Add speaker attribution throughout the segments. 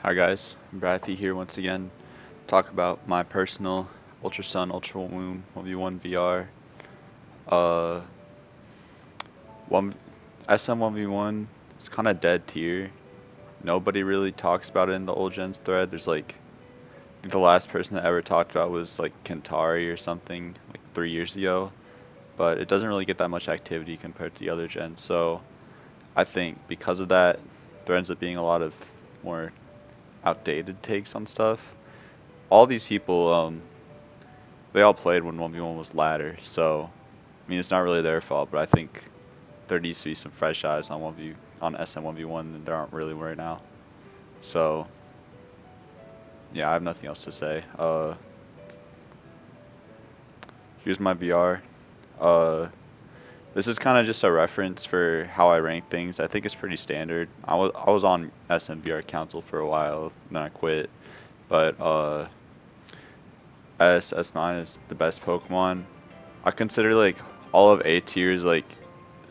Speaker 1: Hi guys, Brathy here once again. Talk about my personal Ultra Sun, Ultra Moon 1v1 VR. Uh, one SM 1v1 is kind of dead tier. Nobody really talks about it in the old gens thread. There's like I think the last person that ever talked about was like Kentari or something like 3 years ago, but it doesn't really get that much activity compared to the other gens. So I think because of that, there ends up being a lot of more outdated takes on stuff. All these people, they all played when 1v1 was ladder, so I mean it's not really their fault, but I think there needs to be some fresh eyes on 1v on SM 1v1 and there aren't really right now. So yeah, I have nothing else to say. Here's my VR. Uh, this is kind of just a reference for how I rank things. I think it's pretty standard. I was on SMVR Council for a while, then I quit. But S9 is the best Pokemon. I consider like all of A tiers like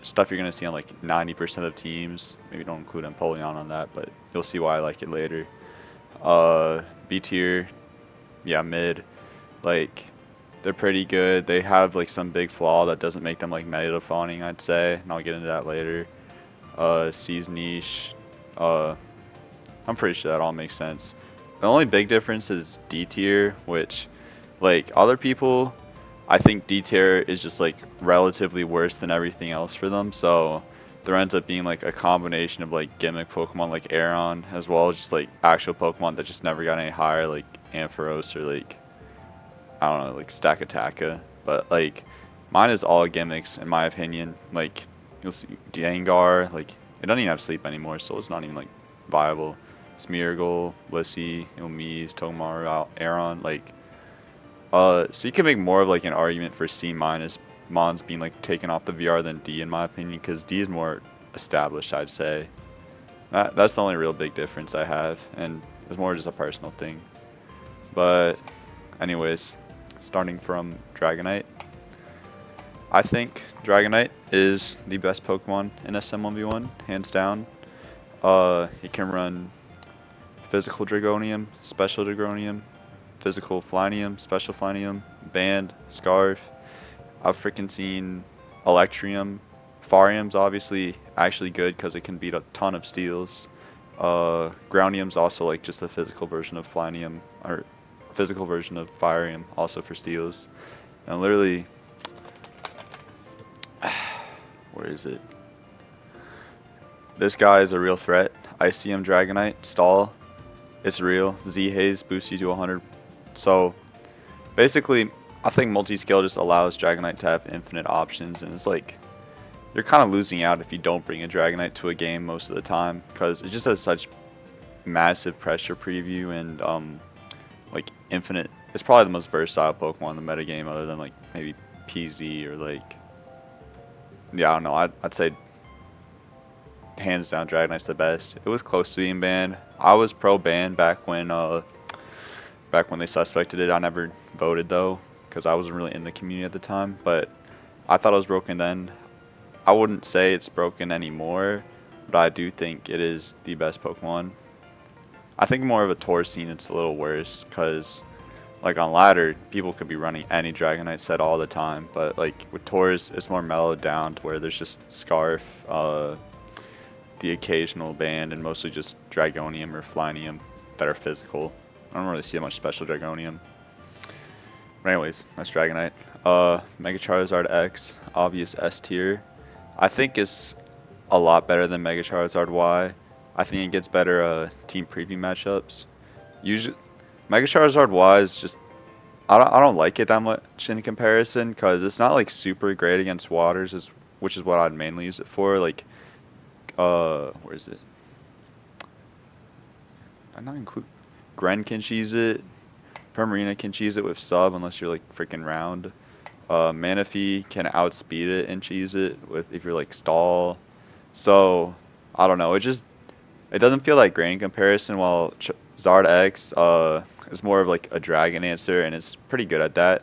Speaker 1: stuff you're gonna see on like 90% of teams. Maybe don't include Empoleon on that, but you'll see why I like it later. B tier, yeah, mid. Like they're pretty good. They have like some big flaw that doesn't make them like meta fawning, I'd say, and I'll get into that later. C's niche. Uh, I'm pretty sure that all makes sense. The only big difference is D tier, which like other people I think D tier is just like relatively worse than everything else for them, so there ends up being like a combination of like gimmick Pokemon like Aeron as well as just like actual Pokemon that just never got any higher like Ampharos or like I don't know like Stakataka. But like mine is all gimmicks in my opinion. Like you'll see Gengar, like it doesn't even have sleep anymore, so it's not even like viable. Smeargle, Lissy, Ilmise, Togemaru, Aeron, like so you can make more of like an argument for C minus Mons being like taken off the VR than D in my opinion, because D is more established, I'd say. That's the only real big difference I have, and it's more just a personal thing. But anyways, starting from Dragonite, I think Dragonite is the best Pokemon in SM1v1, hands down. It can run Physical Dragonium, Special Dragonium, Physical Flynium, Special Flynium, Band, Scarf. I've freaking seen Electrium. Farium's obviously actually good because it can beat a ton of steals. Groundium's also like just the physical version of Flynium, or physical version of Firium, also for steals. And literally, where is it? This guy is a real threat. ICM Dragonite, Stall. It's real. Z Haze boosts you to 100. So basically, I think multi-scale just allows Dragonite to have infinite options, and it's like you're kind of losing out if you don't bring a Dragonite to a game most of the time, because it just has such massive pressure preview and like infinite. It's probably the most versatile Pokemon in the metagame, other than like maybe PZ or like yeah, I don't know. I'd say hands down Dragonite's the best. It was close to being banned. I was pro ban back when they suspected it. I never voted though, because I wasn't really in the community at the time, but I thought it was broken then. I wouldn't say it's broken anymore, but I do think it is the best Pokemon. I think more of a tour scene it's a little worse, because like on ladder, people could be running any Dragonite set all the time, but like with tours, it's more mellowed down to where there's just Scarf, the occasional band, and mostly just Dragonium or Flynium that are physical. I don't really see much special Dragonium. But anyways, that's Dragonite. Mega Charizard X, obvious S tier. I think is a lot better than Mega Charizard Y. I think it gets better team preview matchups. Usually, Mega Charizard Y is just I don't like it that much in comparison, because it's not like super great against waters, which is what I'd mainly use it for. Like where is it? I not include Gren can cheese it. Primarina can cheese it with sub unless you're like freaking round. Manaphy can outspeed it and cheese it with if you're like stall. So I don't know. It doesn't feel like great in comparison. While Zard X is more of like a dragon answer, and it's pretty good at that.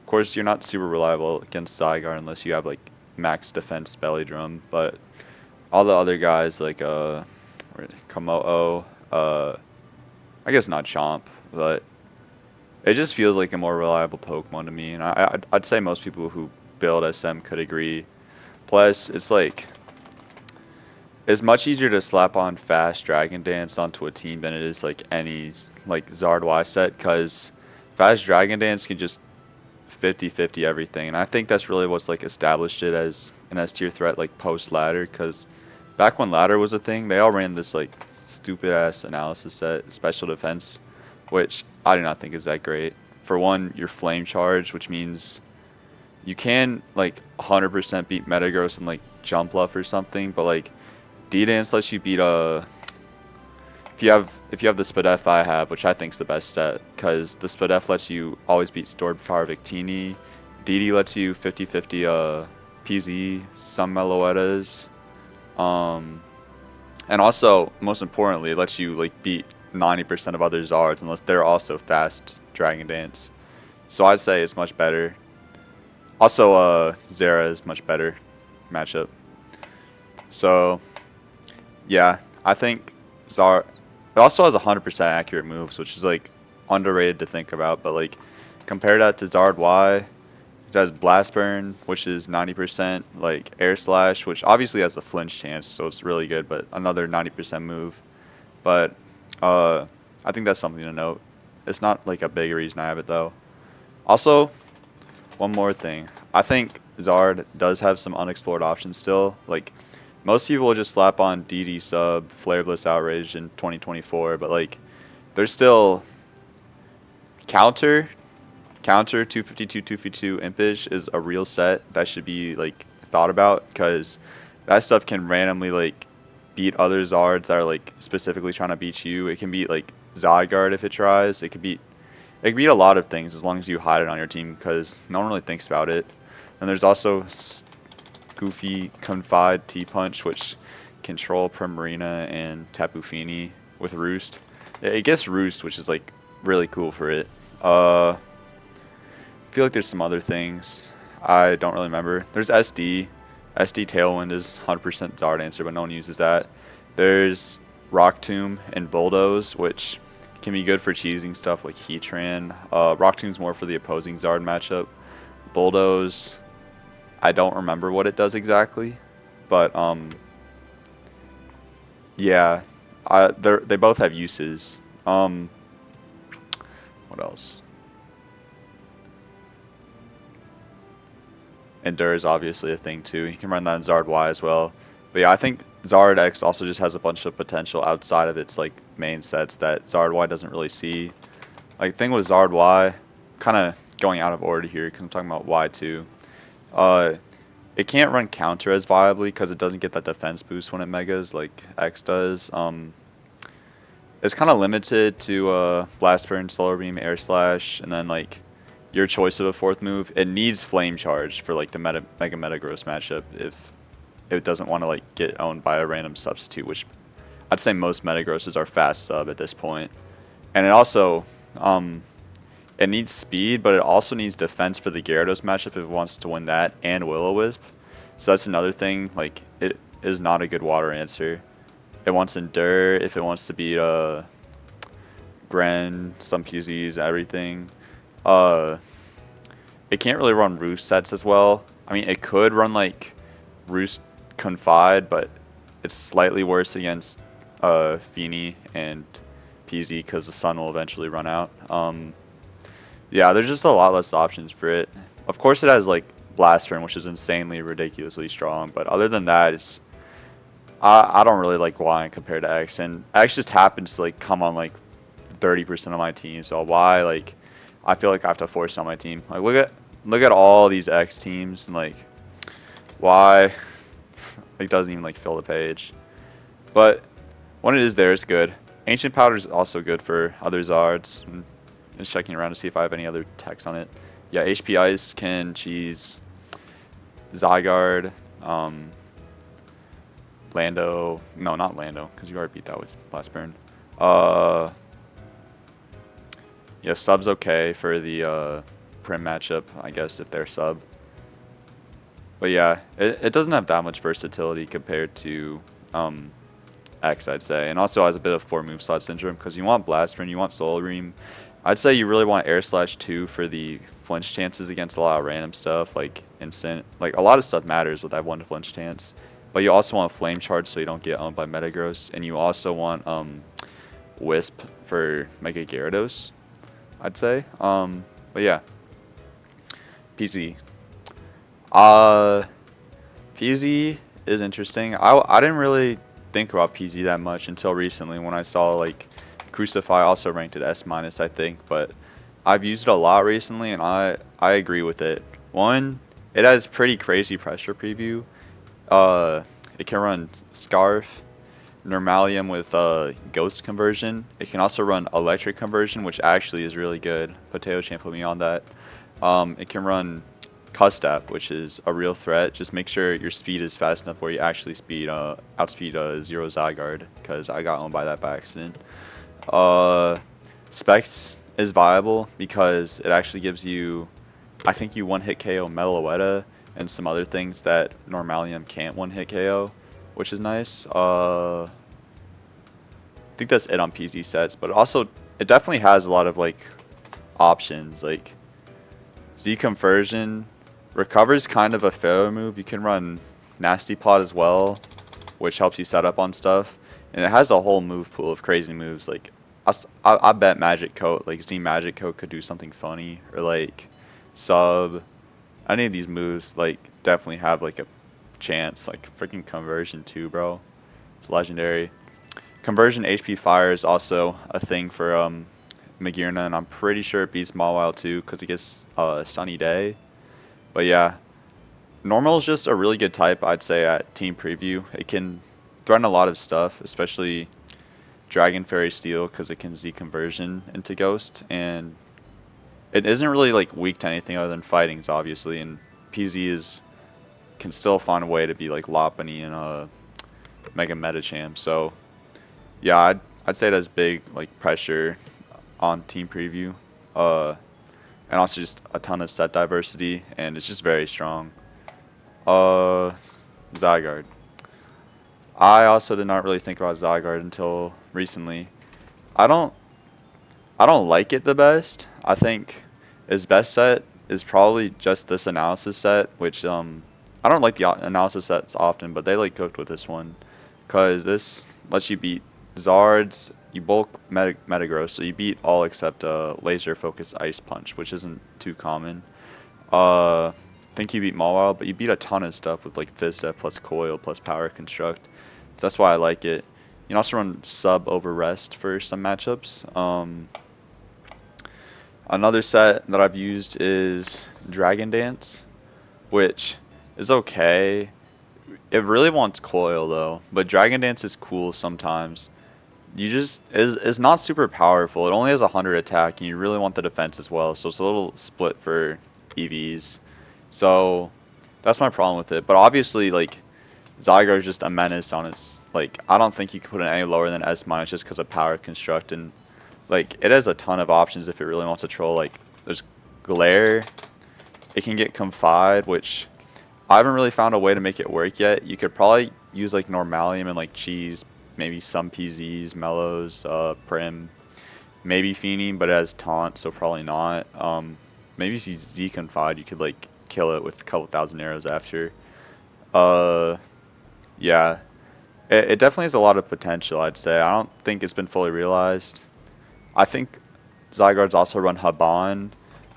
Speaker 1: Of course, you're not super reliable against Zygarde unless you have like max defense belly drum, but all the other guys like Komodo, I guess not Chomp, but it just feels like a more reliable Pokemon to me, and I'd say most people who build SM could agree. Plus, it's much easier to slap on fast Dragon Dance onto a team than it is like any like Zard Y set, because fast Dragon Dance can just 50-50 everything, and I think that's really what's like established it as an S tier threat like post ladder, because back when ladder was a thing, they all ran this like stupid ass analysis set, special defense, which I do not think is that great. For one, you're flame charged, which means you can like 100% beat Metagross and like jump bluff or something, but like D-Dance lets you beat if you have the Spadef I have, which I think is the best stat, because the Spadef lets you always beat Stored Power Victini. DD lets you 50-50 PZ, some Meloetas, and also most importantly, it lets you like beat 90% of other Zards unless they're also fast Dragon Dance. So I'd say it's much better. Also, Zera is much better matchup. So yeah, I think Zard. It also has 100% accurate moves, which is like underrated to think about. But like compare that to Zard Y, it has Blast Burn, which is 90%, like Air Slash, which obviously has a flinch chance, so it's really good, but another 90% move. But I think that's something to note. It's not like a big reason I have it though. Also, one more thing. I think Zard does have some unexplored options still. Like most people will just slap on DD sub, Flare Bliss Outrage in 2024, but like there's still counter 252 252 Impish is a real set that should be like thought about, because that stuff can randomly like beat other Zards that are like specifically trying to beat you. It can beat like Zygarde if it tries. It can beat a lot of things as long as you hide it on your team, because no one really thinks about it. And there's also Goofy Confide T-Punch, which control Primarina and Tapu Fini with Roost. It gets Roost, which is like really cool for it. I feel like there's some other things I don't really remember. There's SD. SD Tailwind is 100% Zard answer, but no one uses that. There's Rock Tomb and Bulldoze, which can be good for cheesing stuff like Heatran. Rock Tomb's more for the opposing Zard matchup. Bulldoze, I don't remember what it does exactly, but yeah, they both have uses. What else? Endure is obviously a thing too. You can run that in Zard Y as well. But yeah, I think Zard X also just has a bunch of potential outside of its like main sets that Zard Y doesn't really see. Like the thing with Zard Y, kind of going out of order here because I'm talking about Y2. It can't run counter as viably because it doesn't get that defense boost when it megas like X does. It's kind of limited to Blast Burn, Solar Beam, Air Slash, and then like your choice of a fourth move. It needs Flame Charge for like the Mega Metagross matchup if it doesn't want to like get owned by a random substitute, which I'd say most Metagrosses are fast sub at this point. And it also it needs speed, but it also needs defense for the Gyarados matchup if it wants to win that and Will-O-Wisp. So that's another thing. Like it is not a good water answer. It wants Endure if it wants to beat Gren, some PZs, everything. It can't really run Roost sets as well. I mean, it could run like Roost Confide, but it's slightly worse against Fini and PZ because the sun will eventually run out. Yeah, there's just a lot less options for it. Of course, it has like Blast Burn, which is insanely, ridiculously strong, but other than that, it's I don't really like Y compared to X, and X just happens to like come on like 30% of my team. So Y, like, I feel like I have to force it on my team. Like look at all these X teams, and like Y, it doesn't even like fill the page. But when it is there, it's good. Ancient Powder is also good for other Zards. I'm just checking around to see if I have any other text on it. Yeah, HP Ice can cheese Zygarde, Lando. No, not Lando, because you already beat that with Blast Burn. Yeah, sub's okay for the Prim matchup, I guess, if they're sub. But yeah, it doesn't have that much versatility compared to X, I'd say, and also has a bit of 4 move slot syndrome because you want Blast Burn, you want Soul Ream. I'd say you really want Air Slash 2 for the flinch chances against a lot of random stuff, like instant. Like, a lot of stuff matters with that 1 flinch chance. But you also want Flame Charge so you don't get owned by Metagross, and you also want Wisp for Mega Gyarados, I'd say. But yeah, PZ. PZ is interesting. I didn't really think about PZ that much until recently when I saw like Crucify also ranked at S-, I think, but I've used it a lot recently and I agree with it. One, it has pretty crazy pressure preview. It can run Scarf, Normalium with Ghost conversion. It can also run Electric conversion, which actually is really good. Potato Champ put me on that. It can run Custap, which is a real threat. Just make sure your speed is fast enough where you actually outspeed Zero Zygarde, because I got owned by that by accident. Specs is viable because it actually gives you, I think you one-hit KO Meloetta and some other things that Normalium can't one-hit KO, which is nice. I think that's it on PZ sets, but also it definitely has a lot of like options, like Z conversion. Recover's kind of a failure move. You can run Nasty Plot as well, which helps you set up on stuff. And it has a whole move pool of crazy moves. Like, I bet Magic Coat, like Z Magic Coat could do something funny. Or like Sub. Any of these moves, like, definitely have like a chance. Like, freaking Conversion too, bro. It's legendary. Conversion HP Fire is also a thing for Magearna, and I'm pretty sure it beats Mawile too, because it gets Sunny Day. But yeah, Normal is just a really good type, I'd say, at Team Preview. It can threaten a lot of stuff, especially Dragon Fairy Steel, because it can Z conversion into Ghost, and it isn't really like weak to anything other than fightings, obviously. And PZ can still find a way to be like Lopunny and Mega Metacham. So yeah, I'd say it has big like pressure on Team Preview. And also just a ton of set diversity, and it's just very strong. Zygarde. I also did not really think about Zygarde until recently. I don't like it the best. I think his best set is probably just this analysis set, which I don't like the analysis sets often, but they like cooked with this one, cause this lets you beat Zards. You bulk Metagross, so you beat all except Laser Focus Ice Punch, which isn't too common. I think you beat Mawile, but you beat a ton of stuff with like Fizz plus Coil plus Power Construct. So that's why I like it. You can also run Sub over Rest for some matchups. Another set that I've used is Dragon Dance, which is okay. It really wants Coil though, but Dragon Dance is cool sometimes. You just is not super powerful. It only has 100 attack, and you really want the defense as well. So it's a little split for EVs. So that's my problem with it. But obviously, like Zygarde is just a menace on its. Like, I don't think you can put it any lower than S- just because of Power Construct, and like it has a ton of options if it really wants to troll. Like there's Glare. It can get Confide, which I haven't really found a way to make it work yet. You could probably use like Normalium and like Cheese. Maybe some PZs, Mellows, Prim, maybe Fiending, but it has Taunt, so probably not. Maybe if you Z Confide, you could like kill it with a couple thousand arrows after. Yeah, it definitely has a lot of potential, I'd say. I don't think it's been fully realized. I think Zygarde's also run Haban,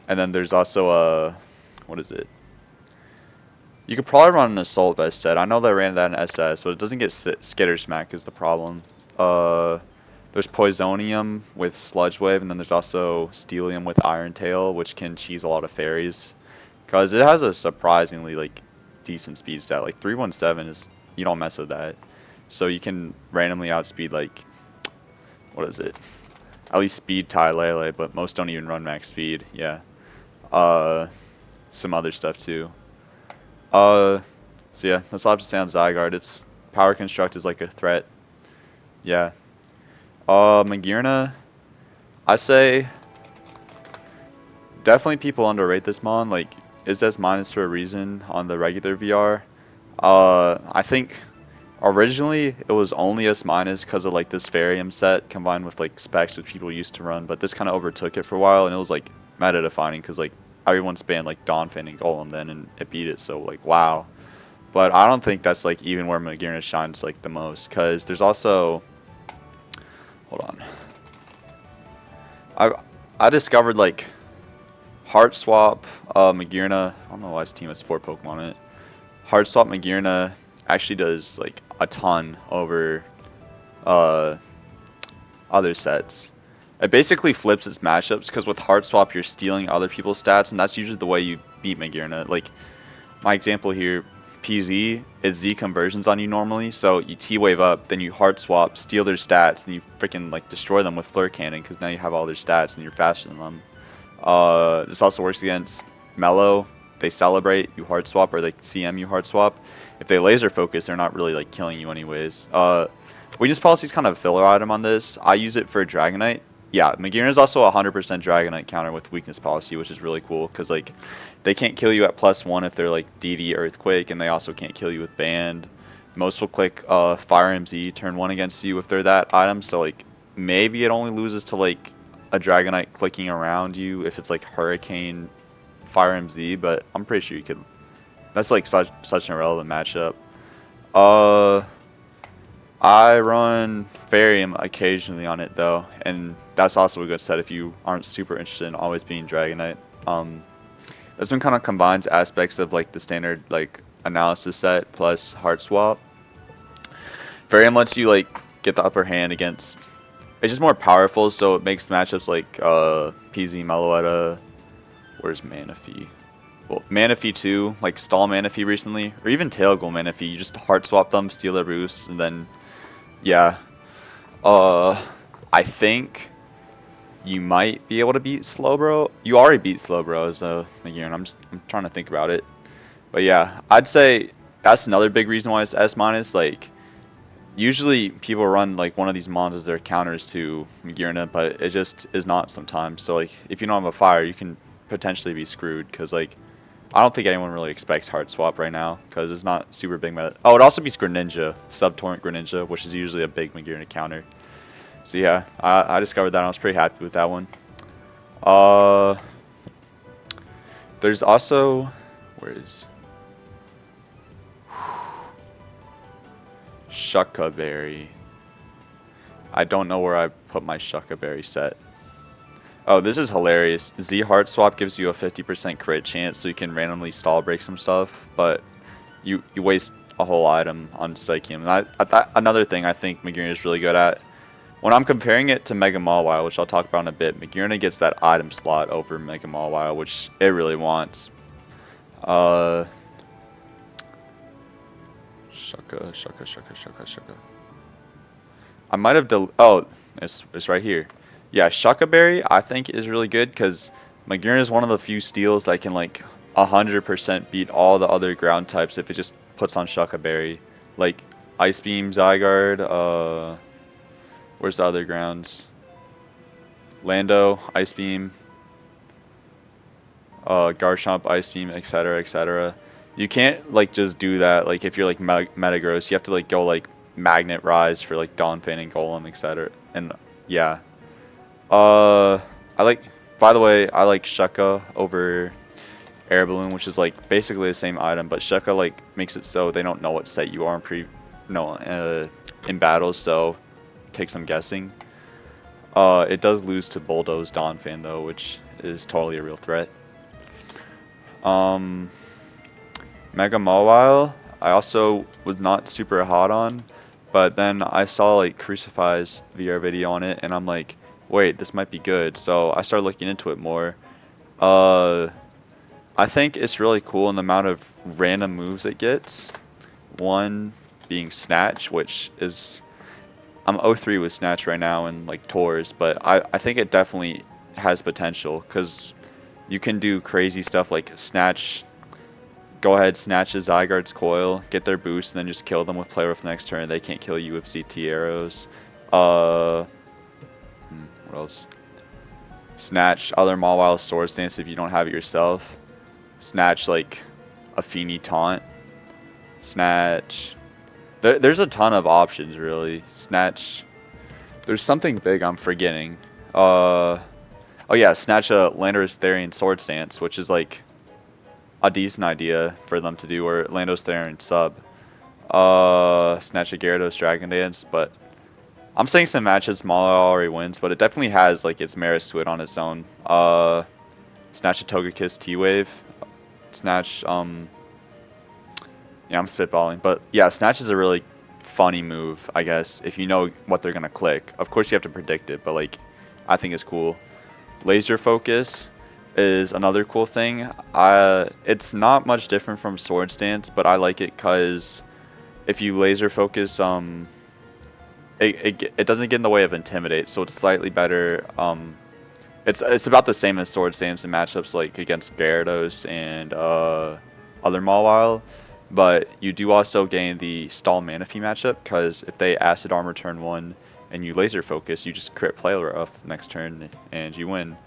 Speaker 1: and then there's also what is it? You could probably run an Assault Vest set. I know they ran that in SS, but it doesn't get Skitter Smack is the problem. There's Poisonium with Sludge Wave, and then there's also Steelium with Iron Tail, which can cheese a lot of fairies. Because it has a surprisingly like decent speed stat. Like 317 is, you don't mess with that. So you can randomly outspeed like, what is it? At least speed tie Lele, but most don't even run max speed. Yeah. Some other stuff too. So yeah, that's all I have to say on Zygarde. Its Power Construct is like a threat. Yeah. Magearna, I say definitely people underrate this mon. Like, is S- for a reason on the regular VR. I think Originally, it was only S minus because of like this Varium set combined with like specs which people used to run, but this kind of overtook it for a while, and it was like meta defining because like everyone's banned like Donphan and Golem then, and it beat it. So like wow. But I don't think that's like even where Magearna shines like the most, because there's also, hold on, I discovered like Heart Swap Magearna. I don't know why this team has 4 Pokemon in it. Heart Swap Magearna actually does like a ton over other sets. It basically flips its matchups, because with Heart Swap you're stealing other people's stats, and that's usually the way you beat Magearna. Like my example here, PZ, it's Z conversions on you normally, so you T-Wave up, then you Heart Swap, steal their stats, and you freaking like destroy them with Flare Cannon, because now you have all their stats and you're faster than them. This also works against Mellow. They Celebrate, you Heart Swap, or they CM, you Heart Swap. If they Laser Focus, they're not really like killing you anyways. Weakness Policy is kind of a filler item on this. I use it for Dragonite. Yeah, Magearna is also a 100% Dragonite counter with Weakness Policy, which is really cool, because like they can't kill you at +1 if they're like DD Earthquake, and they also can't kill you with Band. Most will click Fire MZ turn 1 against you if they're that item, so like maybe it only loses to like a Dragonite clicking around you if it's like Hurricane Fire MZ, but I'm pretty sure you could. That's like such an irrelevant matchup. I run Farium occasionally on it though, and that's also a good set if you aren't super interested in always being Dragonite. This one kind of combines aspects of like the standard like analysis set plus Heart Swap. Farium lets you like get the upper hand against. It's just more powerful, so it makes matchups like PZ Meloetta. Where's Manaphy? Well, Manaphy too, like stall Manaphy recently, or even Tailghoul Manaphy. You just Heart Swap them, steal their boosts, and then yeah. I think you might be able to beat Slowbro. You already beat Slowbro as a Magearna. I'm trying to think about it. But yeah, I'd say that's another big reason why it's S minus. Like usually people run like one of these mons as their counters to Magearna, but it just is not sometimes. So like if you don't have a fire, you can potentially be screwed, because like I don't think anyone really expects Heart Swap right now, because it's not super big meta. Oh, it also beats Greninja, Sub-Torrent Greninja, which is usually a big Magearna counter. So yeah, I discovered that and I was pretty happy with that one. There's also, where is Shucka Berry. I don't know where I put my Shucka Berry set. Oh, this is hilarious. Z Heart Swap gives you a 50% crit chance, so you can randomly stall break some stuff, but you waste a whole item on Psychium. And another thing I think Magearna is really good at, when I'm comparing it to Mega Mawile, which I'll talk about in a bit, Magearna gets that item slot over Mega Mawile, which it really wants. Shucka. I might have oh, it's right here. Yeah, Shucka Berry I think is really good, because Magearna is one of the few steals that can like 100% beat all the other ground types if it just puts on Shucka Berry. Like Ice Beam, Zygarde, where's the other grounds? Lando, Ice Beam, Garchomp, Ice Beam, etc, etc. You can't like just do that like if you're like Metagross. You have to like go like Magnet Rise for like Donphan and Golem, etc. And yeah. I like, by the way, I like Shucka over Air Balloon, which is like basically the same item, but Shucka like makes it so they don't know what set you are in battles, so it takes some guessing. It does lose to Bulldoze Donphan though, which is totally a real threat. Mega Mawile, I also was not super hot on, but then I saw like Crucify's VR video on it, and I'm like, wait, this might be good. So I started looking into it more. I think it's really cool in the amount of random moves it gets. One being Snatch, which is, I'm 0-3 with Snatch right now in like tours, but I think it definitely has potential, because you can do crazy stuff like Snatch, go ahead, snatch a Zygarde's Coil, get their boost, and then just kill them with Play Rough next turn. They can't kill you with CT arrows. What else? Snatch other Mawile Sword Stance if you don't have it yourself. Snatch like a Feeny Taunt. Snatch There's a ton of options really. Snatch. There's something big I'm forgetting. Oh yeah, snatch a Landorus Therian Sword Stance, which is like a decent idea for them to do, or Landos Therian sub. Snatch a Gyarados Dragon Dance, but I'm saying some matches Mala already wins, but it definitely has like its merits to it on its own. Snatch a Togekiss T-Wave. Snatch, yeah, I'm spitballing, but yeah, Snatch is a really funny move, I guess, if you know what they're gonna click. Of course you have to predict it, but like, I think it's cool. Laser Focus is another cool thing. It's not much different from Sword Stance, but I like it because if you laser focus, it doesn't get in the way of Intimidate, so it's slightly better. It's about the same as Sword Stance in matchups like against Gyarados and other Mawile, but you do also gain the Stall Manaphy matchup because if they Acid Armor turn 1 and you laser focus, you just crit play rough next turn and you win.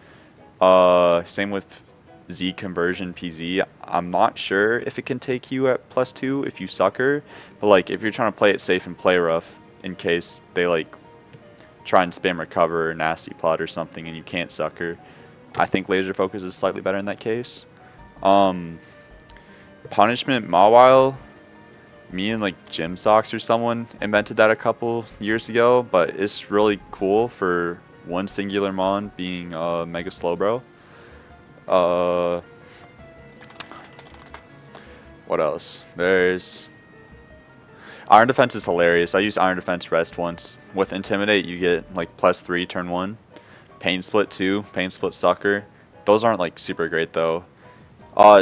Speaker 1: Same with Z Conversion PZ. I'm not sure if it can take you at +2 if you sucker, but like if you're trying to play it safe and play rough in case they like try and spam recover or nasty plot or something and you can't sucker, I think laser focus is slightly better in that case. Punishment Mawile, me and like Gym Socks or someone invented that a couple years ago, but it's really cool for one singular mon being Mega Slowbro. What else? There's Iron Defense is hilarious. I used Iron Defense Rest once. With Intimidate, you get like +3 turn 1. Pain Split 2, Pain Split Sucker. Those aren't like super great though.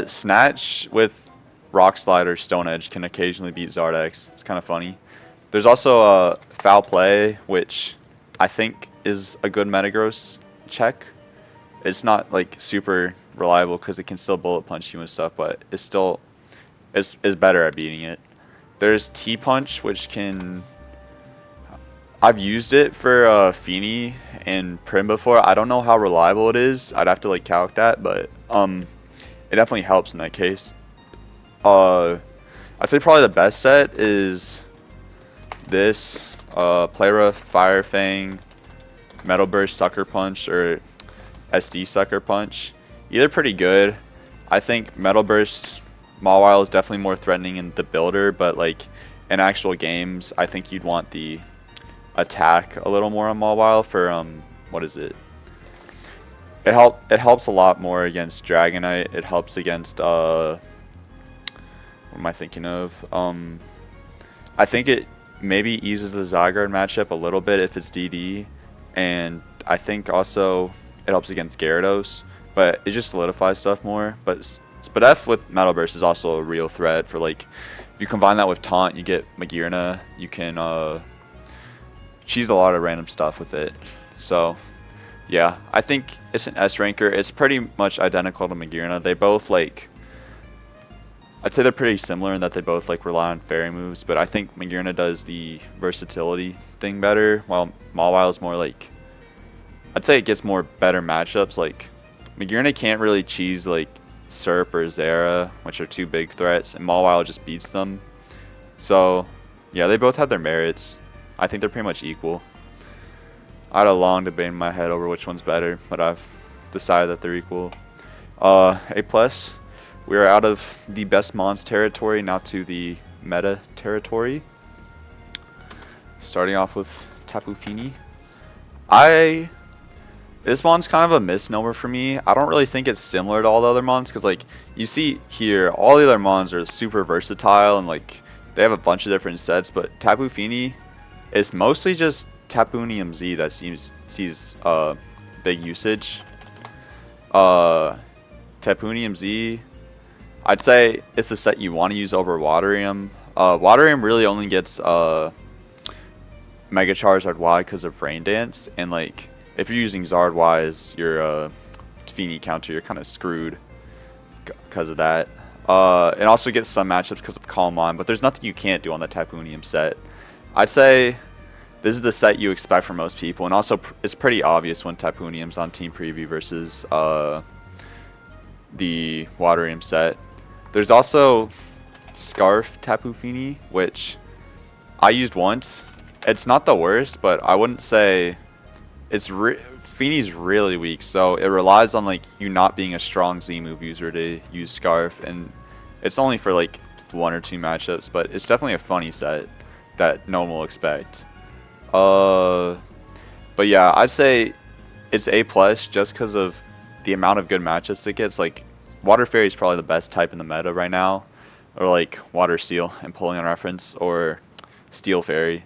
Speaker 1: Snatch with Rock Slide or Stone Edge can occasionally beat Zardex. It's kind of funny. There's also Foul Play, which I think is a good Metagross check. It's not like super reliable because it can still bullet punch you and stuff, but it's still is better at beating it. There's T-Punch, which can... I've used it for Feeny and Prim before. I don't know how reliable it is. I'd have to like calc that, but it definitely helps in that case. I'd say probably the best set is this Playra, Fire Fang, Metal Burst, Sucker Punch, or SD Sucker Punch. Either pretty good. I think Metal Burst Mawile is definitely more threatening in the builder, but like in actual games, I think you'd want the attack a little more on Mawile for what is it? It helps a lot more against Dragonite. It helps against what am I thinking of? I think it maybe eases the Zygarde matchup a little bit if it's DD, and I think also it helps against Gyarados, but it just solidifies stuff more. But Spadef with Metal Burst is also a real threat for like, if you combine that with Taunt, you get Magearna. You can cheese a lot of random stuff with it. So yeah, I think it's an S ranker. It's pretty much identical to Magearna. They both like, I'd say they're pretty similar in that they both like rely on fairy moves, but I think Magearna does the versatility thing better, while Mawile is more like, I'd say it gets more better matchups. Like Magearna can't really cheese like Serp or Zera, which are two big threats, and Mawile just beats them. So yeah, they both have their merits. I think they're pretty much equal. I had a long debate in my head over which one's better, but I've decided that they're equal. A+. We are out of the best mons territory, now to the meta territory. Starting off with Tapu Fini. This mon's kind of a misnomer for me. I don't really think it's similar to all the other mons, because like you see here, all the other mons are super versatile and like they have a bunch of different sets, but Tapu Fini is mostly just Tapunium Z that sees big usage. Tapunium Z, I'd say it's a set you want to use over Waterium. Waterium really only gets Mega Charizard Y because of Rain Dance, and like if you're using Zard Y as your Fini counter, you're kind of screwed because of that. It also gets some matchups because of Calm Mind, but there's nothing you can't do on the Tapunium set. I'd say this is the set you expect from most people, and also it's pretty obvious when Tapunium's on Team Preview versus the Waterium set. There's also Scarf Tapu Fini, which I used once. It's not the worst, but I wouldn't say Feeney's really weak, so it relies on like you not being a strong Z move user to use Scarf, and it's only for like 1 or 2 matchups, but it's definitely a funny set that no one will expect. But yeah, I'd say it's A plus just because of the amount of good matchups it gets. Like Water Fairy is probably the best type in the meta right now, or like Water Seal and pulling on reference, or Steel Fairy.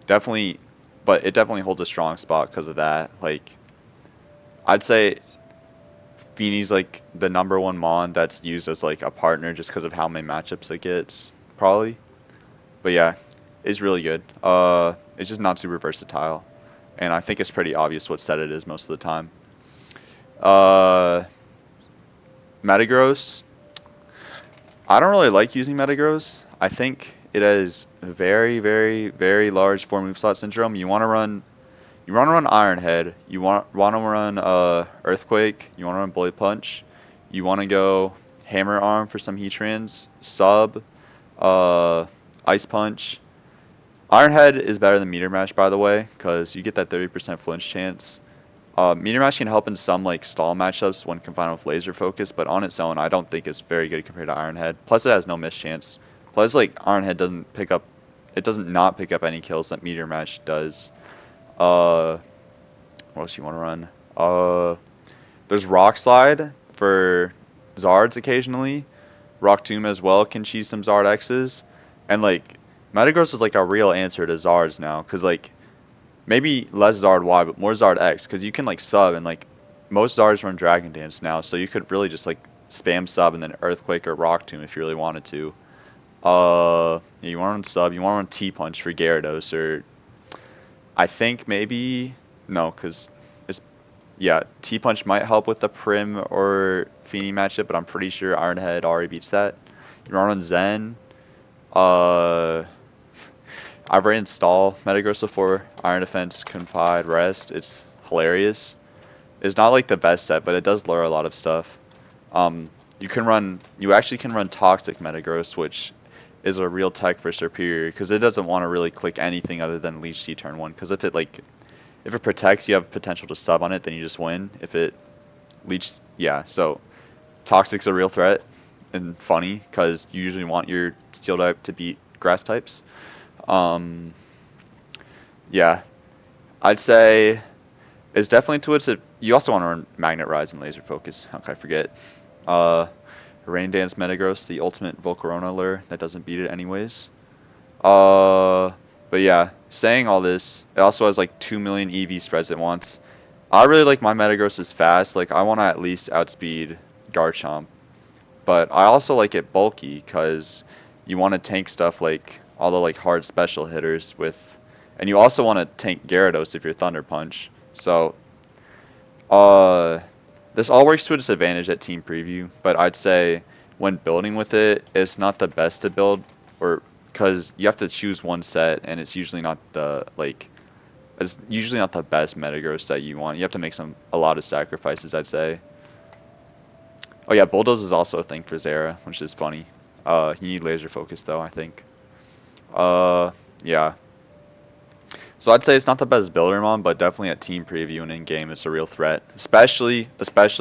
Speaker 1: Definitely, but it definitely holds a strong spot because of that. Like I'd say Feeney's like the #1 mon that's used as like a partner just because of how many matchups it gets, probably. But yeah, it's really good. It's just not super versatile, and I think it's pretty obvious what set it is most of the time. Metagross. I don't really like using Metagross. I think it has very, very, very large 4 move slot syndrome. You want to run Iron Head. You want to run Earthquake. You want to run Bullet Punch. You want to go Hammer Arm for some Heatrans. Sub, Ice Punch. Iron Head is better than Meteor Mash, by the way, because you get that 30% flinch chance. Meteor Mash can help in some like stall matchups when combined with Laser Focus, but on its own, I don't think it's very good compared to Iron Head. Plus, it has no miss chance. Plus, like Iron Head doesn't not pick up any kills that Meteor Mash does. What else you want to run? There's Rock Slide for Zards occasionally. Rock Tomb as well can cheese some Zard X's, and like Metagross is like a real answer to Zards now, cause like maybe less Zard Y, but more Zard X, cause you can like sub, and like most Zards run Dragon Dance now, so you could really just like spam sub and then Earthquake or Rock Tomb if you really wanted to. Yeah, you want to run sub, you want to run T Punch for Gyarados, or I think maybe no, cause it's yeah, T Punch might help with the Prim or Feeny matchup, but I'm pretty sure Iron Head already beats that. You want to run Zen. I've ran Stall Metagross before. Iron Defense, Confide, Rest. It's hilarious. It's not like the best set, but it does lure a lot of stuff. You actually can run Toxic Metagross, which is a real tech for Superior, because it doesn't want to really click anything other than Leech Seed turn 1. Because if it protects, you have potential to sub on it, then you just win. If it leech, yeah. So Toxic's a real threat and funny, because you usually want your Steel type to beat Grass types. Yeah, I'd say it's definitely to its. You also want to run Magnet Rise and Laser Focus. How could I forget? Rain Dance Metagross, the ultimate Volcarona lure that doesn't beat it anyways. But yeah, saying all this, it also has like 2 million EV spreads at once. I really like my Metagross is fast. Like I want to at least outspeed Garchomp, but I also like it bulky because you want to tank stuff like all the like hard special hitters with, and you also want to tank Gyarados if you're Thunder Punch. So, this all works to its advantage at Team Preview, but I'd say when building with it, it's not the best to build, or because you have to choose one set, and it's usually not the best Metagross that you want. You have to make a lot of sacrifices, I'd say. Oh yeah, Bulldoze is also a thing for Zera, which is funny. You need Laser Focus though, I think. Yeah. So I'd say it's not the best builder mon, but definitely at Team Preview and in game it's a real threat, especially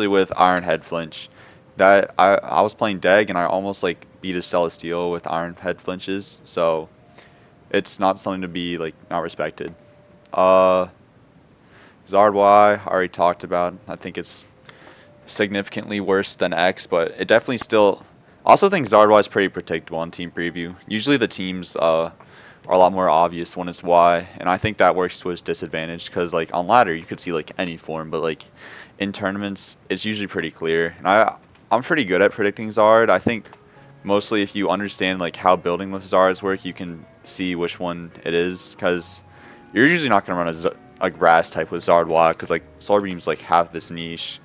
Speaker 1: with Iron Head flinch. That I was playing Deg and I almost like beat a Celesteal with Iron Head flinches, so it's not something to be like not respected. Zard Y I already talked about. I think it's significantly worse than X, but it definitely still. Also think Zard Y is pretty predictable on Team Preview. Usually the teams are a lot more obvious when it's Y, and I think that works to its disadvantage because like on ladder you could see like any form, but like in tournaments it's usually pretty clear. And I'm pretty good at predicting Zard. I think mostly if you understand like how building with Zards work, you can see which one it is, because you're usually not gonna run a grass type with Zard Y because like Solar Beam's like half this niche.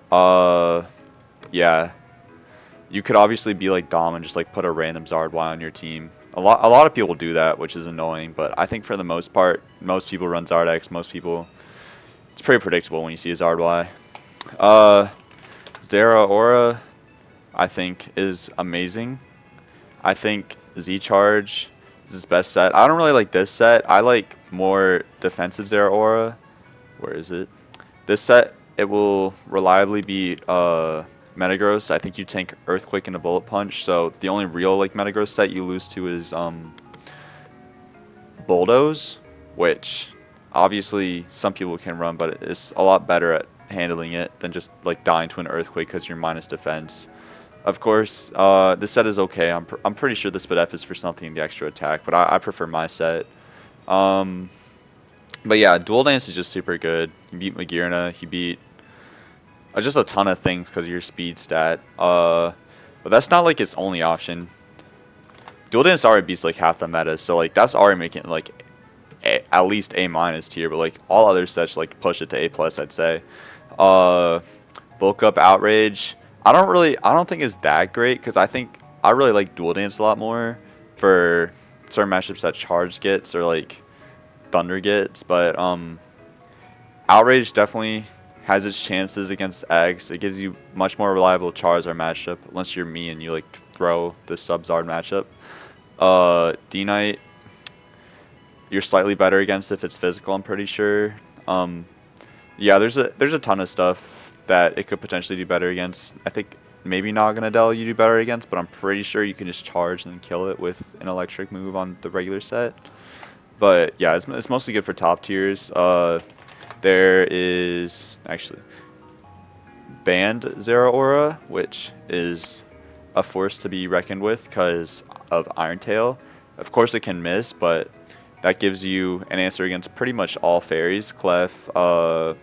Speaker 1: Yeah. You could obviously be like Dom and just like put a random Zard Y on your team. A lot of people do that, which is annoying, but I think for the most part, most people run Zard X. It's pretty predictable when you see a Zard Y. Zera Aura, I think, is amazing. I think Z Charge is his best set. I don't really like this set. I like more defensive Zera Aura. Where is it? This set, it will reliably be Metagross. I think you tank Earthquake and a Bullet Punch, so the only real like Metagross set you lose to is Bulldoze, which obviously some people can run, but it's a lot better at handling it than just like dying to an Earthquake because you're minus defense. Of course, this set is okay. I'm pretty sure the Spidef is for something in the extra attack, but I prefer my set. But yeah, Dual Dance is just super good. You beat Magearna, he beat just a ton of things because of your speed stat. But that's not like its only option. Dual Dance already beats like half the meta, so like that's already making it like at least A minus tier. But like all other sets like push it to A plus, I'd say. Bulk Up Outrage. I don't think it's that great because I really like Dual Dance a lot more for certain matchups that Charge gets or like Thunder gets, but Outrage definitely has its chances against Eggs. It gives you much more reliable Charizard matchup, unless you're me and you like throw the Sub-Zard matchup. D-Knight, you're slightly better against if it's physical, I'm pretty sure. Yeah, there's a ton of stuff that it could potentially do better against. I think maybe Naganadel you do better against, but I'm pretty sure you can just charge and then kill it with an electric move on the regular set. But yeah, it's mostly good for top tiers. There is actually Banned Zera Aura, which is a force to be reckoned with because of Iron Tail. Of course it can miss, but that gives you an answer against pretty much all fairies. Clef, Mega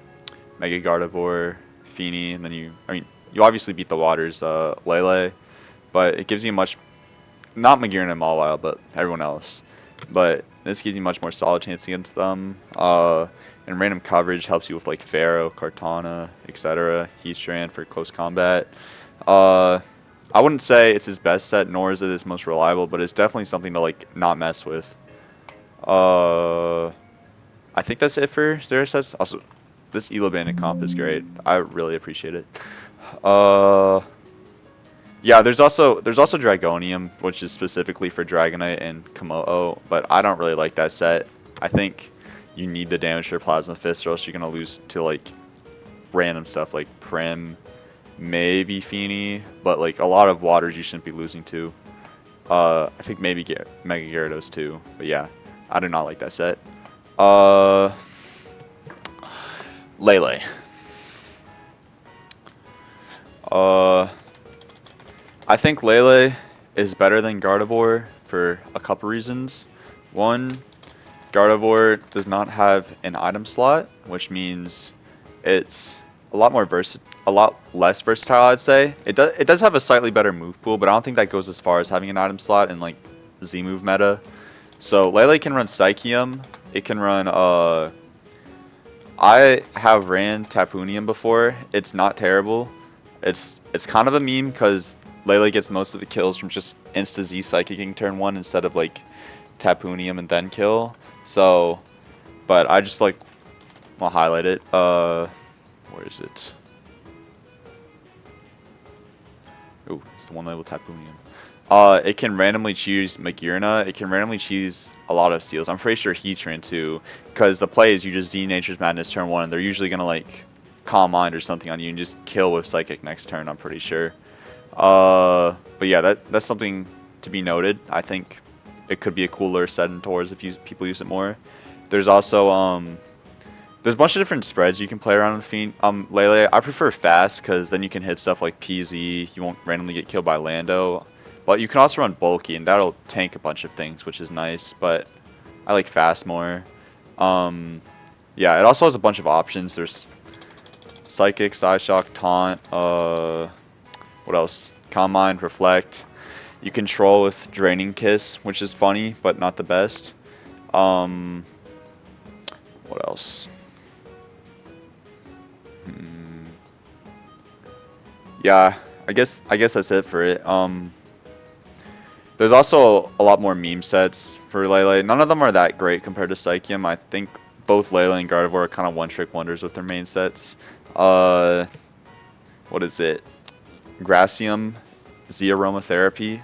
Speaker 1: Gardevoir, Feeny, and then you obviously beat the waters, Lele, but it gives you not Magearna and Mawile, but everyone else. But this gives you much more solid chance against them. And random coverage helps you with like Pharaoh, Kartana, etc. Heatran for close combat. I wouldn't say it's his best set, nor is it his most reliable, but it's definitely something to like not mess with. I think that's it for Zera sets. Also, this Elo Bandit comp is great. I really appreciate it. Yeah, there's also Dragonium, which is specifically for Dragonite and Komodo, but I don't really like that set. I think you need the damage for Plasma Fist, or else you're gonna lose to like random stuff like Prim, maybe Feeny, but like a lot of waters you shouldn't be losing to. I think maybe Mega Gyarados too, but yeah, I do not like that set. Lele. I think Lele is better than Gardevoir for a couple reasons. One, Gardevoir does not have an item slot, which means it's a lot less versatile, I'd say. It does have a slightly better move pool, but I don't think that goes as far as having an item slot in like Z move meta. So Lele can run Psychium. It can run I have ran Tapunium before. It's not terrible. It's kind of a meme because Lele gets most of the kills from just insta Z Psychicking turn 1 instead of like Tapunium and then kill. So, but I just like I'll highlight it. Where is it? Oh, it's the one labeled Tapunium. It can randomly choose Magearna. It can randomly choose a lot of steals. I'm pretty sure Heatran too, because the play is you just Z Nature's Madness turn 1, and they're usually gonna like Calm Mind or something on you and just kill with Psychic next turn. I'm pretty sure. But yeah, that's something to be noted. I think it could be a cooler set in Tours if people use it more. There's also there's a bunch of different spreads you can play around with Lele. I prefer fast because then you can hit stuff like PZ. You won't randomly get killed by Lando. But you can also run bulky, and that'll tank a bunch of things, which is nice. But I like fast more. Yeah, it also has a bunch of options. There's Psychic, Psyshock, Taunt. What else? Calm Mind, Reflect. You control with Draining Kiss, which is funny, but not the best. What else? Yeah, I guess that's it for it. There's also a lot more meme sets for Lele. None of them are that great compared to Psychium. I think both Lele and Gardevoir are kind of one-trick wonders with their main sets. What is it? Gracium, Z Aromatherapy.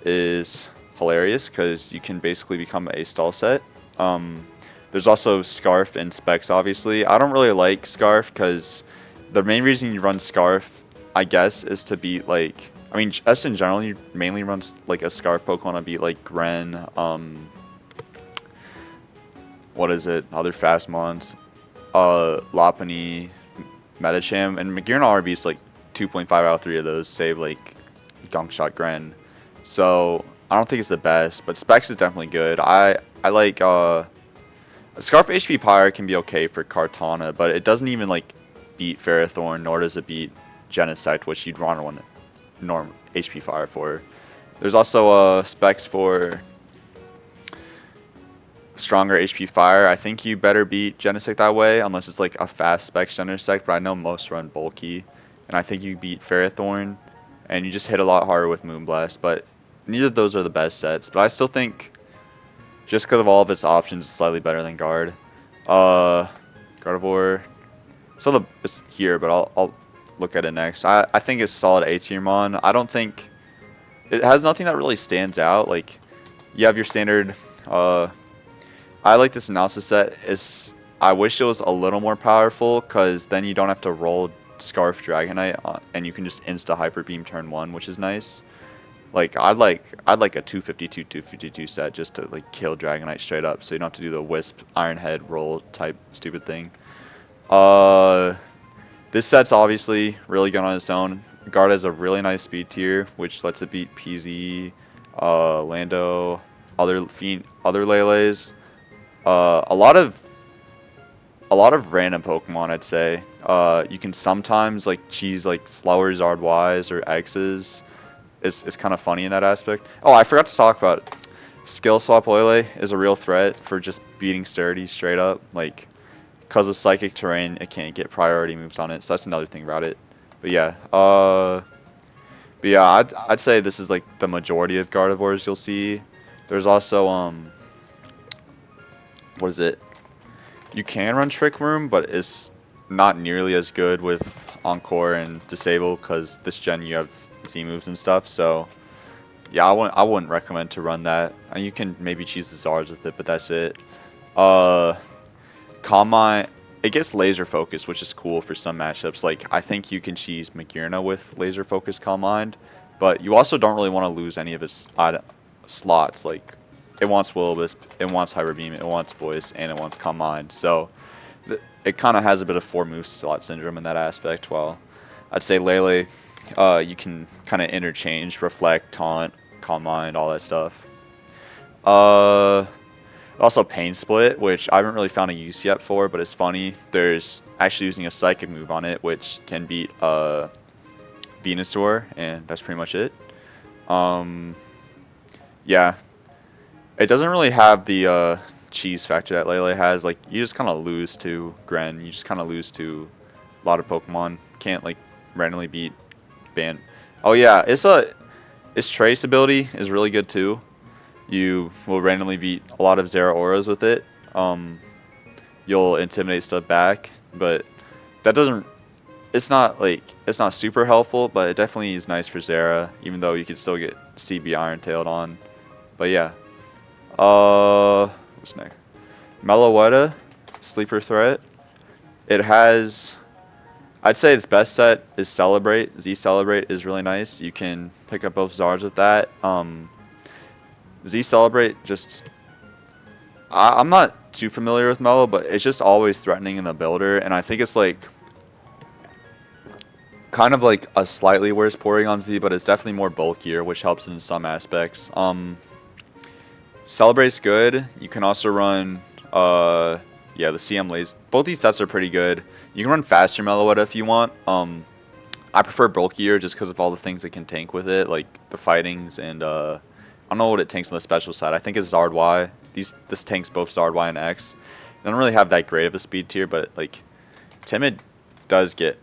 Speaker 1: is hilarious because you can basically become a stall set. There's also Scarf and Specs, obviously. I don't really like Scarf because the main reason you run Scarf, I guess, is to beat, like, I mean, just in general, you mainly run, like, a Scarf Pokemon to beat, like, Gren, what is it, other fast mons, Lopunny, Metacham, and Magearna RB is, like, 2.5 out of 3 of those, save, like, Gunk Shot Gren. So, I don't think it's the best, but Specs is definitely good. I like, Scarf HP Pyre can be okay for Kartana, but it doesn't even, like, beat Ferrothorn, nor does it beat Genesect, which you'd run one norm HP Fire for. There's also specs for stronger HP Fire. I think you better beat Genesect that way, unless it's like a fast spec Genesect, but I know most run bulky. And I think you beat Ferrothorn, and you just hit a lot harder with Moonblast, but neither of those are the best sets. But I still think, just because of all of its options, it's slightly better than Guard. Gardevoir, it's here, but I'll look at it next. I think it's solid A tier mon. I don't think it has nothing that really stands out. Like, you have your standard. I like this analysis set. I wish it was a little more powerful, because then you don't have to roll Scarf Dragonite and you can just insta Hyper Beam turn 1, which is nice. Like, I'd like a 252 set just to like kill Dragonite straight up, so you don't have to do the Wisp Iron Head roll type stupid thing. This set's obviously really good on its own. Guard has a really nice speed tier, which lets it beat PZ, Lando, other Lele's. A lot of random Pokemon, I'd say. You can sometimes like cheese like slower Zard Ys or X's. It's kind of funny in that aspect. Oh, I forgot to talk about Skill Swap Lele is a real threat for just beating Sturdy straight up. Like, because of Psychic Terrain, it can't get priority moves on it. So that's another thing about it. But yeah, I'd say this is like the majority of Gardevoirs you'll see. There's also what is it? You can run Trick Room, but it's not nearly as good with Encore and Disable, because this gen you have Z moves and stuff. So yeah, I wouldn't recommend to run that. And you can maybe choose the Zards with it, but that's it. Calm Mind, it gets laser focus, which is cool for some matchups. Like, I think you can cheese Magearna with laser focus Calm Mind, but you also don't really want to lose any of its slots. Like, it wants Will-O-Wisp, it wants Hyper Beam, it wants Voice, and it wants Calm Mind. So it kind of has a bit of 4 move slot syndrome in that aspect. While I'd say Lele, you can kind of interchange, Reflect, Taunt, Calm Mind, all that stuff. Also Pain Split, which I haven't really found a use yet for, but it's funny. There's actually using a Psychic move on it, which can beat Venusaur, and that's pretty much it. Yeah, it doesn't really have the cheese factor that Lele has. Like, you just kind of lose to Gren. You just kind of lose to a lot of Pokemon. Can't like randomly beat Ban. Oh yeah, its Trace ability is really good too. You will randomly beat a lot of Zeraoras with it. You'll intimidate stuff back, but that doesn't. It's not super helpful, but it definitely is nice for Zera, even though you can still get CB Iron Tailed on. But yeah. What's next? Meloetta, sleeper threat. It has, I'd say its best set is Celebrate. Z Celebrate is really nice. You can pick up both Zards with that. Z Celebrate just, I'm not too familiar with Melo, but it's just always threatening in the builder, and I think it's like kind of like a slightly worse Porygon Z, but it's definitely more bulkier, which helps in some aspects. Celebrate's good. You can also run the CM Lays. Both these sets are pretty good. You can run faster Meloetta if you want. I prefer bulkier just because of all the things it can tank with it, like the fightings and I don't know what it tanks on the special side. I think it's Zard Y. This tanks both Zard Y and X. It doesn't really have that great of a speed tier, but like Timid does get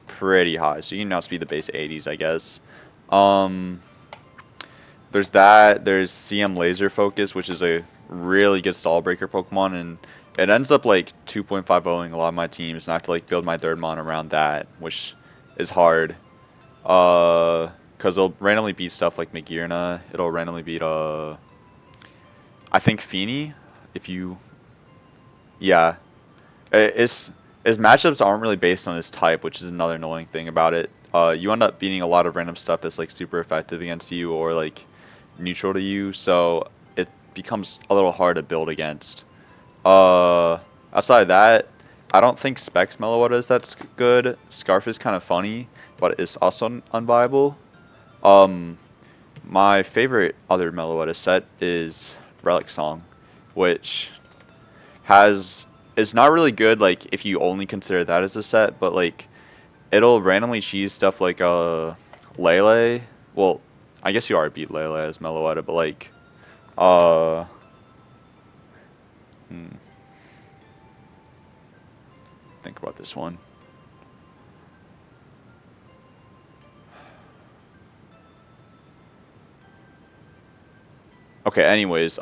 Speaker 1: pretty high, so you can outspeed the base 80s, I guess. There's that. There's CM Laser Focus, which is a really good stall breaker Pokemon, and it ends up like 2.50ing a lot of my teams, and I have to like build my third mon around that, which is hard. because it'll randomly beat stuff like Magirna. It'll randomly beat I think Feeny. If you, yeah, his matchups aren't really based on his type, which is another annoying thing about it. You end up beating a lot of random stuff that's like super effective against you or like neutral to you, so it becomes a little hard to build against. Outside of that, I don't think Specs Meloetta is that good. Scarf is kind of funny, but it's also unviable. Um, my favorite other Meloetta set is Relic Song, which has is not really good like if you only consider that as a set, but like it'll randomly cheese stuff like Lele. Well, I guess you already beat Lele as Meloetta, but like uh hmm, think about this one. Okay, anyways,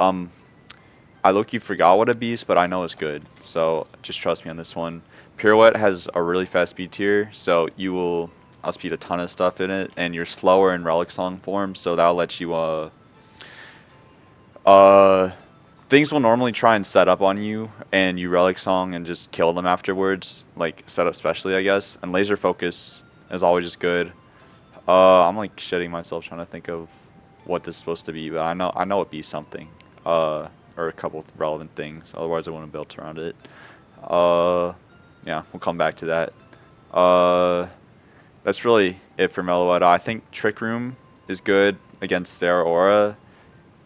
Speaker 1: I low-key forgot what it beats, but I know it's good, so just trust me on this one. Pirouette has a really fast speed tier, so you will outspeed a ton of stuff in it, and you're slower in Relic Song form, so that'll let you uh things will normally try and set up on you, and you Relic Song and just kill them afterwards, like set up specially, I guess. And Laser Focus is always just good. I'm like shitting myself trying to think of what this is supposed to be, but I know it be something. Or a couple of relevant things. Otherwise, I wouldn't have built around it. Uh, yeah, we'll come back to that. Uh, that's really it for Meloetta. I think Trick Room is good against Sarah Aura.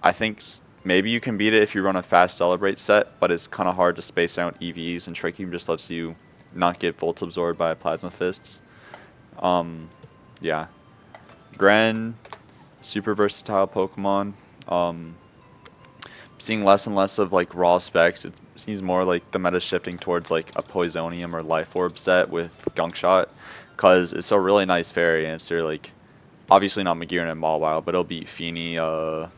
Speaker 1: I think maybe you can beat it if you run a fast Celebrate set, but it's kind of hard to space out EVs, and Trick Room just lets you not get Volt Absorbed by Plasma Fists. Yeah. Gren, super versatile Pokemon. Seeing less and less of like raw specs. It seems more like the meta shifting towards like a Poisonium or Life Orb set with Gunk Shot, because it's a really nice fairy and it's like obviously not Magirna and Mawile, but it'll beat Feeny, all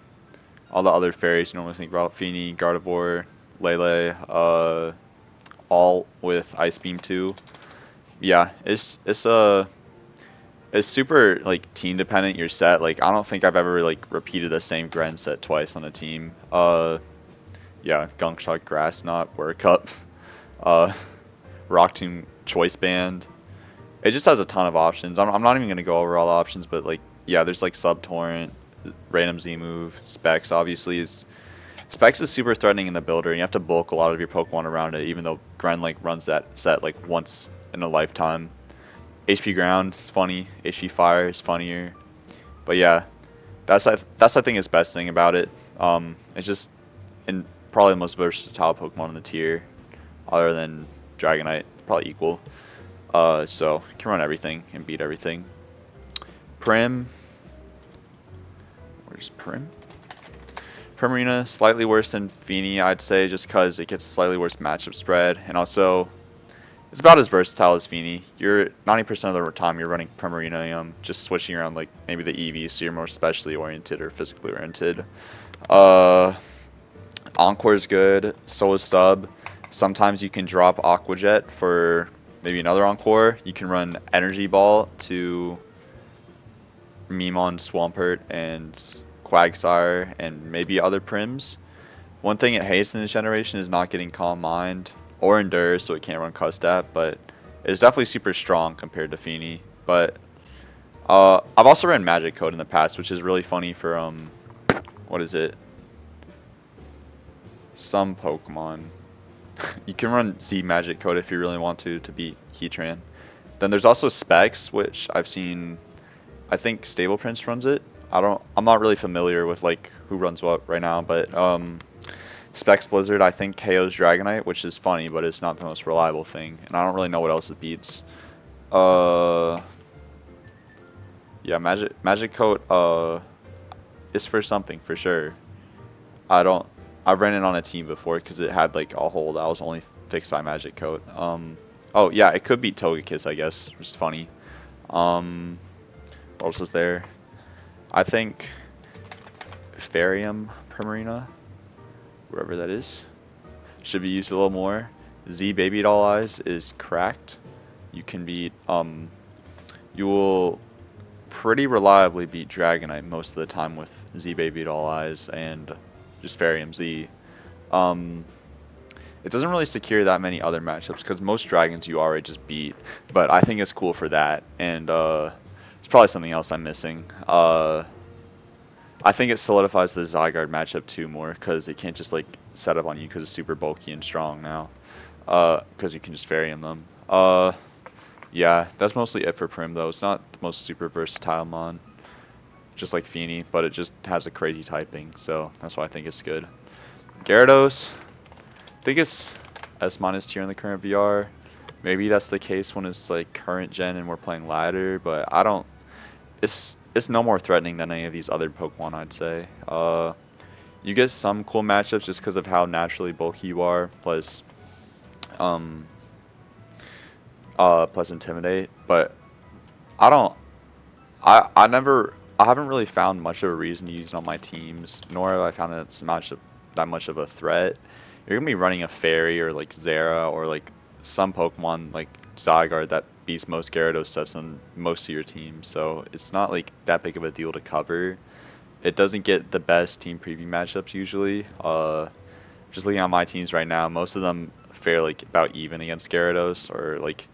Speaker 1: the other fairies you normally think about, Feeny, Gardevoir, Lele, all with Ice Beam too. Yeah, it's super like team dependent your set. Like I don't think I've ever like repeated the same Gren set twice on a team. Yeah, Gunk Shot, Grass Knot, Work Cup, uh, Rock Tomb, Choice Band. It just has a ton of options. I'm not even gonna go over all the options, but like yeah, there's like Sub Torrent, Random Z move, Specs obviously is. Specs is super threatening in the builder, and you have to bulk a lot of your Pokemon around it, even though Gren like runs that set like once in a lifetime. HP Ground is funny. HP Fire is funnier. But yeah, that's I think is best thing about it. It's just in probably the most versatile Pokemon in the tier, other than Dragonite, probably equal. So you can run everything and beat everything. Prim, where's Prim? Primarina slightly worse than Feeny, I'd say, just because it gets slightly worse matchup spread, and also it's about as versatile as Feeny. You're 90% of the time you're running Primarina, just switching around like maybe the EVs, so you're more specially oriented or physically oriented. Encore's good, so is Sub. Sometimes you can drop Aqua Jet for maybe another Encore. You can run Energy Ball to Mimon, Swampert, and Quagsire, and maybe other Prims. One thing it hates in this generation is not getting Calm Mind or Endure, so it can't run Custat, but it's definitely super strong compared to Feeny. But I've also ran Magic Code in the past, which is really funny for what is it? Some Pokemon. You can run Z Magic Code if you really want to beat Heatran. Then there's also Specs, which I've seen. I think Stable Prince runs it. I'm not really familiar with like who runs what right now, but Specs Blizzard I think KO's Dragonite, which is funny, but it's not the most reliable thing, and I don't really know what else it beats. Yeah, Magic Coat is for something for sure. I've ran it on a team before because it had like a hole that was only fixed by Magic Coat. Oh yeah, it could beat Togekiss, I guess, which is funny. What else is there? I think Farium Primarina, wherever that is, should be used a little more. Z Baby Doll Eyes is cracked. You can beat you will pretty reliably beat Dragonite most of the time with Z-Baby All Eyes and just Fairyum Z. Um, it doesn't really secure that many other matchups because most dragons you already just beat, but I think it's cool for that, and it's probably something else I'm missing. I think it solidifies the Zygarde matchup too more because it can't just like set up on you because it's super bulky and strong now. Because you can just vary in them. Yeah, that's mostly it for Prim though. It's not the most super versatile mon, just like Feeny, but it just has a crazy typing, so that's why I think it's good. Gyarados, I think it's S- tier in the current VR. Maybe that's the case when it's like current gen and we're playing ladder, but I don't. It's no more threatening than any of these other Pokemon, I'd say. You get some cool matchups just because of how naturally bulky you are, plus plus Intimidate, but I don't. I haven't really found much of a reason to use it on my teams, nor have I found it's that much of a threat. You're gonna be running a Fairy or like Zera or like some Pokemon like Zygarde that beats most Gyarados sets on most of your teams, so it's not like that big of a deal to cover. It doesn't get the best team preview matchups usually. Just looking at my teams right now, most of them fare like about even against Gyarados, or like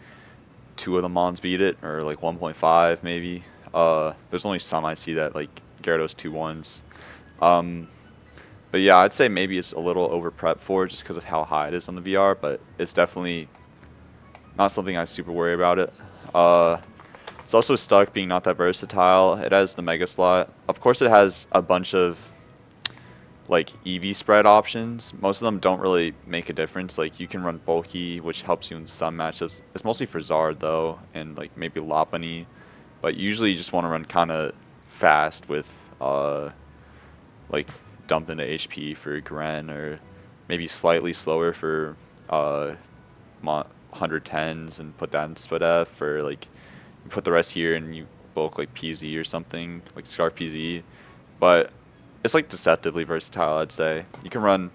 Speaker 1: two of the Mons beat it, or like 1.5 maybe. There's only some I see that like Gyarados 2-1s. But yeah, I'd say maybe it's a little over prep for just because of how high it is on the VR, but it's definitely not something I super worry about it. It's also stuck being not that versatile. It has the Mega Slot. Of course it has a bunch of like EV spread options. Most of them don't really make a difference. Like you can run bulky, which helps you in some matchups. It's mostly for Zard though, and like maybe Lopunny. But usually you just want to run kind of fast with like dump into HP for Gren, or maybe slightly slower for 110s and put that in Split F, for like you put the rest here and you bulk like PZ or something, like Scarf PZ. But it's like deceptively versatile, I'd say. You can run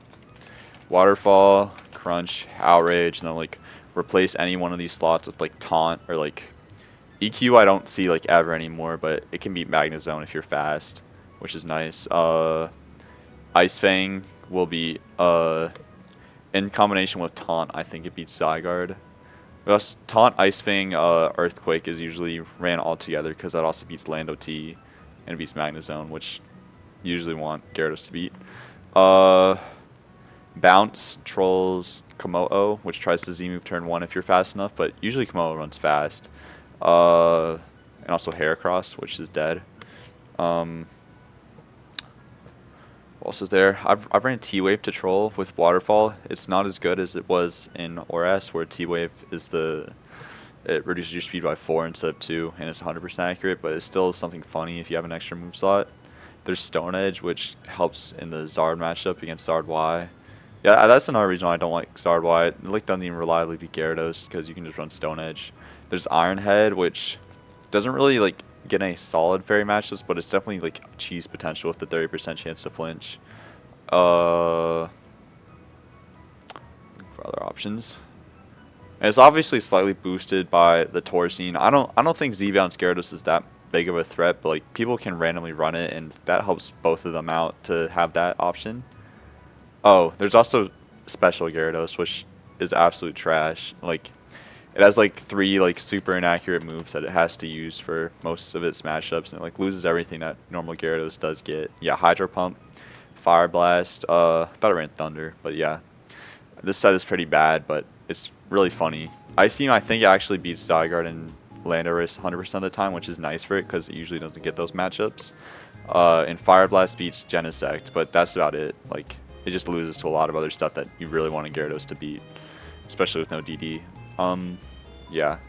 Speaker 1: Waterfall, Crunch, Outrage, and then like replace any one of these slots with like Taunt or like EQ. I don't see like ever anymore, but it can beat Magnezone if you're fast, which is nice. Ice Fang will be in combination with Taunt, I think it beats Zygarde. Plus, Taunt, Ice Fang, Earthquake is usually ran all together because that also beats Lando T and beats Magnezone, which you usually want Gyarados to beat. Bounce trolls Komodo, which tries to Z-move turn 1 if you're fast enough, but usually Komodo runs fast. And also Heracross, which is dead. What else is there? I've ran T-Wave to troll with Waterfall. It's not as good as it was in ORAS, where T-Wave is it reduces your speed by 4 instead of 2, and it's 100% accurate, but it's still something funny if you have an extra move slot. There's Stone Edge, which helps in the Zard matchup against Zard Y. Yeah, that's another reason why I don't like Zard Y. It like doesn't even reliably beat Gyarados because you can just run Stone Edge. There's Iron Head, which doesn't really like get any solid fairy matches, but it's definitely like cheese potential with the 30% chance to flinch. For other options, and it's obviously slightly boosted by the Torcine. I don't think Z-Bounce Gyarados is that big of a threat, but like people can randomly run it, and that helps both of them out to have that option. Oh, there's also Special Gyarados, which is absolute trash. Like it has like 3 like super inaccurate moves that it has to use for most of its matchups, and it like loses everything that normal Gyarados does get. Yeah, Hydro Pump, Fire Blast. I thought it ran Thunder, but yeah, this set is pretty bad, but it's really funny. I think it actually beats Zygarde and Landorus 100% of the time, which is nice for it because it usually doesn't get those matchups. And Fire Blast beats Genesect, but that's about it. Like it just loses to a lot of other stuff that you really want a Gyarados to beat, especially with no DD. Yeah,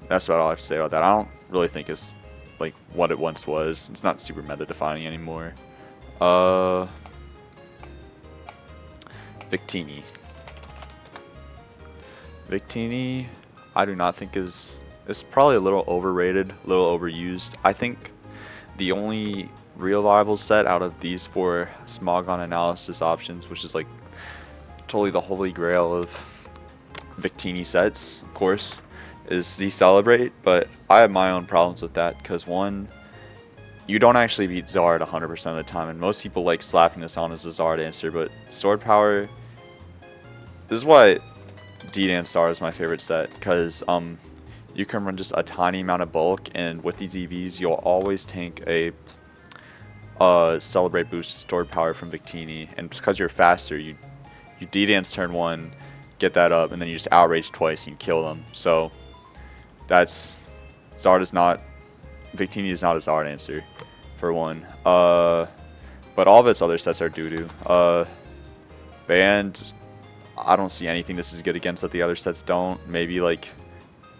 Speaker 1: that's about all I have to say about that. I don't really think it's like what it once was. It's not super meta defining anymore. Victini. Victini, I do not think is probably a little overrated, a little overused. I think the only real viable set out of these 4 Smogon analysis options, which is like totally the holy grail of Victini sets, of course, is Z Celebrate, but I have my own problems with that because one, you don't actually beat Zard 100% of the time, and most people like slapping this on as a Zard answer, but Sword Power, this is why D-Dan Star is my favorite set, because you can run just a tiny amount of bulk, and with these EVs, you'll always tank a Celebrate boost Sword Power from Victini, and because you're faster, you D-dance turn 1, get that up, and then you just outrage twice and you kill them. So that's Zard is not Victini is not a Zard answer for one. But all of its other sets are doo-doo. Band, I don't see anything this is good against that the other sets don't. Maybe like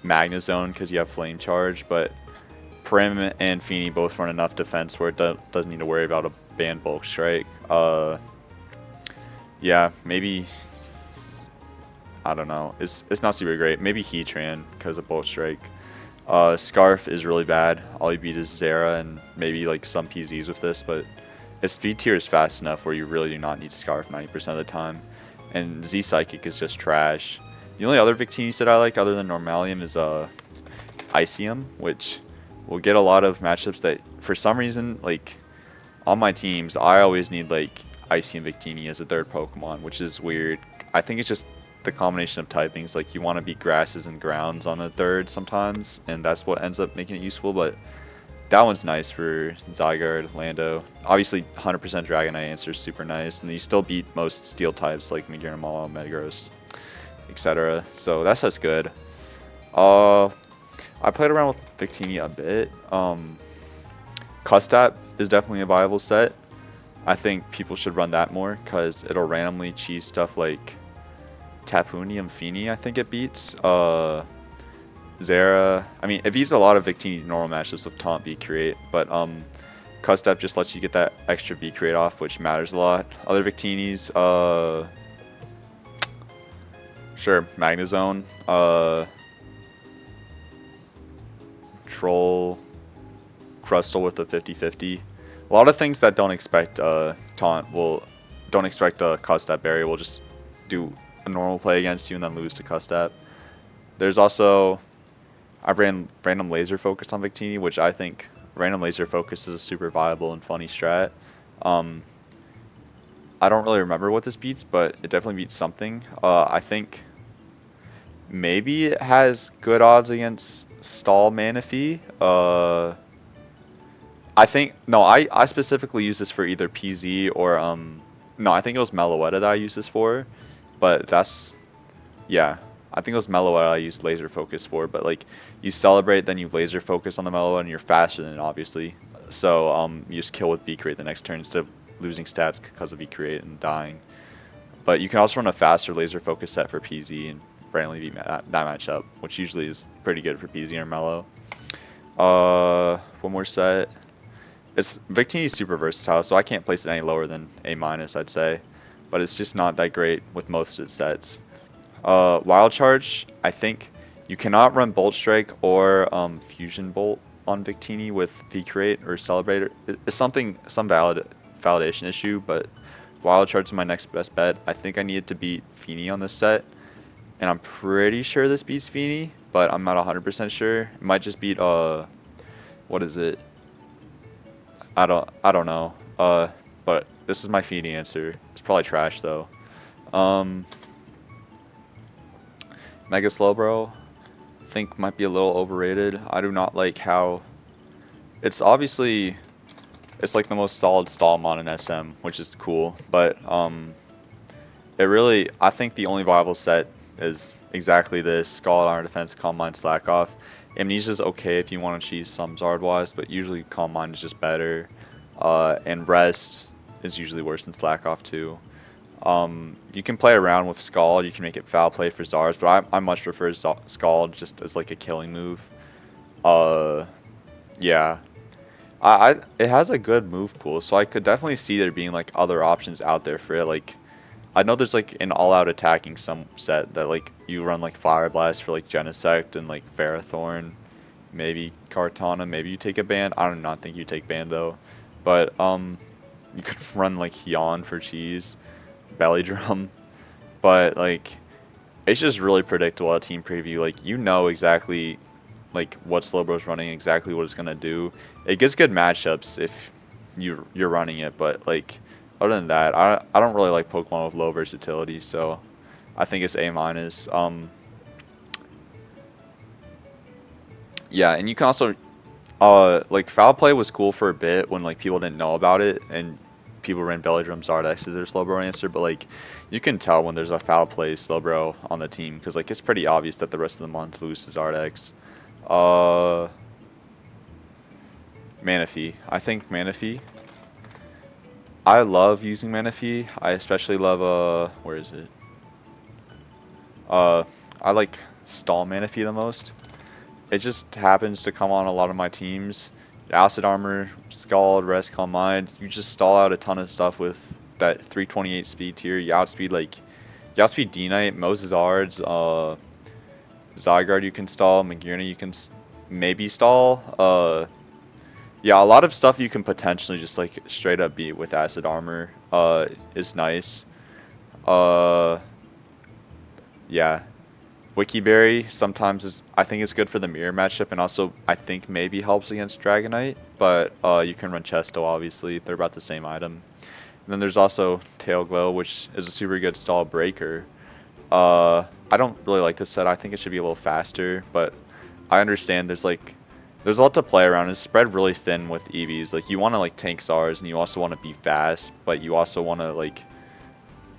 Speaker 1: Magna Zone because you have Flame Charge, but Prim and Feeny both run enough defense where it doesn't need to worry about a band bulk strike. Yeah, maybe, I don't know. It's not super great. Maybe Heatran because of bulk strike. Scarf is really bad. All you beat is Zera and maybe like some PZs with this, but its speed tier is fast enough where you really do not need Scarf 90% of the time. And Z Psychic is just trash. The only other Victini that I like other than Normalium is Icium, which will get a lot of matchups that for some reason, like on my teams, I always need like Icium Victini as a third Pokemon, which is weird. I think it's just the combination of typings, like you want to beat grasses and grounds on a third sometimes, and that's what ends up making it useful, but that one's nice for Zygarde, Lando. Obviously 100% Dragonite answer is super nice, and you still beat most steel types like Megaramon, Metagross, etc. So that's good. I played around with Victini a bit. Custap is definitely a viable set. I think people should run that more because it'll randomly cheese stuff like Tapunium Feeny, I think it beats. Zera. I mean, it beats a lot of Victini's normal matchups with Taunt V Create, but Custap just lets you get that extra V Create off, which matters a lot. Other Victinis, sure, Magnezone, Troll, Crustle with the 50-50. A lot of things that don't expect Taunt don't expect a Custap barrier will just do a normal play against you and then lose to Custap. There's also, I ran Random Laser Focus on Victini, which I think Random Laser Focus is a super viable and funny strat. I don't really remember what this beats, but it definitely beats something. I think maybe it has good odds against Stall Manaphy. I think, no, I specifically use this for either PZ or, no, I think it was Meloetta that I used this for, but that's, yeah, I think it was Meloetta I used Laser Focus for, but like, you Celebrate, then you Laser Focus on the Meloetta, and you're faster than it, obviously, so, you just kill with V-Create the next turn instead of losing stats because of V-Create and dying. But you can also run a faster Laser Focus set for PZ and randomly beat that matchup, which usually is pretty good for PZ or Melo. One more set. Victini is super versatile, so I can't place it any lower than A-, I'd say. But it's just not that great with most of its sets. Wild Charge, I think you cannot run Bolt Strike or Fusion Bolt on Victini with V-Create or Celebrator. It's some validation issue, but Wild Charge is my next best bet. I think I needed to beat Feeny on this set, and I'm pretty sure this beats Feeny, but I'm not 100% sure. It might just beat what is it? I don't know. But this is my Feeny answer. It's probably trash though. Mega Slowbro, I think might be a little overrated. I do not like how it's obviously like the most solid stall mon in SM, which is cool, but it really, I think the only viable set is exactly this: Scald, Iron Defense, Calm Mind, Slack Off. Amnesia's okay if you want to cheese some Zard wise, but usually Calm Mind is just better. And Rest is usually worse than Slack Off too. You can play around with Scald, you can make it foul play for Zards, but I much prefer Scald just as like a killing move. Yeah. It has a good move pool, so I could definitely see there being like other options out there for it. Like, I know there's like an all-out attacking some set that like you run like Fire Blast for like Genesect and like Ferrothorn, maybe Kartana, maybe you take a ban. I do not think you take ban though, but you could run like Yawn for cheese, Belly Drum, but like it's just really predictable at team preview. Like you know exactly like what Slowbro's running, exactly what it's gonna do. It gets good matchups if you're running it, but like other than that, I don't really like Pokemon with low versatility, so I think it's A minus. Yeah, and you can also like foul play was cool for a bit when like people didn't know about it and people ran Belladrum Zardex as their Slowbro answer, but like you can tell when there's a foul play Slowbro on the team because like it's pretty obvious that the rest of the month loses Zardex. Uh, Manaphy. I think Manaphy. I love using Manaphy. I especially love where is it? Uh, I like Stall Manaphy the most. It just happens to come on a lot of my teams. Acid Armor, Scald, Rest, Calm Mind. You just stall out a ton of stuff with that 328 speed tier. You outspeed D-Knight, Moses Ards, Zygarde you can stall, Magearna you can maybe stall. Yeah, a lot of stuff you can potentially just like straight up beat with Acid Armor is nice. Uh, yeah. Wikiberry sometimes is I think it's good for the mirror matchup and also I think maybe helps against Dragonite, but you can run Chesto obviously. They're about the same item. And then there's also Tail Glow, which is a super good stall breaker. I don't really like this set. I think it should be a little faster, but I understand there's a lot to play around. It's spread really thin with EVs. Like you want to like tank SARs and you also want to be fast, but you also want to like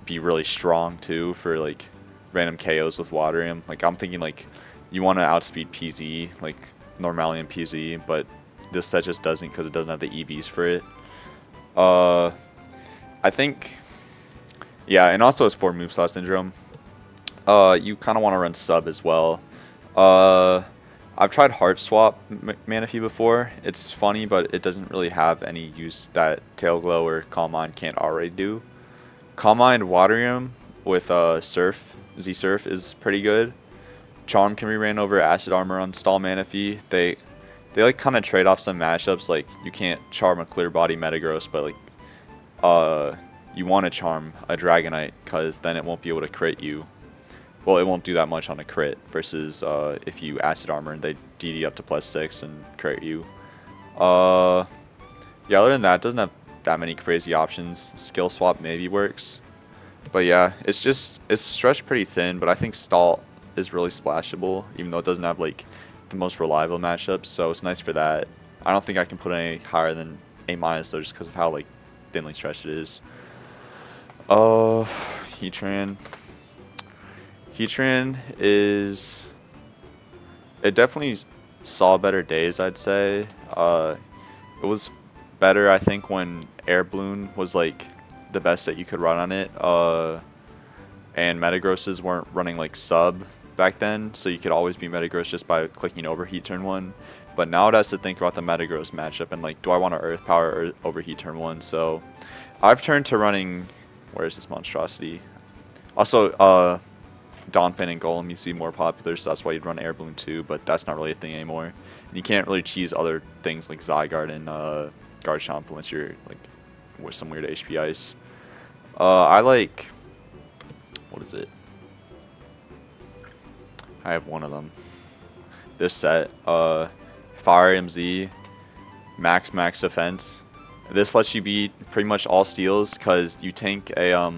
Speaker 1: be really strong too for like random KOs with Waterium. Like I'm thinking like you want to outspeed PZ, like Normalium PZ, but this set just doesn't because it doesn't have the EVs for it. I think, yeah, and also it's for Movesaw Syndrome. You kind of want to run sub as well. I've tried Heart Swap Manaphy before. It's funny, but it doesn't really have any use that Tail Glow or Calm Mind can't already do. Calm Mind Waterium with Z-Surf is pretty good. Charm can be ran over Acid Armor on Stall Manaphy. They like kind of trade off some matchups. Like you can't charm a Clear Body Metagross, but like you want to charm a Dragonite because then it won't be able to crit you. Well, it won't do that much on a crit versus if you Acid Armor and they DD up to +6 and crit you. Yeah, other than that, it doesn't have that many crazy options. Skill Swap maybe works. But yeah, it's stretched pretty thin, but I think Stall is really splashable, even though it doesn't have like the most reliable matchups, so it's nice for that. I don't think I can put it any higher than A- though, just because of how like thinly stretched it is. Heatran. Heatran is... It definitely saw better days, I'd say. It was better, I think, when Air Balloon was like the best that you could run on it. And Metagrosses weren't running like sub back then, so you could always be Metagross just by clicking Overheat turn 1. But now it has to think about the Metagross matchup and like, do I want to Earth Power or Overheat turn 1? So I've turned to running... Where is this monstrosity? Also, Donphin and Golem used to be more popular, so that's why you'd run Air Balloon too, but that's not really a thing anymore. And you can't really cheese other things like Zygarde and Garchomp unless you're like with some weird HP ice. I like... What is it? I have one of them. This set, Fire MZ, max defense. This lets you beat pretty much all steals because you tank a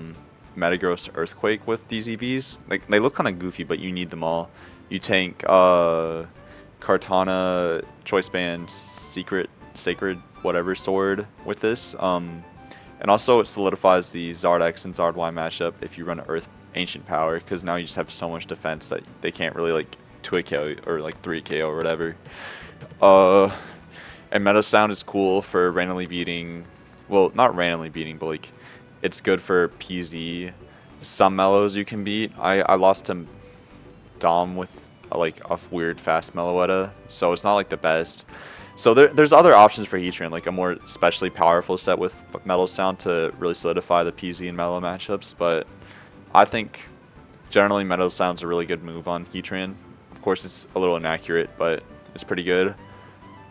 Speaker 1: Metagross Earthquake with these EVs. Like they look kind of goofy, but you need them all. You tank Kartana, Choice Band, Sacred, whatever sword with this. And also it solidifies the Zardex and Zard-Y matchup if you run Earth Ancient Power, because now you just have so much defense that they can't really like 2 KO or like 3 KO or whatever. And Meadow Sound is cool for randomly beating, well, not randomly beating, but like it's good for PZ. Some mellows you can beat. I lost to Dom with like a weird fast Meloetta, so it's not like the best. So there's other options for Heatran, like a more especially powerful set with Metal Sound to really solidify the PZ and Mellow matchups, but I think generally Metal Sound's a really good move on Heatran. Of course it's a little inaccurate, but it's pretty good.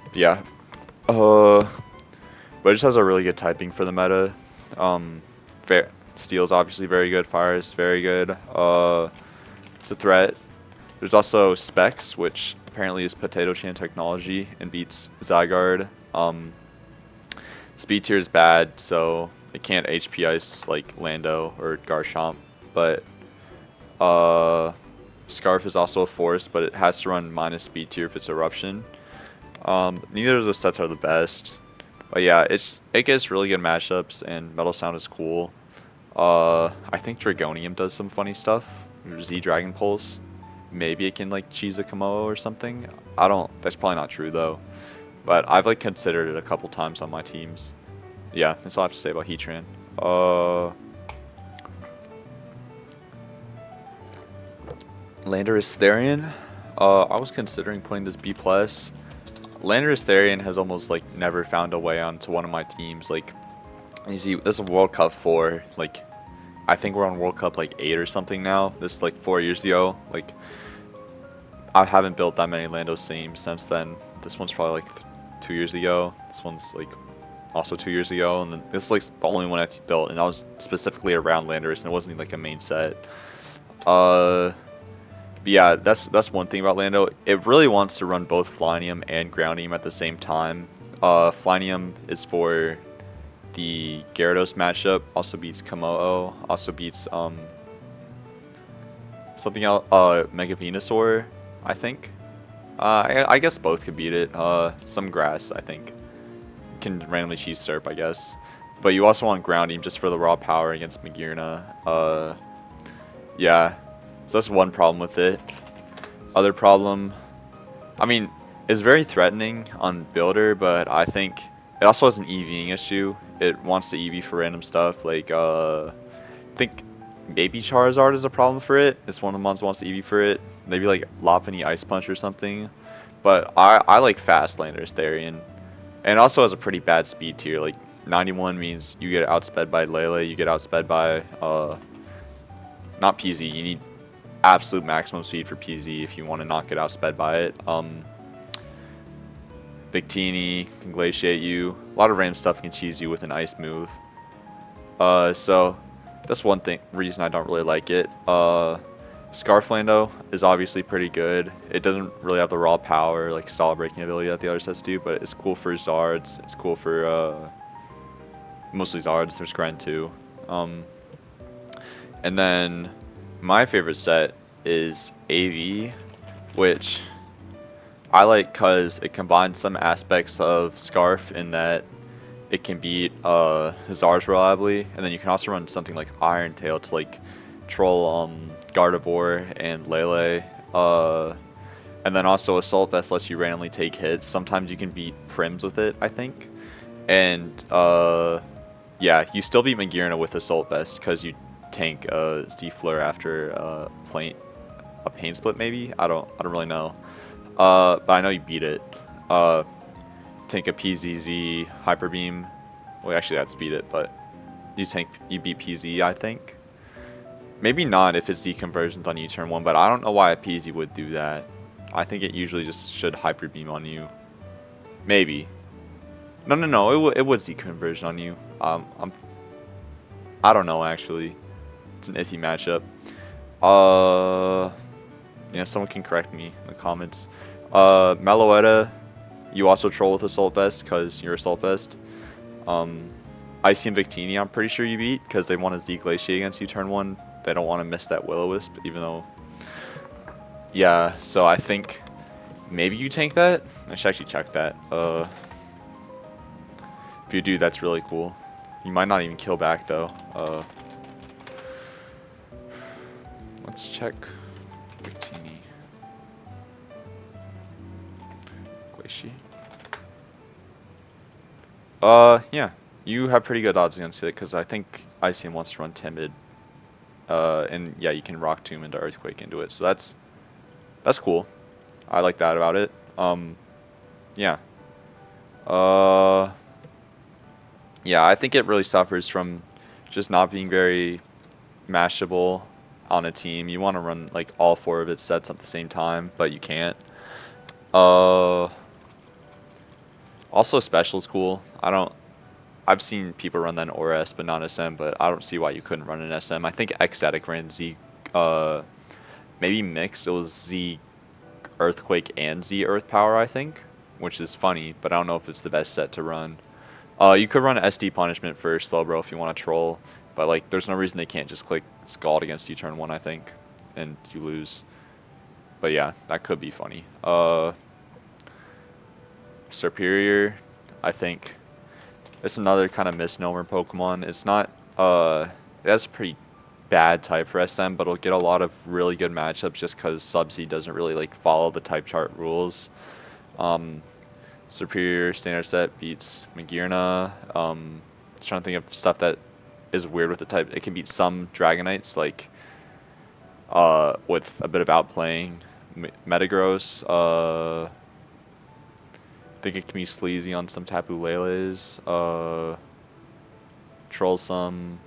Speaker 1: But yeah. But it just has a really good typing for the meta. Steel's obviously very good, Fire is very good. It's a threat. There's also Specs, which apparently is Potato Chain technology and beats Zygarde. Speed tier is bad, so it can't HP ice like Lando or Garchomp, but Scarf is also a force, but it has to run minus speed tier if it's Eruption. Neither of those sets are the best, but yeah, it gets really good matchups, and Metal Sound is cool. I think Dragonium does some funny stuff. Z Dragon Pulse. Maybe it can like cheese a Komodo or something. I don't. That's probably not true though. But I've like considered it a couple times on my teams. Yeah, that's all I have to say about Heatran. Landorus Therian. I was considering putting this B+. Landorus Therian has almost like never found a way onto one of my teams. Like, you see, this is World Cup 4. Like, I think we're on World Cup like 8 or something now. This is like 4 years ago. Like, I haven't built that many Landos teams since then. This one's probably like 2 years ago. This one's like also 2 years ago, and then this is like the only one that's built, and that was specifically around Landorus, and it wasn't like a main set. But yeah, that's one thing about Lando. It really wants to run both Flynium and Groundium at the same time. Flynium is for the Gyarados matchup, also beats Komodo, also beats something else, Mega Venusaur, I think. I guess both could beat it. Some grass, I think, can randomly cheese Surf, I guess. But you also want Groundium just for the raw power against Magearna. Yeah, so that's one problem with it. Other problem, I mean, it's very threatening on Builder, but I think it also has an EVing issue. It wants to EV for random stuff, like, I think maybe Charizard is a problem for it. It's one of the mons wants to EV for it. Maybe like Lopunny Ice Punch or something. But I like fast Landorus Therian. And it also has a pretty bad speed tier. Like 91 means you get outsped by Lele, you get outsped by not PZ. You need absolute maximum speed for PZ if you want to not get outsped by it. Victini can glaciate you. A lot of random stuff can cheese you with an ice move. So that's one reason I don't really like it. Scarflando is obviously pretty good. It doesn't really have the raw power, like stall breaking ability that the other sets do, but it's cool for Zards. It's cool for mostly Zards. There's Gren too. And then my favorite set is AV, which I like because it combines some aspects of Scarf in that it can beat Zards reliably, and then you can also run something like Iron Tail to like troll Gardevoir and Lele. And then also Assault Vest lets you randomly take hits. Sometimes you can beat Prims with it, I think. And yeah, you still beat Magearna with Assault Vest because you tank Z-Fleur after a pain split maybe. I don't really know. But I know you beat it. Tank a PZZ Hyper Beam. Well, actually that's beat it, but you beat PZ, I think. Maybe not if it's deconversions on you turn 1, but I don't know why a PZ would do that. I think it usually just should Hyper Beam on you. Maybe. No, it would deconversion on you. I don't know actually. It's an iffy matchup. Yeah, someone can correct me in the comments. Meloetta, you also troll with Assault Vest because you're Assault Vest. Icy and Victini, I'm pretty sure you beat because they want to Z-Glaciate against you turn 1. They don't want to miss that Will-O-Wisp, even though... Yeah, so I think maybe you tank that? I should actually check that. If you do, that's really cool. You might not even kill back, though. Let's check Victini. Glaciate. Yeah. You have pretty good odds against it, because I think Iceon wants to run Timid. And yeah, you can Rock Tomb into Earthquake into it, so that's cool. I like that about it. Yeah. Yeah, I think it really suffers from just not being very mashable on a team. You want to run like all 4 of its sets at the same time, but you can't. Also, Special is cool. I've seen people run that in ORS, but not SM, but I don't see why you couldn't run an SM. I think Ecstatic ran maybe mixed. It was Z Earthquake and Z Earth Power, I think, which is funny, but I don't know if it's the best set to run. You could run SD Punishment for Slowbro if you want to troll, but like, there's no reason they can't just click Scald against you turn 1, I think, and you lose. But yeah, that could be funny. Superior, I think it's another kind of misnomer Pokemon. It's not, it has a pretty bad type for SM, but it'll get a lot of really good matchups just because Sub-Z doesn't really like follow the type chart rules. Superior standard set beats Magearna. Trying to think of stuff that is weird with the type. It can beat some Dragonites, like with a bit of outplaying. Metagross. I think it can be sleazy on some Tapu Leles. Troll some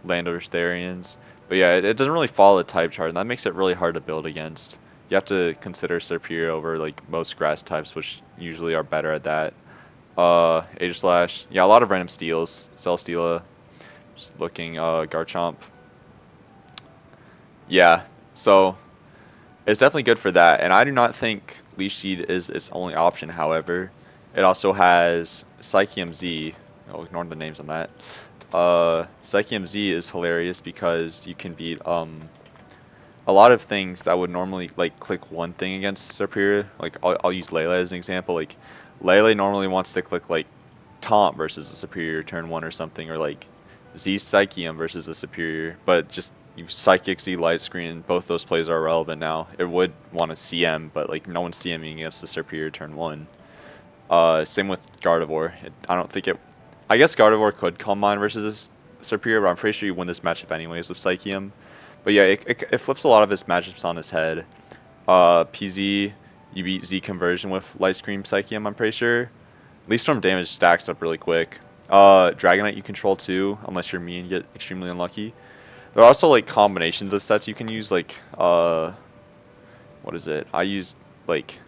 Speaker 1: Landover's Therians. But yeah, it doesn't really follow the type chart, and that makes it really hard to build against. You have to consider Superior over like most grass types, which usually are better at that. Aegislash. Yeah, a lot of random steals. Celesteela. Just looking, Garchomp. Yeah, so it's definitely good for that, and I do not think Leech Seed is its only option, however. It also has Psychium Z. Oh, ignore the names on that. Psychium Z is hilarious because you can beat a lot of things that would normally like click one thing against Superior. Like I'll use Lele as an example. Like Lele normally wants to click like Taunt versus a Superior turn 1 or something, or like Z Psychium versus a Superior, but just you Psychic Z Light Screen, and both those plays are irrelevant now. It would want to CM, but like no one's CMing against the Superior turn 1. Same with Gardevoir. I don't think it. I guess Gardevoir could Calm Mind versus a Superior, but I'm pretty sure you win this matchup anyways with Psychium. But yeah, it flips a lot of his matchups on his head. PZ, you beat Z Conversion with Light Screen Psychium, I'm pretty sure. Leaf Storm damage stacks up really quick. Dragonite you control too, unless you're me and get extremely unlucky. There are also like combinations of sets you can use, like what is it? I used like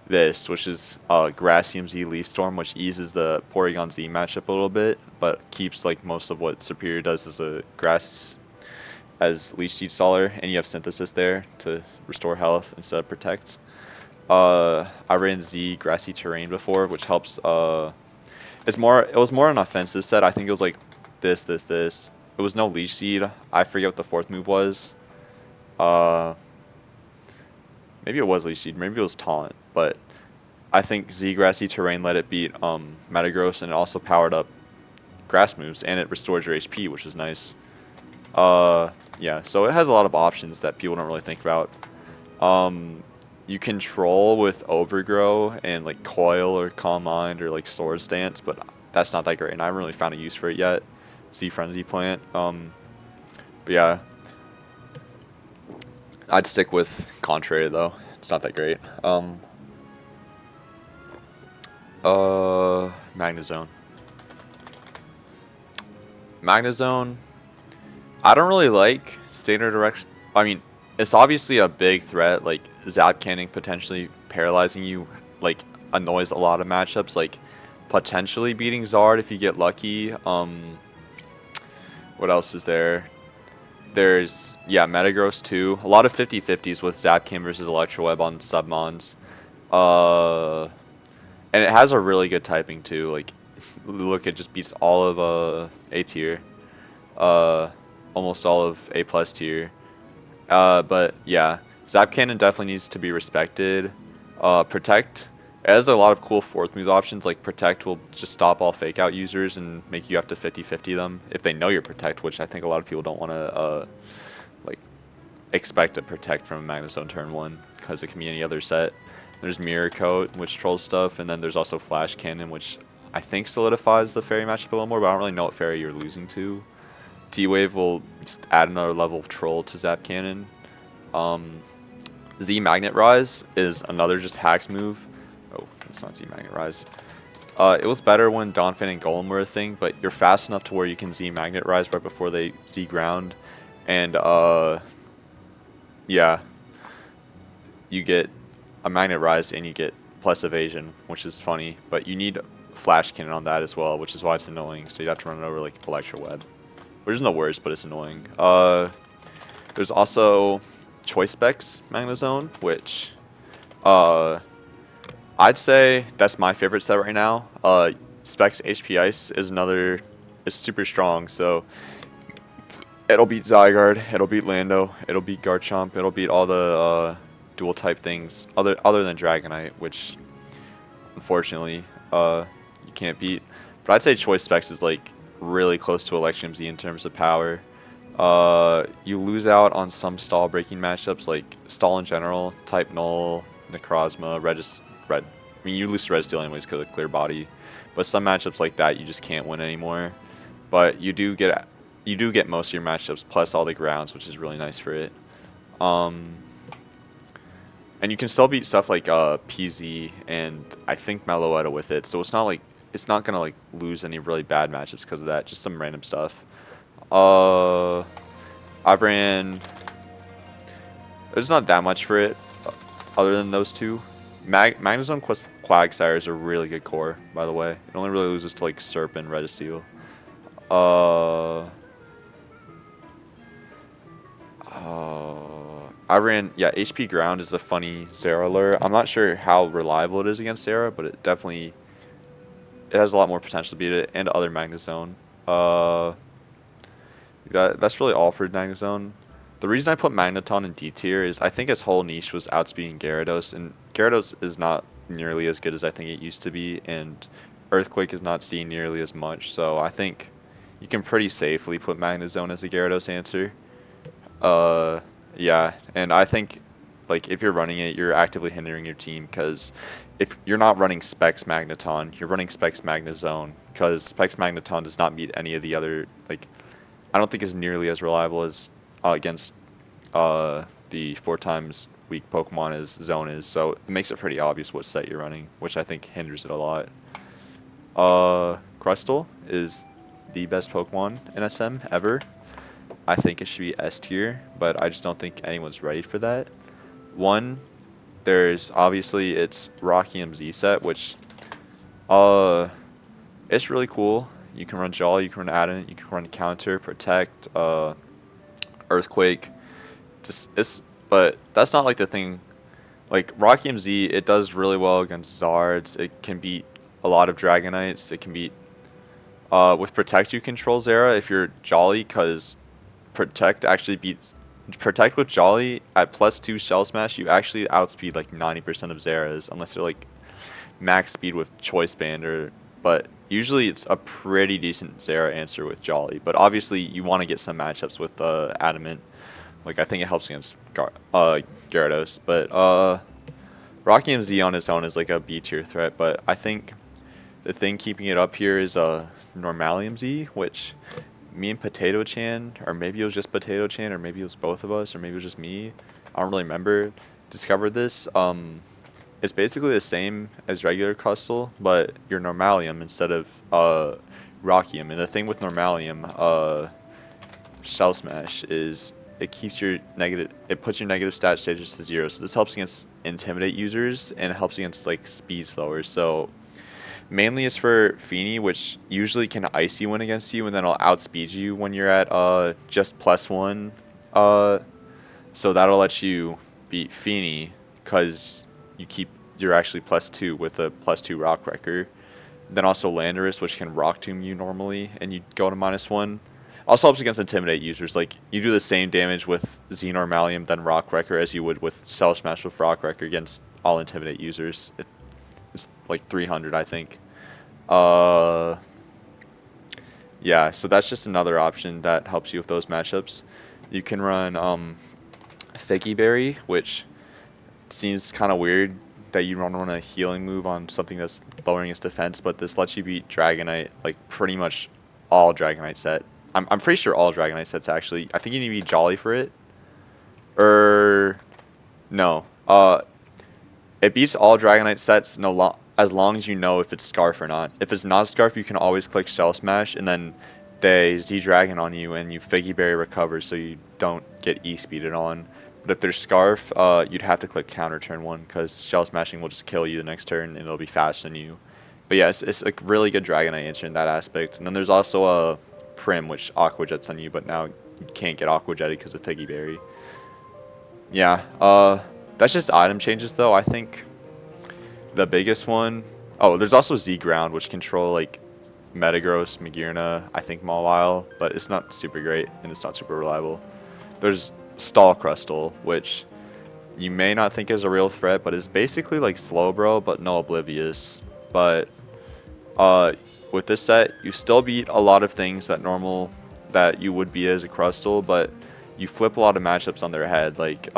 Speaker 1: this, which is Grassium Z Leaf Storm, which eases the Porygon Z matchup a little bit, but keeps like most of what Superior does as a grass as Leech Seed Staller, and you have Synthesis there to restore health instead of Protect. I ran Z Grassy Terrain before, which helps. It was more an offensive set. I think it was like this. It was no Leech Seed. I forget what the fourth move was. Maybe it was Leech Seed. Maybe it was Taunt. But I think Z Grassy Terrain let it beat Metagross, and it also powered up grass moves, and it restores your HP, which is nice. Yeah, so it has a lot of options that people don't really think about. You can troll with Overgrow and like Coil or Calm Mind or like Swords Dance, but that's not that great, and I haven't really found a use for it yet. Z Frenzy Plant. But yeah, I'd stick with Contrary though. It's not that great. Magnezone. Magnezone. I don't really like standard direction. I mean, it's obviously a big threat. Like Zap Cannon potentially paralyzing you, like annoys a lot of matchups. Like potentially beating Zard if you get lucky. What else is there? There's Metagross too. A lot of 50-50s with Zapcan versus Electroweb on Submons. And it has a really good typing too. Like look, it just beats all of A tier. Almost all of A plus tier. But yeah, Zap Cannon definitely needs to be respected. Protect. It has a lot of cool fourth move options. Like Protect will just stop all fake out users and make you have to 50-50 them if they know you're Protect, which I think a lot of people don't want to like expect a Protect from a Magnezone turn 1 because it can be any other set. There's Mirror Coat, which trolls stuff, and then there's also Flash Cannon, which I think solidifies the Fairy matchup a little more, but I don't really know what Fairy you're losing to. T-Wave will just add another level of troll to Zap Cannon. Z Magnet Rise is another just hacks move. Oh, it's not Z Magnet Rise. It was better when Donphan and Golem were a thing, but you're fast enough to where you can Z Magnet Rise right before they Z Ground. And yeah, you get a Magnet Rise and you get plus evasion, which is funny, but you need Flash Cannon on that as well, which is why it's annoying. So you have to run it over like Electroweb, which isn't the worst, but it's annoying. There's also Choice Specs Magnezone, which uh, I'd say that's my favorite set right now. Specs HP Ice is super strong, so it'll beat Zygarde, it'll beat Lando, it'll beat Garchomp, it'll beat all the dual type things other than Dragonite, which unfortunately you can't beat. But I'd say Choice Specs is like really close to Electrum Z in terms of power. You lose out on some stall breaking matchups like stall in general, type Null, Necrozma, Red. I mean, you lose to Registeel anyways because of Clear Body, but some matchups like that you just can't win anymore. But you do get most of your matchups plus all the grounds, which is really nice for it. And you can still beat stuff like PZ and I think Meloetta with it, so it's not gonna like lose any really bad matchups because of that. Just some random stuff. I ran. There's not that much for it, other than those two. Magnezone Quagsire is a really good core, by the way. It only really loses to like Serp and Registeel. I ran, yeah, HP Ground is a funny Zera lure. I'm not sure how reliable it is against Zera, but it has a lot more potential to beat it and other Magnezone. That's really all for Magnezone. The reason I put Magneton in D tier is I think his whole niche was outspeeding Gyarados, and Gyarados is not nearly as good as I think it used to be, and Earthquake is not seen nearly as much, so I think you can pretty safely put Magnezone as a Gyarados answer. Yeah, and I think like if you're running it, you're actively hindering your team because if you're not running Specs Magneton, you're running Specs Magnezone because Specs Magneton does not meet any of the other like I don't think is nearly as reliable as against the 4 times weak Pokemon as Zone is, so it makes it pretty obvious what set you're running, which I think hinders it a lot. Crustle is the best Pokemon in SM ever. I think it should be S tier, but I just don't think anyone's ready for that. One, there's obviously its Rocky MZ set, which it's really cool. You can run Jolly, you can run Adamant, you can run Counter, Protect, Earthquake. But that's not like the thing. Like Rocky MZ, it does really well against Zards. It can beat a lot of Dragonites. It can beat with Protect you control Zera if you're Jolly, because Protect with Jolly at +2 Shell Smash, you actually outspeed like 90% of Zeras, unless you're like max speed with Choice Band but usually it's a pretty decent Zera answer with Jolly. But obviously you want to get some matchups with Adamant. Like I think it helps against Gyarados, but Rocky MZ on its own is like a B tier threat, but I think the thing keeping it up here is Normalium Z, which me and Potato Chan, or maybe it was just Potato Chan, or maybe it was both of us, or maybe it was just me, I don't really remember, discovered this. It's basically the same as regular Crustle, but you're Normalium instead of Rockium. And the thing with Normalium, Shell Smash, is it puts your negative stat stages to 0. So this helps against Intimidate users, and it helps against like speed slowers. So mainly it's for Feeny, which usually can Icy win against you, and then it'll outspeed you when you're at just +1. So that'll let you beat Feeny, because you're actually +2 with a +2 Rock Wrecker. Then also Landorus, which can Rock Tomb you normally, and you go to -1. Also helps against Intimidate users. Like you do the same damage with Xenormalium then Rock Wrecker as you would with Cell Smash with Rock Wrecker against all Intimidate users. It's like 300, I think. Yeah, so that's just another option that helps you with those matchups. You can run Figgy Berry, which seems kind of weird that you run a healing move on something that's lowering its defense, but this lets you beat Dragonite, like pretty much all Dragonite set. I'm pretty sure all Dragonite sets actually. I think you need to be Jolly for it. No. It beats all Dragonite sets as long as you know if it's Scarf or not. If it's not Scarf, you can always click Shell Smash, and then they Z-Dragon on you, and you Figgy Berry recovers so you don't get E-speeded on. But if there's Scarf, you'd have to click Counter turn 1, because Shell Smashing will just kill you the next turn, and it'll be faster than you. But yeah, it's a really good Dragonite answer in that aspect. And then there's also a Prim, which Aqua Jets on you, but now you can't get Aqua Jetted because of Figgy Berry. Yeah, that's just item changes though. I think the biggest one, oh, there's also Z Ground, which control like Metagross, Magearna, I think Mawile, but it's not super great and it's not super reliable. There's Stall Crustle, which you may not think is a real threat, but is basically like Slowbro, but no Oblivious. But uh, with this set, you still beat a lot of things that you would beat as a Crustle, but you flip a lot of matchups on their head. Like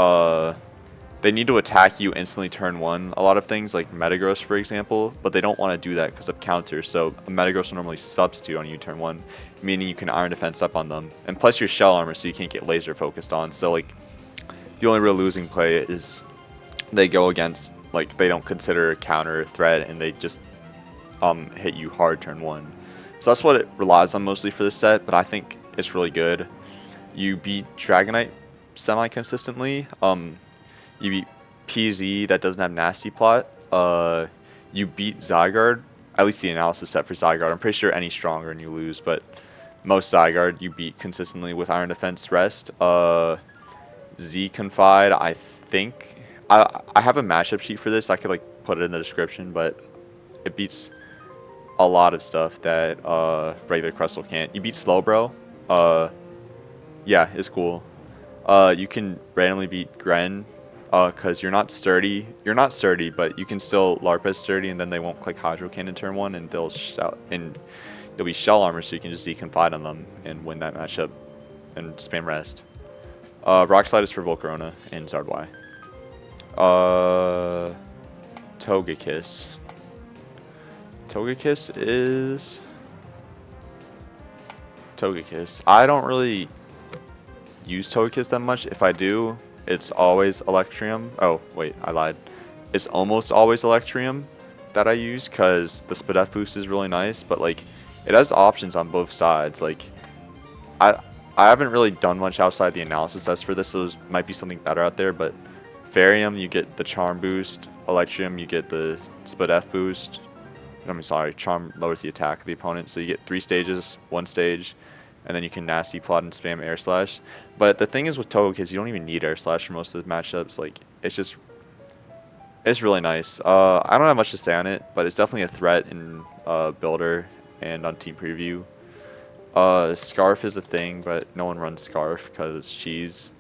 Speaker 1: they need to attack you instantly turn one. A lot of things like Metagross, for example, but they don't want to do that because of counters. So a Metagross will normally substitute on you turn one, meaning you can Iron Defense up on them. And plus your Shell Armor, so you can't get laser focused on. So like the only real losing play is they go against, like, they don't consider a counter a threat and they just hit you hard turn one. So that's what it relies on mostly for this set, but I think it's really good. You beat Dragonite semi-consistently. You beat PZ that doesn't have Nasty Plot. You beat Zygarde, at least the analysis set for Zygarde. I'm pretty sure any stronger and you lose, but most Zygarde you beat consistently with Iron Defense Rest. Z Confide, I think I have a matchup sheet for this. I could like put it in the description, but it beats a lot of stuff that regular Crustle can't. You beat Slowbro. Yeah, it's cool. You can randomly beat Gren because you're not sturdy. You're not sturdy, but you can still Larpez sturdy, and then they won't click Hydro Cannon turn one, and they'll shout, and you'll be Shell Armor, so you can just Z-Confide on them and win that matchup and spam Rest. Rock Slide is for Volcarona and Zardwai. Togekiss. Togekiss is Togekiss. I don't really use Togekiss that much. If I do, it's always Electrium. Oh, wait, I lied. It's almost always Electrium that I use because the Spadef boost is really nice, but like it has options on both sides. Like I haven't really done much outside the analysis test for this, so there might be something better out there, but Farium, you get the Charm boost. Electrium, you get the Spadef boost. I mean, sorry, Charm lowers the attack of the opponent, so you get 3 stages, 1 stage, and then you can Nasty Plot and spam Air Slash. But the thing is with Togekiss, you don't even need Air Slash for most of the matchups. Like, it's really nice. I don't have much to say on it, but it's definitely a threat in Builder and on Team Preview. Scarf is a thing, but no one runs Scarf because it's cheese.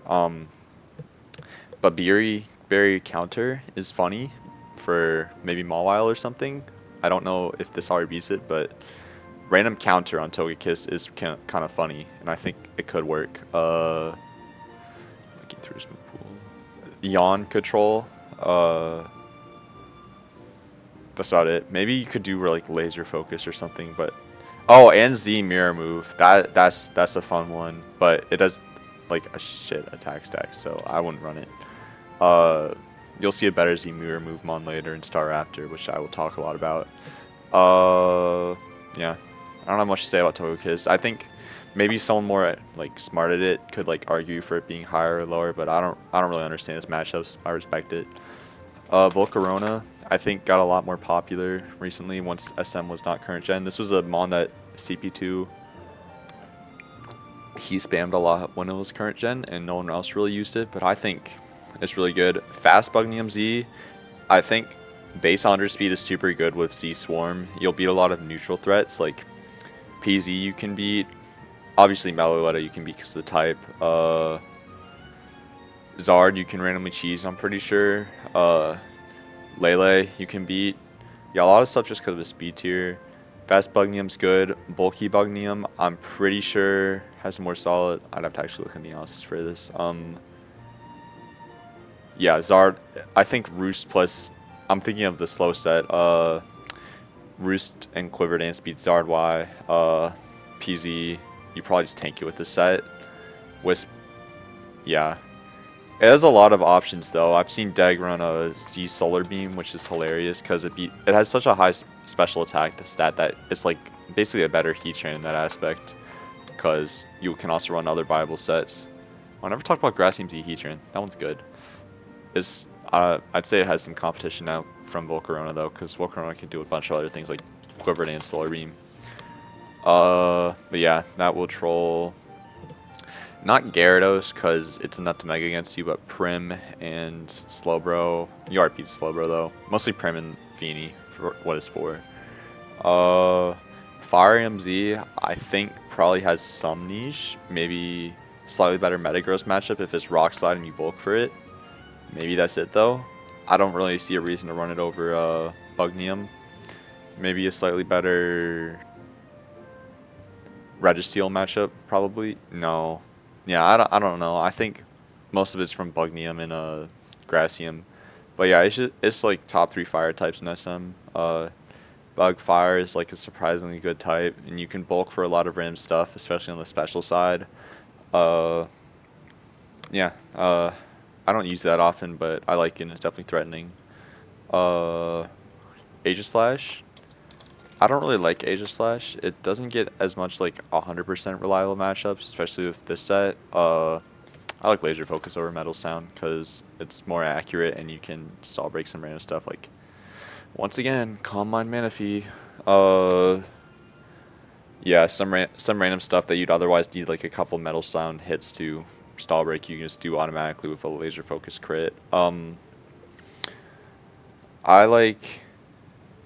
Speaker 1: But Berry counter is funny for maybe Mawile or something. I don't know if this already beats it, but random counter on Togekiss is kind of funny, and I think it could work. Looking through his move pool. Yawn control. That's about it. Maybe you could do like laser focus or something, but oh, and Z mirror move. That's a fun one, but it does like a shit attack stack, so I wouldn't run it. You'll see a better Z mirror move mon later in Star Raptor, which I will talk a lot about. Yeah, I don't have much to say about Togekiss. I think maybe someone more like smart at it could like argue for it being higher or lower, but I don't really understand its matchups. I respect it. Volcarona, I think, got a lot more popular recently once SM was not current gen. This was a mon that CP2 he spammed a lot when it was current gen, and no one else really used it, but I think it's really good. Fast Bugnium Z, I think base under speed is super good with Z Swarm. You'll beat a lot of neutral threats, like PZ you can beat. Obviously Meloetta you can beat because of the type. Zard you can randomly cheese, I'm pretty sure. Lele you can beat. Yeah, a lot of stuff just because of the speed tier. Fast Bugnium's good. Bulky Bugnium, I'm pretty sure has more solid. I'd have to actually look in the analysis for this. Yeah, Zard, I think Roost plus, I'm thinking of the slow set. Roost and Quiver Dance beat Zard Y. PZ, you probably just tank it with the set. Wisp, yeah. It has a lot of options though. I've seen Dag run a Z Solar Beam, which is hilarious because it has such a high special attack, the stat, that it's like basically a better heat train in that aspect. Because you can also run other viable sets. I never talked about Grass Team Z heat train. That one's good. I'd say it has some competition now from Volcarona though, because Volcarona can do a bunch of other things like Quiver Dance, Solar Beam. But yeah, that will troll. Not Gyarados, because it's enough to Mega against you, but Prim and Slowbro. You already beat Slowbro, though. Mostly Prim and Feeny, for what it's for. Fire MZ, I think, probably has some niche. Maybe slightly better Metagross matchup if it's Rock Slide and you bulk for it. Maybe that's it, though. I don't really see a reason to run it over Bugnium. Maybe a slightly better Registeel matchup, probably. No. Yeah, I don't know. I think most of it's from Bugnium and Grassium. But yeah, it's like top 3 fire types in SM. Bug Fire is like a surprisingly good type, and you can bulk for a lot of random stuff, especially on the special side. Yeah, I don't use that often, but I like it, and it's definitely threatening. Aegislash. I don't really like Aegislash. It doesn't get as much like 100% reliable matchups, especially with this set. I like Laser Focus over Metal Sound because it's more accurate and you can stall break some random stuff like, once again, Calm Mind Manaphy. Yeah, some random stuff that you'd otherwise need like a couple Metal Sound hits to stall break, you can just do automatically with a Laser Focus crit. I like,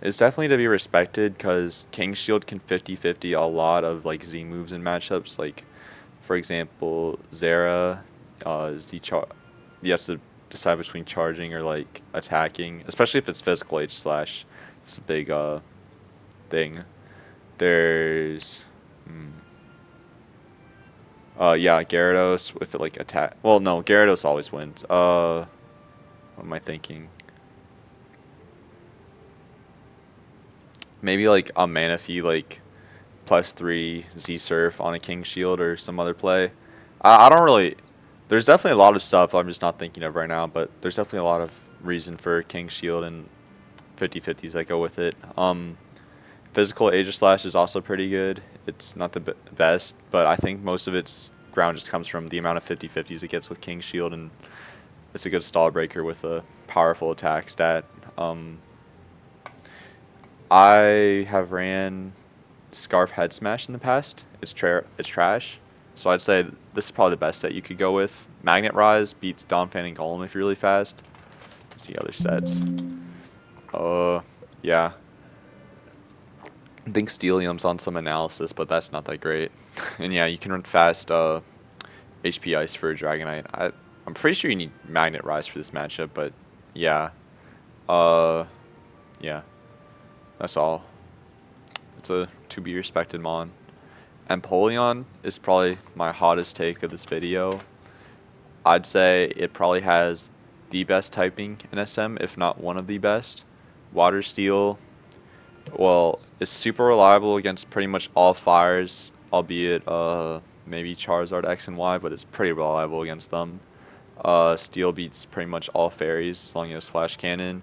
Speaker 1: it's definitely to be respected because King Shield can 50-50 a lot of like Z moves in matchups. Like, for example, Zera, you have to decide between charging or like attacking, especially if it's physical H slash. It's a big thing. There's yeah, Gyarados with it like attack. Well, no, Gyarados always wins. What am I thinking? Maybe like a Manaphy like +3 Z Surf on a King Shield or some other play. I don't really. There's definitely a lot of stuff I'm just not thinking of right now, but there's definitely a lot of reason for King Shield and 50-50s that go with it. Physical Aegislash is also pretty good. It's not the best, but I think most of its ground just comes from the amount of 50-50s it gets with King Shield, and it's a good stall breaker with a powerful attack stat. I have ran Scarf Head Smash in the past. It's trash. So I'd say this is probably the best set you could go with. Magnet Rise beats Donphan and Golem if you're really fast. Let's see other sets. Yeah. I think Steelium's on some analysis, but that's not that great. And yeah, you can run fast HP Ice for Dragonite. I'm pretty sure you need Magnet Rise for this matchup, but yeah. Yeah. That's all. It's a to be respected mon. Empoleon is probably my hottest take of this video. I'd say it probably has the best typing in SM, if not one of the best. Water Steel, well, it's super reliable against pretty much all fires, albeit maybe Charizard X and Y, but it's pretty reliable against them. Steel beats pretty much all fairies as long as Flash Cannon.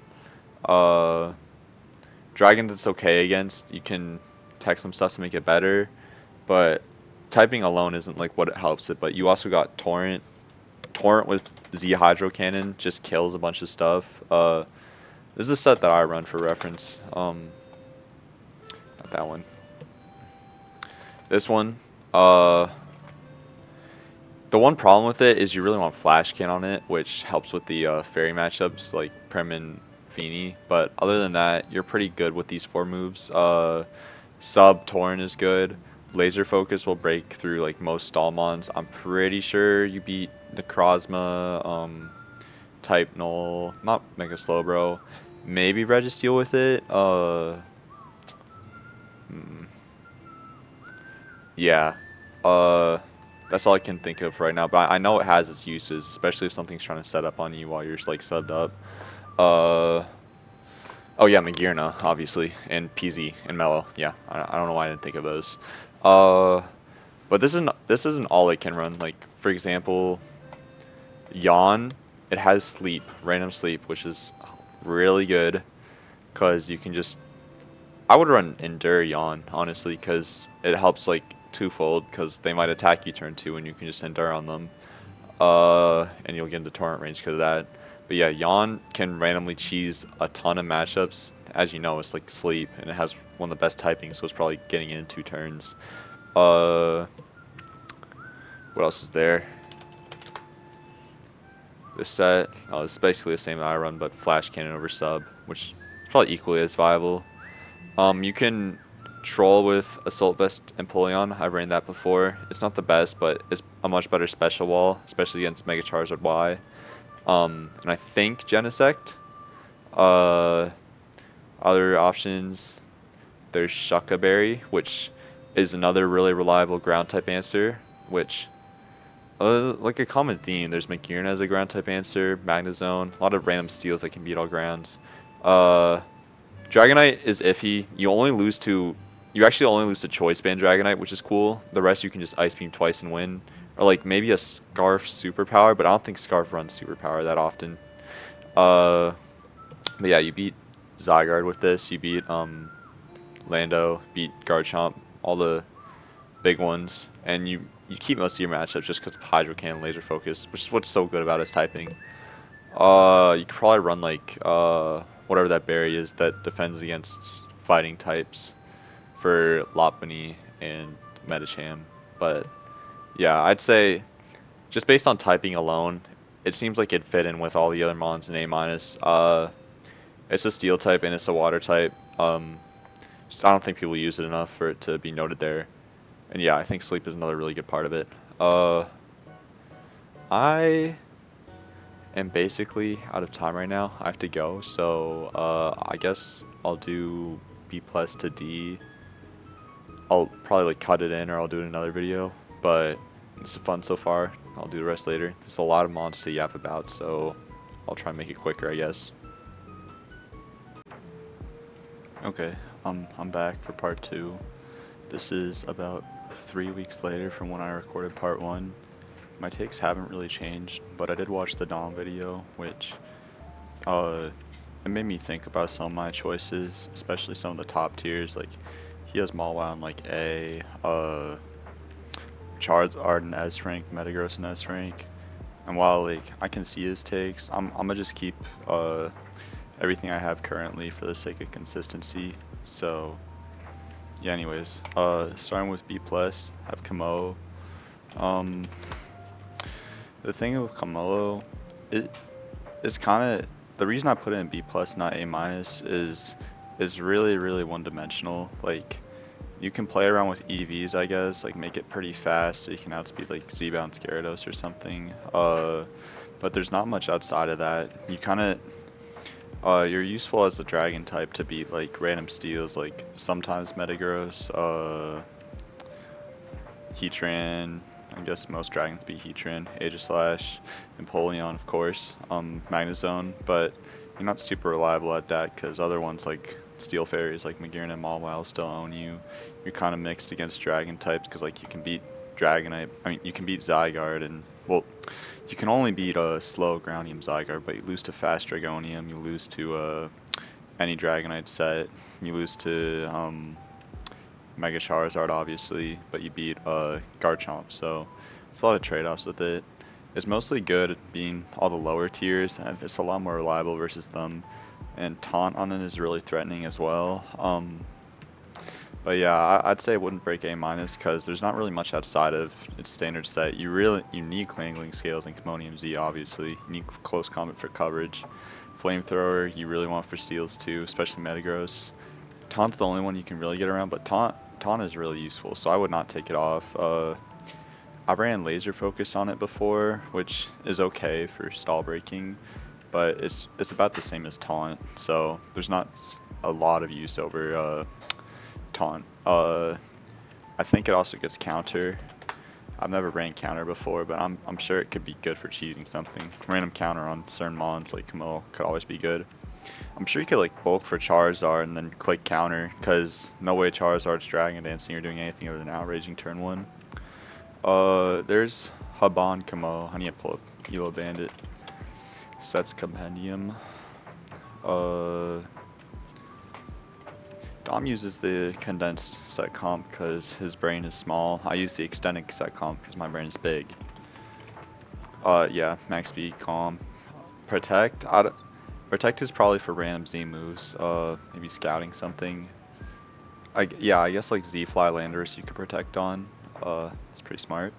Speaker 1: Dragons it's okay against. You can tech some stuff to make it better, but typing alone isn't like what it helps it. But you also got Torrent. Torrent with Z Hydro Cannon just kills a bunch of stuff. This is a set that I run for reference. Not that one. This one. The one problem with it is you really want Flash Can on it, which helps with the fairy matchups like Prim and Feeny. But other than that, you're pretty good with these 4 moves. Sub Torrent is good. Laser Focus will break through like most Stallmons. I'm pretty sure you beat Necrozma, Type Null, not Mega Slowbro. Maybe Registeel with it. Yeah. That's all I can think of right now. But I know it has its uses, especially if something's trying to set up on you while you're like subbed up. Oh yeah, Magearna, obviously, and PZ and Mellow. Yeah, I don't know why I didn't think of those. But this isn't all it can run. Like for example, Yawn, it has Sleep, Random Sleep, which is really good, cause you can just. I would run Endure Yawn honestly, cause it helps like twofold, cause they might attack you turn 2 and you can just Endure on them. And you'll get into Torrent range because of that. But yeah, Yawn can randomly cheese a ton of matchups. As you know, it's like Sleep, and it has one of the best typings, so it's probably getting it in 2 turns. What else is there? This set, it's basically the same that I run, but Flash Cannon over sub, which is probably equally as viable. You can troll with Assault Vest and Empoleon. I've ran that before. It's not the best, but it's a much better special wall, especially against Mega Charizard Y. And I think Genesect. Other options, there's Shucka Berry, which is another really reliable ground type answer, which like a common theme, there's McGearn as a ground type answer, Magnezone, a lot of random steals that can beat all grounds. Dragonite is iffy. You actually only lose to Choice Band Dragonite, which is cool. The rest you can just Ice Beam twice and win. Or like maybe a Scarf Superpower, but I don't think Scarf runs Superpower that often. But yeah, you beat Zygarde with this. You beat Lando, beat Garchomp, all the big ones, and you keep most of your matchups just because of Hydro Cannon, Laser Focus, which is what's so good about his typing. You could probably run like whatever that berry is that defends against fighting types for Lopunny and Medicham. But yeah, I'd say just based on typing alone, it seems like it'd fit in with all the other mons in A-. It's a steel type and it's a water type. Just I don't think people use it enough for it to be noted there. And yeah, I think sleep is another really good part of it. I am basically out of time right now. I have to go, so I guess I'll do B plus to D. I'll probably like cut it in or I'll do it in another video, but it's fun so far. I'll do the rest later. There's a lot of mons to yap about, so I'll try and make it quicker, I guess. Okay, I'm back for part 2. This is about 3 weeks later from when I recorded part 1. My takes haven't really changed, but I did watch the Dom video, which it made me think about some of my choices, especially some of the top tiers. Like he has Mawile in like A, Charizard in S rank, Metagross in S rank. And while like I can see his takes, I'm gonna just keep everything I have currently for the sake of consistency. So yeah, anyways, starting with B plus, have Kamo. The thing with Kamolo, it's kind of the reason I put it in B plus, not A minus, is really one dimensional. Like you can play around with EVs, I guess, like make it pretty fast so you can outspeed like Z-Bound Gyarados or something. But there's not much outside of that. You kind of you're useful as a dragon type to beat like random steals, like sometimes Metagross, Heatran. I guess most dragons beat Heatran, Aegislash, Empoleon of course, Magnezone, but you're not super reliable at that because other ones like Steel Fairies like McGearn and Mawile still own you. You're kind of mixed against dragon types because like you can beat Dragonite, I mean you can beat Zygarde and, well, you can only beat a slow Groundium Zygarde, but you lose to fast Dragonium, you lose to any Dragonite set, you lose to Mega Charizard obviously, but you beat Garchomp, so it's a lot of trade-offs with it. It's mostly good at being all the lower tiers, and it's a lot more reliable versus them, and Taunt on it is really threatening as well. But yeah, I'd say it wouldn't break A minus because there's not really much outside of its standard set. You need Clangling Scales and Commonium Z obviously. You need Close Combat for coverage. Flamethrower you really want for steals too, especially Metagross. Taunt's the only one you can really get around, but Taunt is really useful, so I would not take it off. I ran Laser Focus on it before, which is okay for stall breaking, but it's about the same as Taunt, so there's not a lot of use over Taunt. I think it also gets Counter. I've never ran Counter before, but I'm sure it could be good for cheesing something. Random Counter on certain mons like Kamo could always be good. I'm sure you could like bulk for Charizard and then click Counter, because no way Charizard's Dragon Dancing or doing anything other than Outraging turn 1. There's Haban Kamo. I need to pull up Elo Bandit. Sets Compendium. Dom uses the condensed set comp because his brain is small. I use the extended set comp because my brain is big. Yeah, max speed, calm. Protect. Protect is probably for random Z moves. Maybe scouting something. I guess like Z-Fly Landorus you could protect on. It's pretty smart.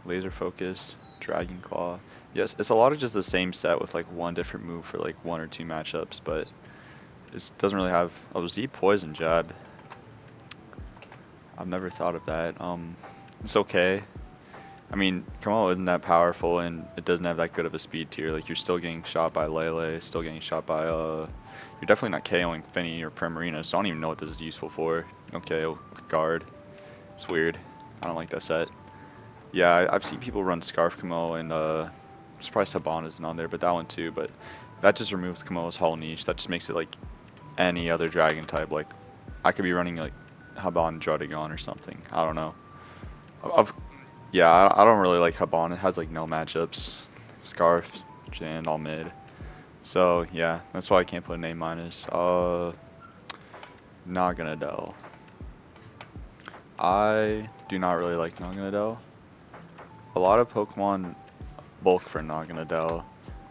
Speaker 1: Laser Focus, Dragon Claw. Yes, it's a lot of just the same set with like one different move for like one or two matchups, but it doesn't really have. Oh, Z Poison Jab. I've never thought of that. It's okay. I mean, Kamo isn't that powerful, and it doesn't have that good of a speed tier. Like, you're still getting shot by Lele, still getting shot by, you're definitely not KOing Finny or Primarina, so I don't even know what this is useful for. You don't KO Guard. It's weird. I don't like that set. Yeah, I've seen people run Scarf Kamo, and, I'm surprised Haban isn't on there, but that one too, but that just removes Kamo's Hull Niche. That just makes it, like, any other Dragon type. Like, I could be running, like, Haban Drudigon or something. I don't know. I've, yeah, I don't really like Haban. It has like no matchups. Scarf, and all mid. So yeah, that's why I can't put an A minus. Naganadel. I do not really like Naganadel. A lot of Pokemon bulk for Naganadel,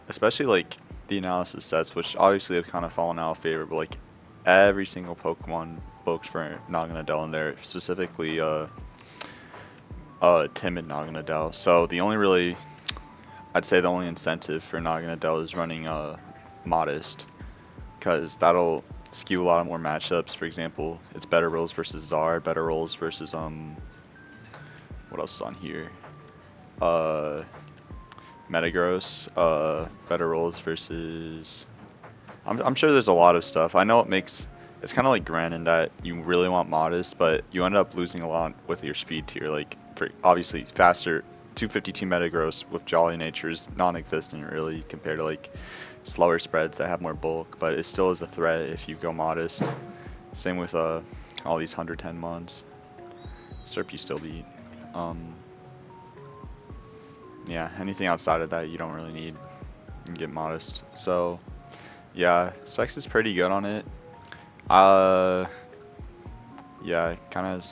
Speaker 1: especially like the analysis sets, which obviously have kind of fallen out of favor, but like every single Pokemon bulks for Naganadel in there, specifically timid Naganadel. So the only really, I'd say the only incentive for Naganadel is running Modest, because that'll skew a lot more matchups. For example, it's better rolls versus Zard, better rolls versus what else is on here? Metagross, better rolls versus. I'm sure there's a lot of stuff. I know it's kind of like Gren in that you really want Modest, but you end up losing a lot with your speed tier. Like, obviously faster 252 Metagross with Jolly Nature is non-existent really compared to like slower spreads that have more bulk, but it still is a threat if you go Modest. Same with all these 110 mons. Serp you still beat. Yeah, anything outside of that you don't really need. You can get Modest. So yeah, Specs is pretty good on it. Yeah, kind of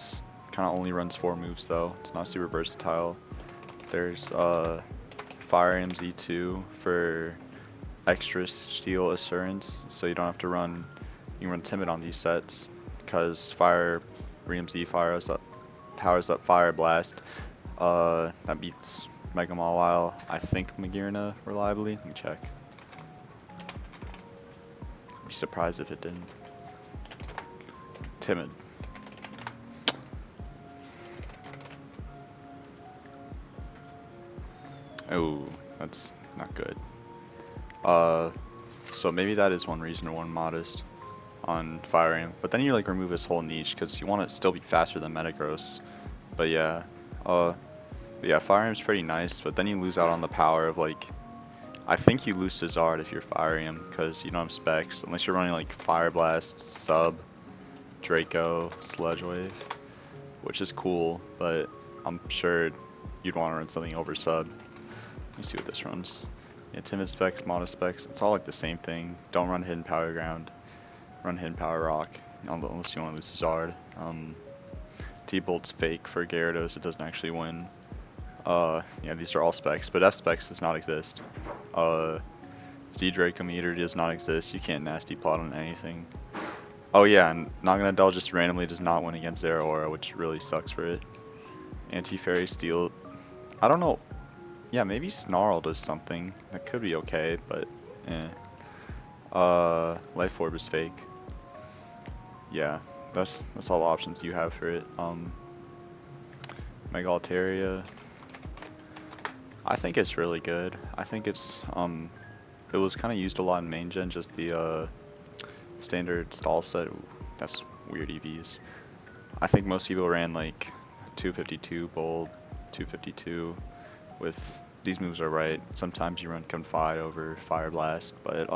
Speaker 1: only runs 4 moves though. It's not super versatile. There's Fire MZ2 for extra steel assurance, so you don't have to run. You can run Timid on these sets because Fire RMZ powers up Fire Blast. That beats Mega Mawile. I think Magearna reliably. Let me check. I'd be surprised if it didn't. Timid. Oh, that's not good. So maybe that is one reason to one Modest on Fire Aim. But then you like remove his whole niche because you want to still be faster than Metagross. But yeah, Fire Aim's pretty nice, but then you lose out on the power of like, I think you lose to Zard if you're Fire Aim because you don't have specs, unless you're running like Fire Blast, Sub, Draco, Sludge Wave, which is cool, but I'm sure you'd want to run something over Sub. Let me see what this runs. Yeah, Timid specs, Modest specs, it's all like the same thing. Don't run Hidden Power Ground. Run Hidden Power Rock, unless you want to lose to Zard. T-Bolt's fake for Gyarados, it doesn't actually win. Yeah, these are all specs, but F specs does not exist. Z Dracometer does not exist, you can't nasty plot on anything. Oh yeah, and Naganadel just randomly does not win against Zeraora, which really sucks for it. Anti-Fairy Steel, I don't know. Yeah, maybe Snarl does something. That could be okay, but eh. Life Orb is fake. Yeah, that's all the options you have for it. Mega Altaria, I think it's really good. I think it's it was kind of used a lot in main gen, just the standard stall set. Ooh, that's weird EVs. I think most people ran like 252 bold, 252 with these moves are right. Sometimes you run Confide over Fire Blast, but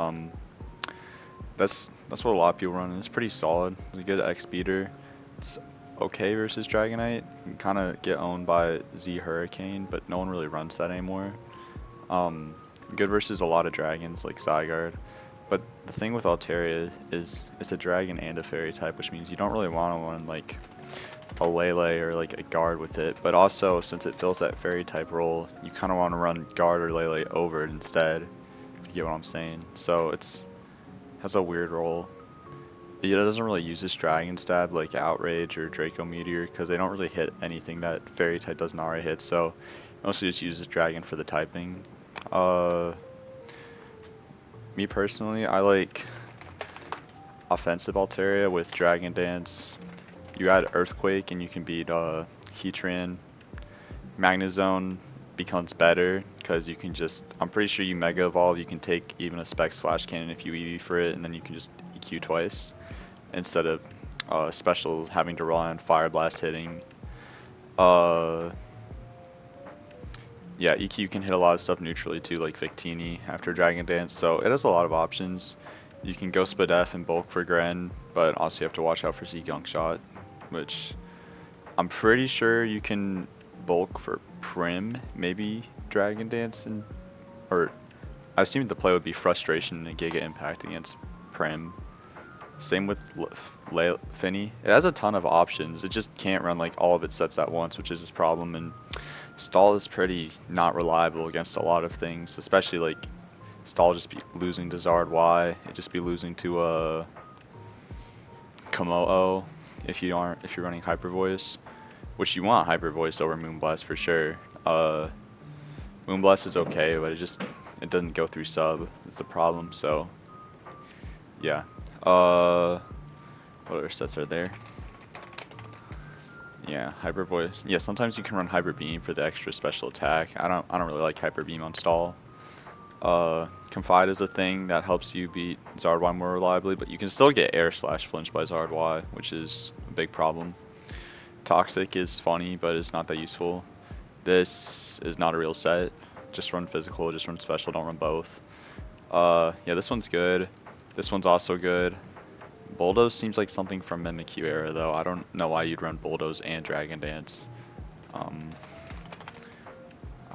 Speaker 1: that's what a lot of people run, and it's pretty solid. It's a good X beater. It's okay versus Dragonite. You can kind of get owned by Z Hurricane, but no one really runs that anymore. Good versus a lot of dragons like Zygarde. But the thing with Altaria is it's a dragon and a fairy type, which means you don't really want to run like a Lele or like a Guard with it. But also, since it fills that fairy type role, you kind of want to run Guard or Lele over it instead. If you get what I'm saying. So has a weird role. It doesn't really use this Dragon Stab like Outrage or Draco Meteor because they don't really hit anything that Fairy type doesn't already hit. So Mostly just use dragon for the typing. Uh, Me personally, I like offensive Altaria with Dragon Dance. You add Earthquake and you can beat Heatran. Magnezone becomes better because you can just, I'm pretty sure you Mega Evolve, you can take even a Specs Flash Cannon if you EV for it, and then you can just EQ twice instead of special having to rely on Fire Blast hitting. Yeah, EQ can hit a lot of stuff neutrally too, like Victini after Dragon Dance, so it has a lot of options. You can go Spadef and bulk for Gren, but also you have to watch out for Z-Gunk Shot, which I'm pretty sure you can bulk for Prim, maybe Dragon Dance, and or I assume the play would be Frustration and Giga Impact against Prim. Same with Finny. It has a ton of options. It just can't run like all of its sets at once, which is its problem. And Stall is pretty not reliable against a lot of things, especially like Stall just be losing to Zard Y. It just be losing to Komodo if you're running Hyper Voice, which you want Hyper Voice over Moonblast for sure. Moonblast is okay, but it doesn't go through sub. Is the problem. So yeah. What other sets are there? Yeah, Hyper Voice. Yeah, sometimes you can run Hyper Beam for the extra special attack. I don't really like Hyper Beam on Stall. Confide is a thing that helps you beat Zard Y more reliably, but you can still get Air Slash flinched by Zard Y, which is a big problem. Toxic is funny, but it's not that useful. This is not a real set. Just run physical, just run special, don't run both. Yeah, this one's good. This one's also good. Bulldoze seems like something from Mimikyu era though. I don't know why you'd run Bulldoze and Dragon Dance. I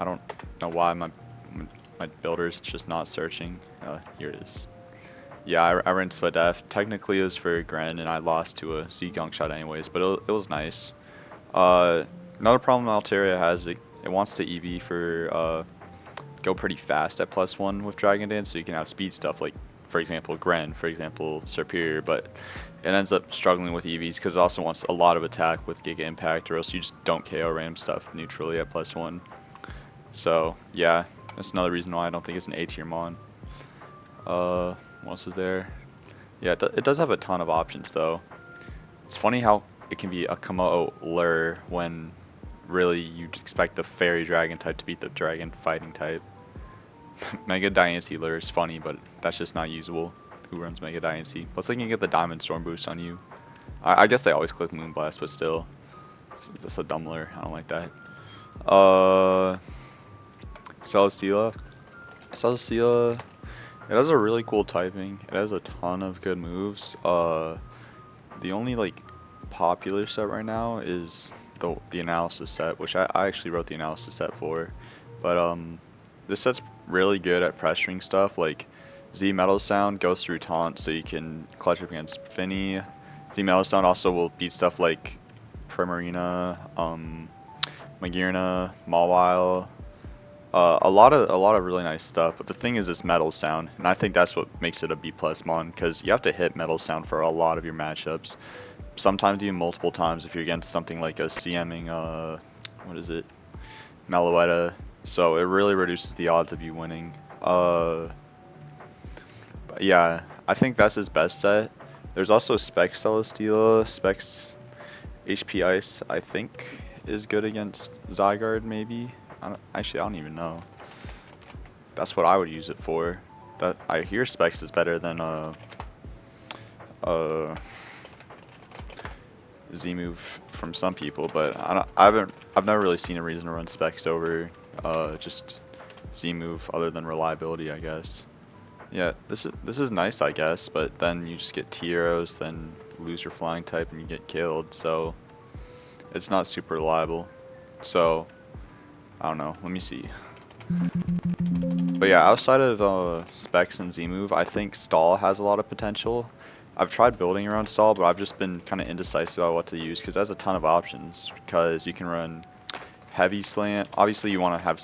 Speaker 1: don't know why my builder's just not searching. Here it is. Yeah, I ran Spadef. Technically it was for Gren and I lost to a Z-Gunk Shot anyways, but it was nice. Another problem Altaria has, it wants to EV for go pretty fast at +1 with Dragon Dance, so you can outspeed stuff like, for example, Gren, for example, Superior, but it ends up struggling with EVs because it also wants a lot of attack with Giga Impact, or else you just don't KO random stuff neutrally at +1. So yeah, that's another reason why I don't think it's an A tier mon. What else is there? Yeah, it does have a ton of options though. It's funny how it can be a Komodo lure when really you'd expect the Fairy Dragon type to beat the Dragon Fighting type. Mega Diancie lure is funny, but that's just not usable. Who runs Mega Diancie? Plus they can get the Diamond Storm boost on you. I guess they always click Moonblast, but still. It's just a dumb lure. I don't like that. Celesteela. Celesteela, it has a really cool typing. It has a ton of good moves. The only like popular set right now is the analysis set, which I actually wrote the analysis set for. But this set's really good at pressuring stuff. Like Z Metal Sound goes through taunt, so you can clutch up against Finny. Z Metal Sound also will beat stuff like Primarina, Magearna, Mawile. A lot of really nice stuff, but the thing is it's Metal Sound, and I think that's what makes it a B+ mon, because you have to hit Metal Sound for a lot of your matchups. Sometimes even multiple times if you're against something like a CMing, what is it, Meloetta. So it really reduces the odds of you winning. But yeah, I think that's his best set. There's also Specs Celesteela. Specs HP Ice, I think, is good against Zygarde, maybe. Actually, I don't even know. That's what I would use it for. That I hear Specs is better than Z move from some people, but I've never really seen a reason to run Specs over just Z move other than reliability, I guess. Yeah, this is nice, I guess, but then you just get T-Arrows, then lose your flying type and you get killed, so it's not super reliable. So I don't know, let me see. But yeah, outside of Specs and Z-Move, I think Stall has a lot of potential. I've tried building around Stall, but I've just been kind of indecisive about what to use because it has a ton of options. Because you can run Heavy Slam. Obviously you want to have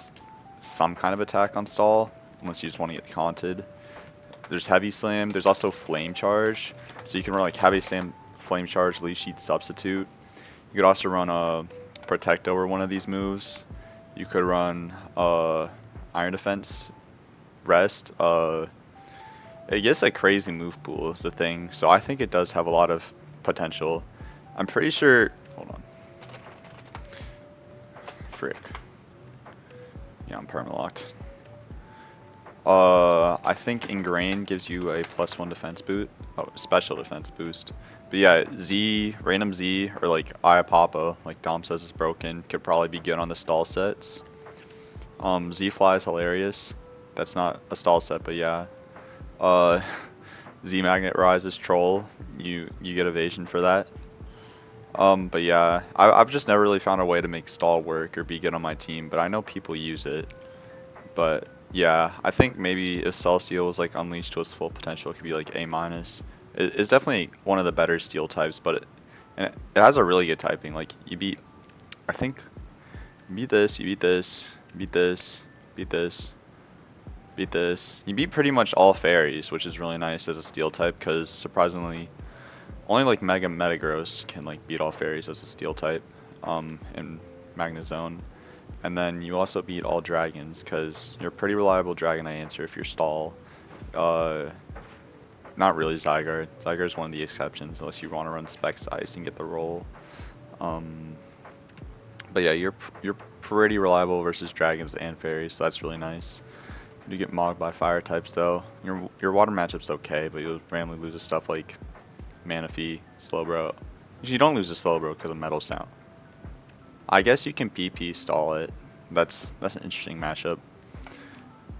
Speaker 1: some kind of attack on Stall, unless you just want to get taunted. There's Heavy Slam, there's also Flame Charge. So you can run like Heavy Slam, Flame Charge, Leaf Sheet, Substitute. You could also run a Protect over one of these moves. You could run Iron Defense, Rest. It gets a crazy move pool is the thing, so I think it does have a lot of potential. I'm pretty sure. Hold on. Frick. Yeah, I'm permalocked. I think Ingrain gives you a +1 defense boost. Oh, special defense boost. But yeah, Z, random Z, or like Iapapa, like Dom says is broken, could probably be good on the stall sets. Z Fly is hilarious. That's not a stall set, but yeah. Uh, Z Magnet Rise is troll. You get evasion for that. But yeah, I've just never really found a way to make stall work or be good on my team, but I know people use it. But yeah, I think maybe if Celestial was like unleashed to its full potential, it could be like A-. It's definitely one of the better steel types, but it has a really good typing. Like you beat, I think, you beat this, you beat this, you beat this, beat this, beat this. You beat pretty much all fairies, which is really nice as a steel type, because surprisingly, only like Mega Metagross can like beat all fairies as a steel type, in Magnezone. And then you also beat all dragons, because you're a pretty reliable Dragonite answer if you're stall. Not really Zygarde. Zygarde is one of the exceptions, unless you want to run Specs Ice and get the roll. But yeah, you're pretty reliable versus dragons and fairies, so that's really nice. You get mogged by fire types though. Your water matchup's okay, but you'll randomly lose to stuff like Manaphy, Slowbro. You don't lose to Slowbro because of Metal Sound. I guess you can PP stall it. That's an interesting matchup.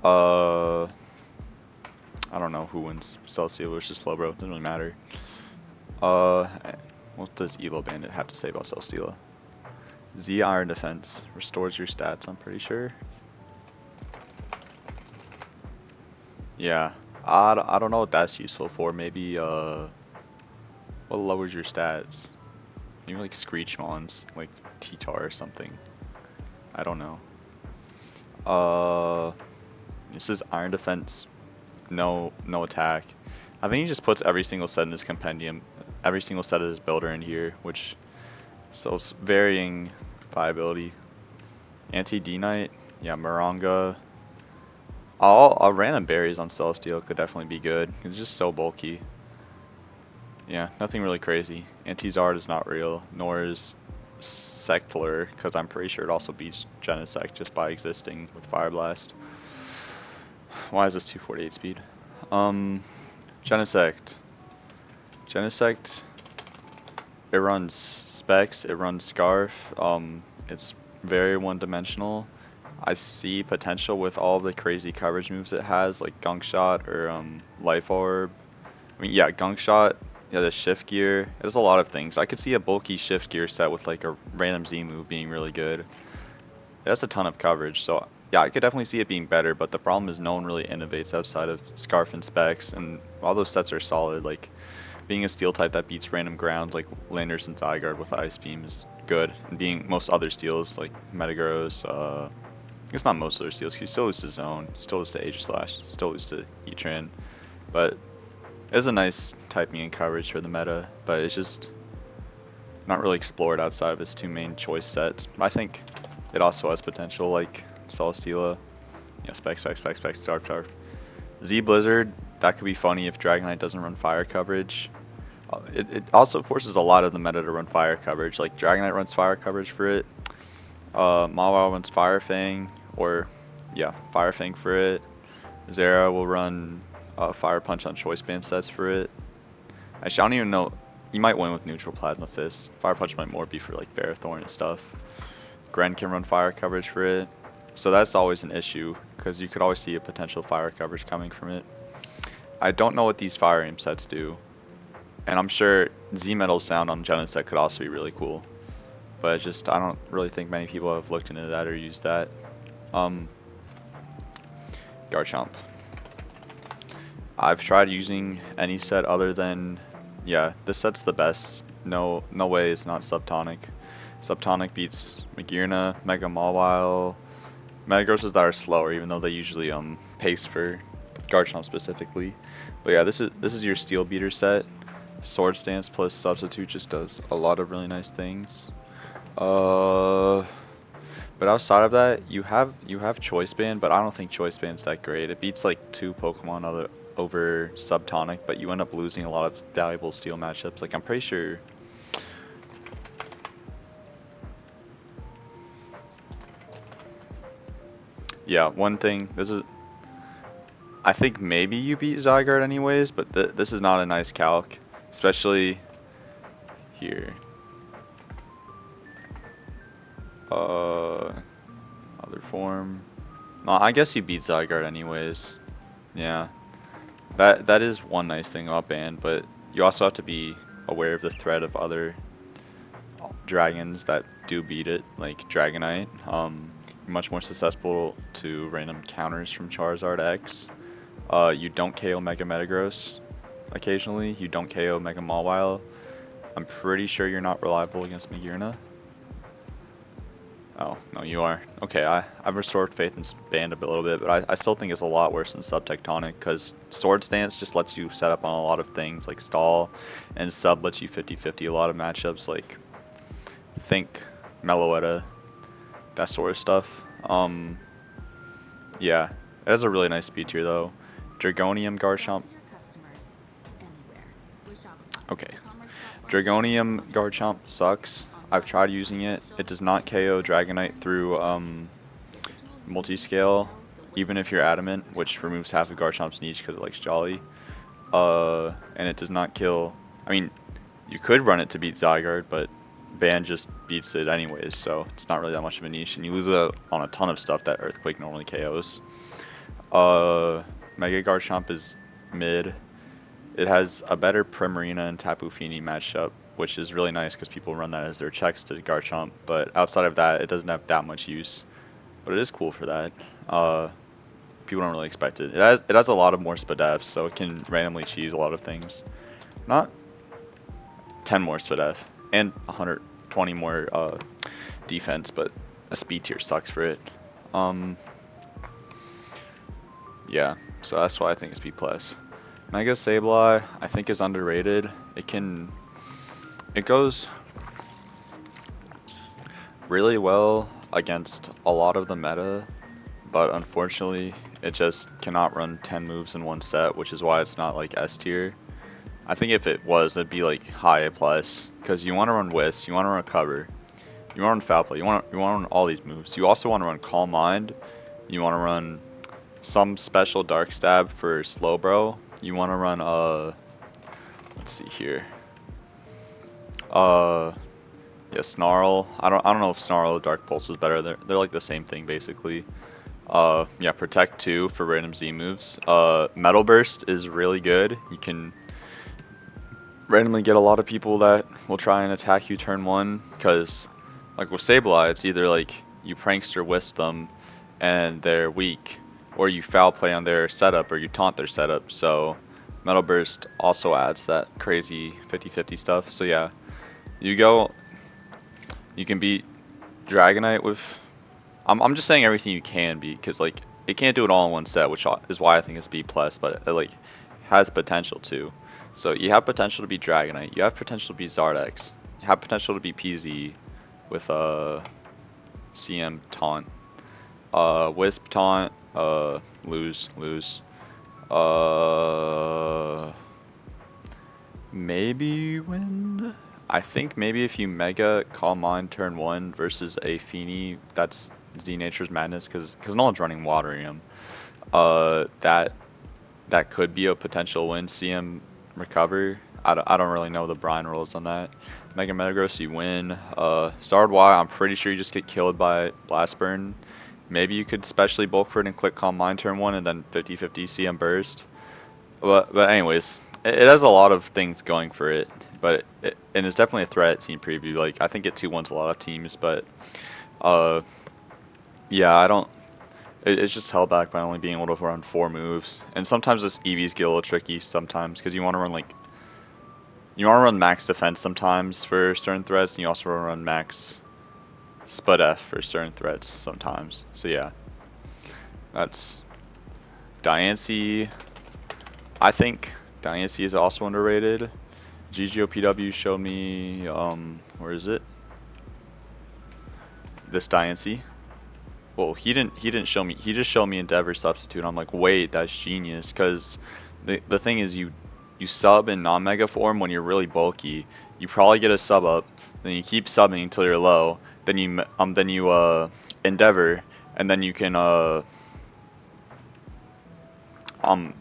Speaker 1: I don't know who wins Celestial versus Slowbro. Doesn't really matter. What does Elo Bandit have to say about Celestial? Z Iron Defense restores your stats, I'm pretty sure. Yeah, I don't know what that's useful for. Maybe what lowers your stats? Maybe like Screechmons, like T-Tar or something. I don't know. This is Iron Defense, no attack. I think he just puts every single set in his compendium, every single set of his builder in here, which so it's varying viability. Anti-D-Knight, yeah, Maranga. All random berries on Celestial could definitely be good. It's just so bulky. Yeah, nothing really crazy. Anti-Zard is not real, nor is Sectler, because I'm pretty sure it also beats Genesect just by existing with Fire Blast. Why is this 248 speed? Genesect. Genesect, it runs Specs, it runs Scarf, it's very one-dimensional. I see potential with all the crazy coverage moves it has, like Gunk Shot or Life Orb. I mean, yeah, Gunk Shot, yeah, the Shift Gear. It has a lot of things. I could see a bulky Shift Gear set with like a random Z move being really good. It has a ton of coverage, so yeah, I could definitely see it being better, but the problem is no one really innovates outside of Scarf and Specs, and all those sets are solid. Like, being a steel type that beats random grounds like Landers and Zygarde with Ice Beam is good, and being most other steels like Metagross, it's not most other steels, he still loses to Zone, still loses to Aegislash, still loses to Heatran, but it's a nice typing and coverage for the meta, but it's just not really explored outside of its two main choice sets. I think it also has potential like Celesteela, yeah, Specs, Starve. Z Blizzard, that could be funny if Dragonite doesn't run fire coverage. It also forces a lot of the meta to run fire coverage, like Dragonite runs fire coverage for it, Mawile runs Fire Fang, or yeah, Fire Fang for it. Zera will run Fire Punch on Choice Band sets for it. Actually, I don't even know. You might win with Neutral Plasma Fist. Fire Punch might more be for like Barathorn and stuff. Gren can run fire coverage for it. So that's always an issue, because you could always see a potential fire coverage coming from it. I don't know what these Fire Aim sets do. And I'm sure Z-Metal Sound on Genesect could also be really cool. But just, I don't really think many people have looked into that or used that. Garchomp. I've tried using any set other than, yeah, this set's the best. No way it's not Subtonic. Subtonic beats Magearna, Mega Mawile, Metagrosses that are slower, even though they usually pace for Garchomp specifically. But yeah, this is your Steel Beater set. Sword Stance plus Substitute just does a lot of really nice things. But outside of that, you have Choice Band, but I don't think Choice Band's that great. It beats like two Pokemon other over Subtonic, but you end up losing a lot of valuable Steel matchups. Like I'm pretty sure. Yeah, one thing. This is. I think maybe you beat Zygarde anyways, but this is not a nice calc, especially here. Other form. No, I guess you beat Zygarde anyways. Yeah, that is one nice thing about Band, but you also have to be aware of the threat of other dragons that do beat it, like Dragonite. You're much more susceptible to random counters from Charizard X. You don't KO Mega Metagross occasionally. You don't KO Mega Mawile. I'm pretty sure you're not reliable against Magearna. Oh, no, you are. Okay, I've restored faith in Band a little bit, but I still think it's a lot worse than Subtectonic, because Sword Stance just lets you set up on a lot of things, like Stall, and Sub lets you 50-50 a lot of matchups, like, think Meloetta, that sort of stuff. Yeah, it has a really nice speed tier, though. Dragonium Garchomp. Okay. Dragonium Garchomp sucks. I've tried using it. It does not KO Dragonite through multi-scale, even if you're adamant, which removes half of Garchomp's niche because it likes Jolly. And it does not kill. I mean, you could run it to beat Zygarde, but Band just beats it anyways, so it's not really that much of a niche, and you lose it on a ton of stuff that Earthquake normally KOs. Mega Garchomp is mid. It has a better Primarina and Tapu Fini matchup, which is really nice because people run that as their checks to Garchomp, but outside of that, it doesn't have that much use. But it is cool for that. People don't really expect it. It has a lot of more Spadef, so it can randomly cheese a lot of things. Not 10 more Spadef and 120 more defense, but a speed tier sucks for it. Yeah, so that's why I think it's B+. Mega Sableye, I think, is underrated. It goes really well against a lot of the meta, but unfortunately it just cannot run 10 moves in one set, which is why it's not like S tier. I think if it was, it'd be like high A+, because you want to run Wisp, you want to run Cover, you want to run Foul Play, you want to run all these moves. You also want to run Calm Mind, you want to run some special Dark Stab for Slowbro, you want to run let's see here. Yeah, Snarl. I don't know if Snarl or Dark Pulse is better. They're like the same thing basically. Yeah, Protect 2 for random Z moves. Metal Burst is really good. You can randomly get a lot of people that will try and attack you turn 1, because like with Sableye, it's either like you prankster Wisp them and they're weak, or you foul play on their setup, or you taunt their setup. So Metal Burst also adds that crazy 50-50 stuff. So yeah, you can beat Dragonite with. I'm just saying everything you can beat, because like it can't do it all in one set, which is why I think it's B+. But it like has potential to. So you have potential to beat Dragonite. You have potential to beat Zardex. You have potential to beat PZ with CM taunt. Wisp taunt. Lose. Maybe win. I think maybe if you Mega Calm Mind turn 1 versus a Feeny, that's Z Nature's Madness, because no one's running Waterium. That could be a potential win. CM recover. I don't really know the Brine rules on that. Mega Metagross, you win. Zardwire, I'm pretty sure you just get killed by Blast Burn. Maybe you could specially bulk for it and click Calm Mind turn 1 and then 50-50 CM Burst. But anyways, it has a lot of things going for it. But and it's definitely a threat at team preview. Like I think it 2-1s a lot of teams, but yeah, I don't. It's just held back by only being able to run 4 moves, and sometimes this EVs get a little tricky sometimes, because you want to run max defense sometimes for certain threats, and you also want to run max Spud for certain threats sometimes. So yeah, that's Diancie. I think Diancie is also underrated. GGOPW showed me, where is it? This Diancie. Well, he didn't show me. He just showed me Endeavor substitute. I'm like, wait, that's genius. Cause the thing is, you sub in non-mega form when you're really bulky. You probably get a sub up, then you keep subbing until you're low. Then you Endeavor, and then you can um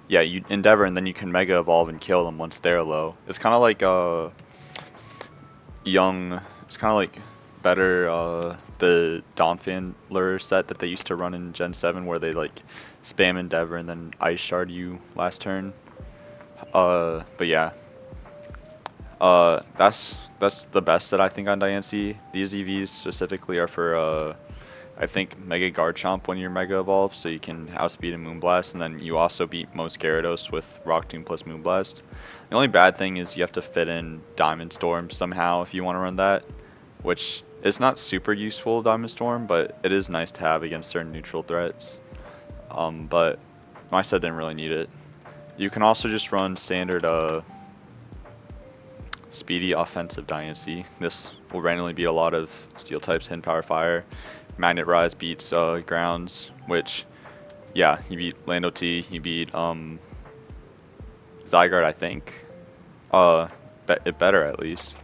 Speaker 1: yeah, you Endeavor, and then you can Mega Evolve and kill them once they're low. It's kind of like young. It's kind of like better the Donphan lure set that they used to run in Gen 7 where they like spam Endeavor and then Ice Shard you last turn. But yeah, that's the best that I think on Diancie. These EVs specifically are for I think Mega Garchomp when you're Mega Evolved, so you can outspeed and Moonblast, and then you also beat most Gyarados with Rock Tomb plus Moonblast. The only bad thing is you have to fit in Diamond Storm somehow if you want to run that, which is not super useful, Diamond Storm, but it is nice to have against certain neutral threats. But my set didn't really need it. You can also just run standard speedy offensive Diancie. This will randomly beat a lot of steel types, Hidden Power Fire. Magnet Rise beats Grounds, which, yeah, you beat Lando T, you beat Zygarde, I think. It better at least.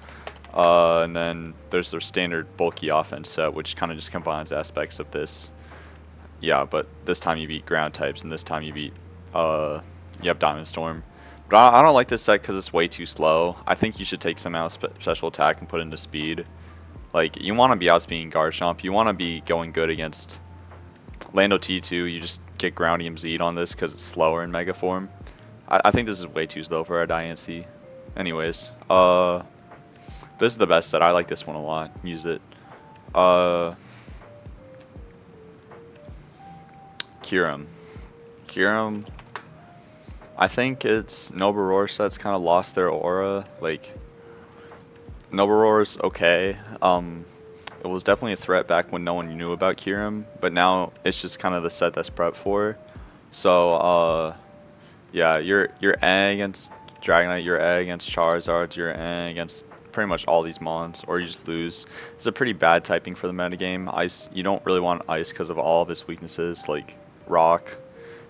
Speaker 1: And then there's their standard bulky offense set, which kind of just combines aspects of this. Yeah, but this time you beat ground types, and this time you beat you have Diamond Storm. But I don't like this set because it's way too slow. I think you should take some out special attack and put into speed. Like, you want to be outspeeding Garchomp. You want to be going good against Lando T2. You just get Groundium Z'd on this because it's slower in Mega Form. I think this is way too slow for a Diancie. Anyways, this is the best set. I like this one a lot. Use it. Kyurem. Kyurem, I think it's Noboror sets kind of lost their aura. Like, Noboror's okay. It was definitely a threat back when no one knew about Kyurem, but now it's just kind of the set that's prepped for. So, yeah, you're A against Dragonite, you're A against Charizard, you're A against pretty much all these mons, or you just lose. It's a pretty bad typing for the metagame. Ice, you don't really want Ice because of all of its weaknesses, like Rock.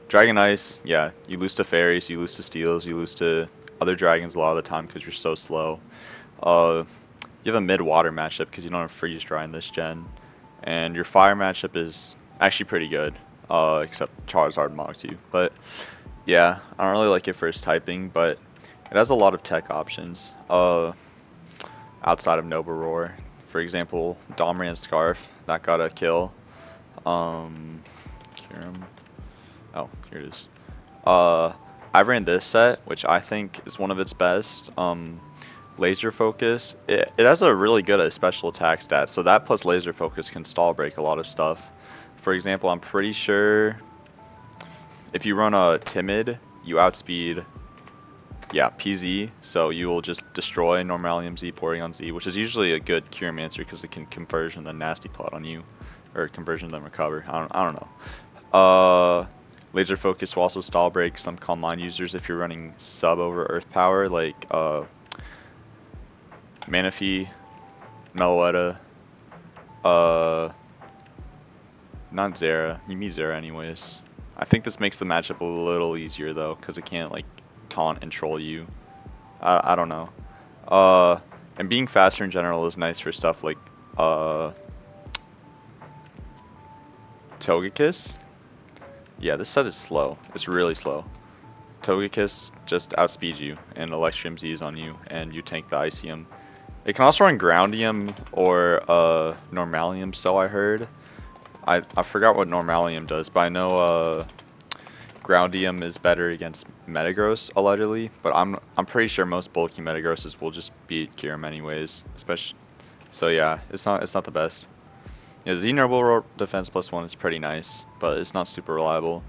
Speaker 1: Dragon Ice, yeah, you lose to Fairies, you lose to Steels, you lose to other dragons a lot of the time because you're so slow. You have a mid-water matchup because you don't have Freeze Dry in this gen. And your fire matchup is actually pretty good, except Charizard mogs you. But yeah, I don't really like it for its typing, but it has a lot of tech options outside of Noboror. For example, Domrian Scarf, that got a kill. Kyurem. Oh, here it is. I ran this set, which I think is one of its best. Laser Focus. It has a really good special attack stat, so that plus Laser Focus can stall break a lot of stuff. For example, I'm pretty sure if you run a Timid, you outspeed, yeah, PZ, so you will just destroy Normalium Z, Porygon Z, which is usually a good Kyurem answer because it can conversion the Nasty Plot on you, or conversion then recover. I don't know. Laser Focus will also stall break some Calm Mind users if you're running sub over Earth Power, like Manaphy, Meloetta, not Zera. You meet Zera anyways. I think this makes the matchup a little easier though, because it can't like taunt and troll you. I don't know. And being faster in general is nice for stuff like Togekiss. Yeah, this set is slow. It's really slow. Togekiss just outspeeds you, and Electrium Z is on you, and you tank the Icium. It can also run Groundium or Normalium, so I heard. I forgot what Normalium does, but I know Groundium is better against Metagross allegedly, but I'm pretty sure most bulky Metagrosses will just beat Kyurem anyways, especially. So yeah, it's not the best. Yeah, Xenoble defense +1 is pretty nice, but it's not super reliable.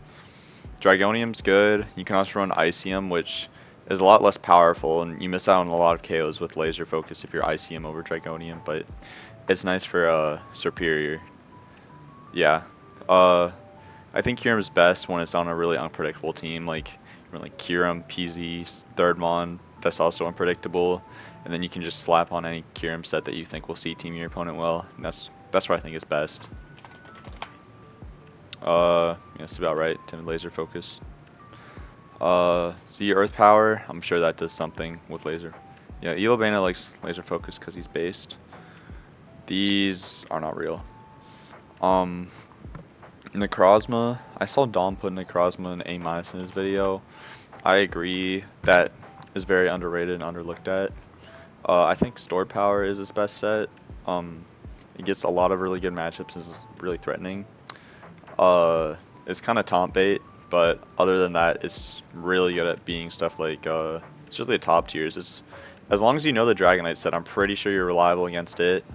Speaker 1: Dragonium's good. You can also run Icium, which is a lot less powerful, and you miss out on a lot of KOs with Laser Focus if you're Icium over Dragonium, but it's nice for Superior. Yeah. I think Kyurem's best when it's on a really unpredictable team, like Kyurem, PZ, Thirdmon, that's also unpredictable, and then you can just slap on any Kyurem set that you think will see team your opponent well, and that's where I think it's best. Yeah, that's about right. Timid laser focus. Z Earth Power. I'm sure that does something with laser. Yeah, Elobana likes laser focus because he's based. These are not real. Necrozma. I saw Dom put Necrozma in A minus in his video. I agree that is very underrated and underlooked at. I think Stored Power is his best set. It gets a lot of really good matchups and is really threatening. It's kind of taunt bait, but other than that, it's really good at being stuff like, it's really the top tiers. It's, as long as you know the Dragonite set, I'm pretty sure you're reliable against it.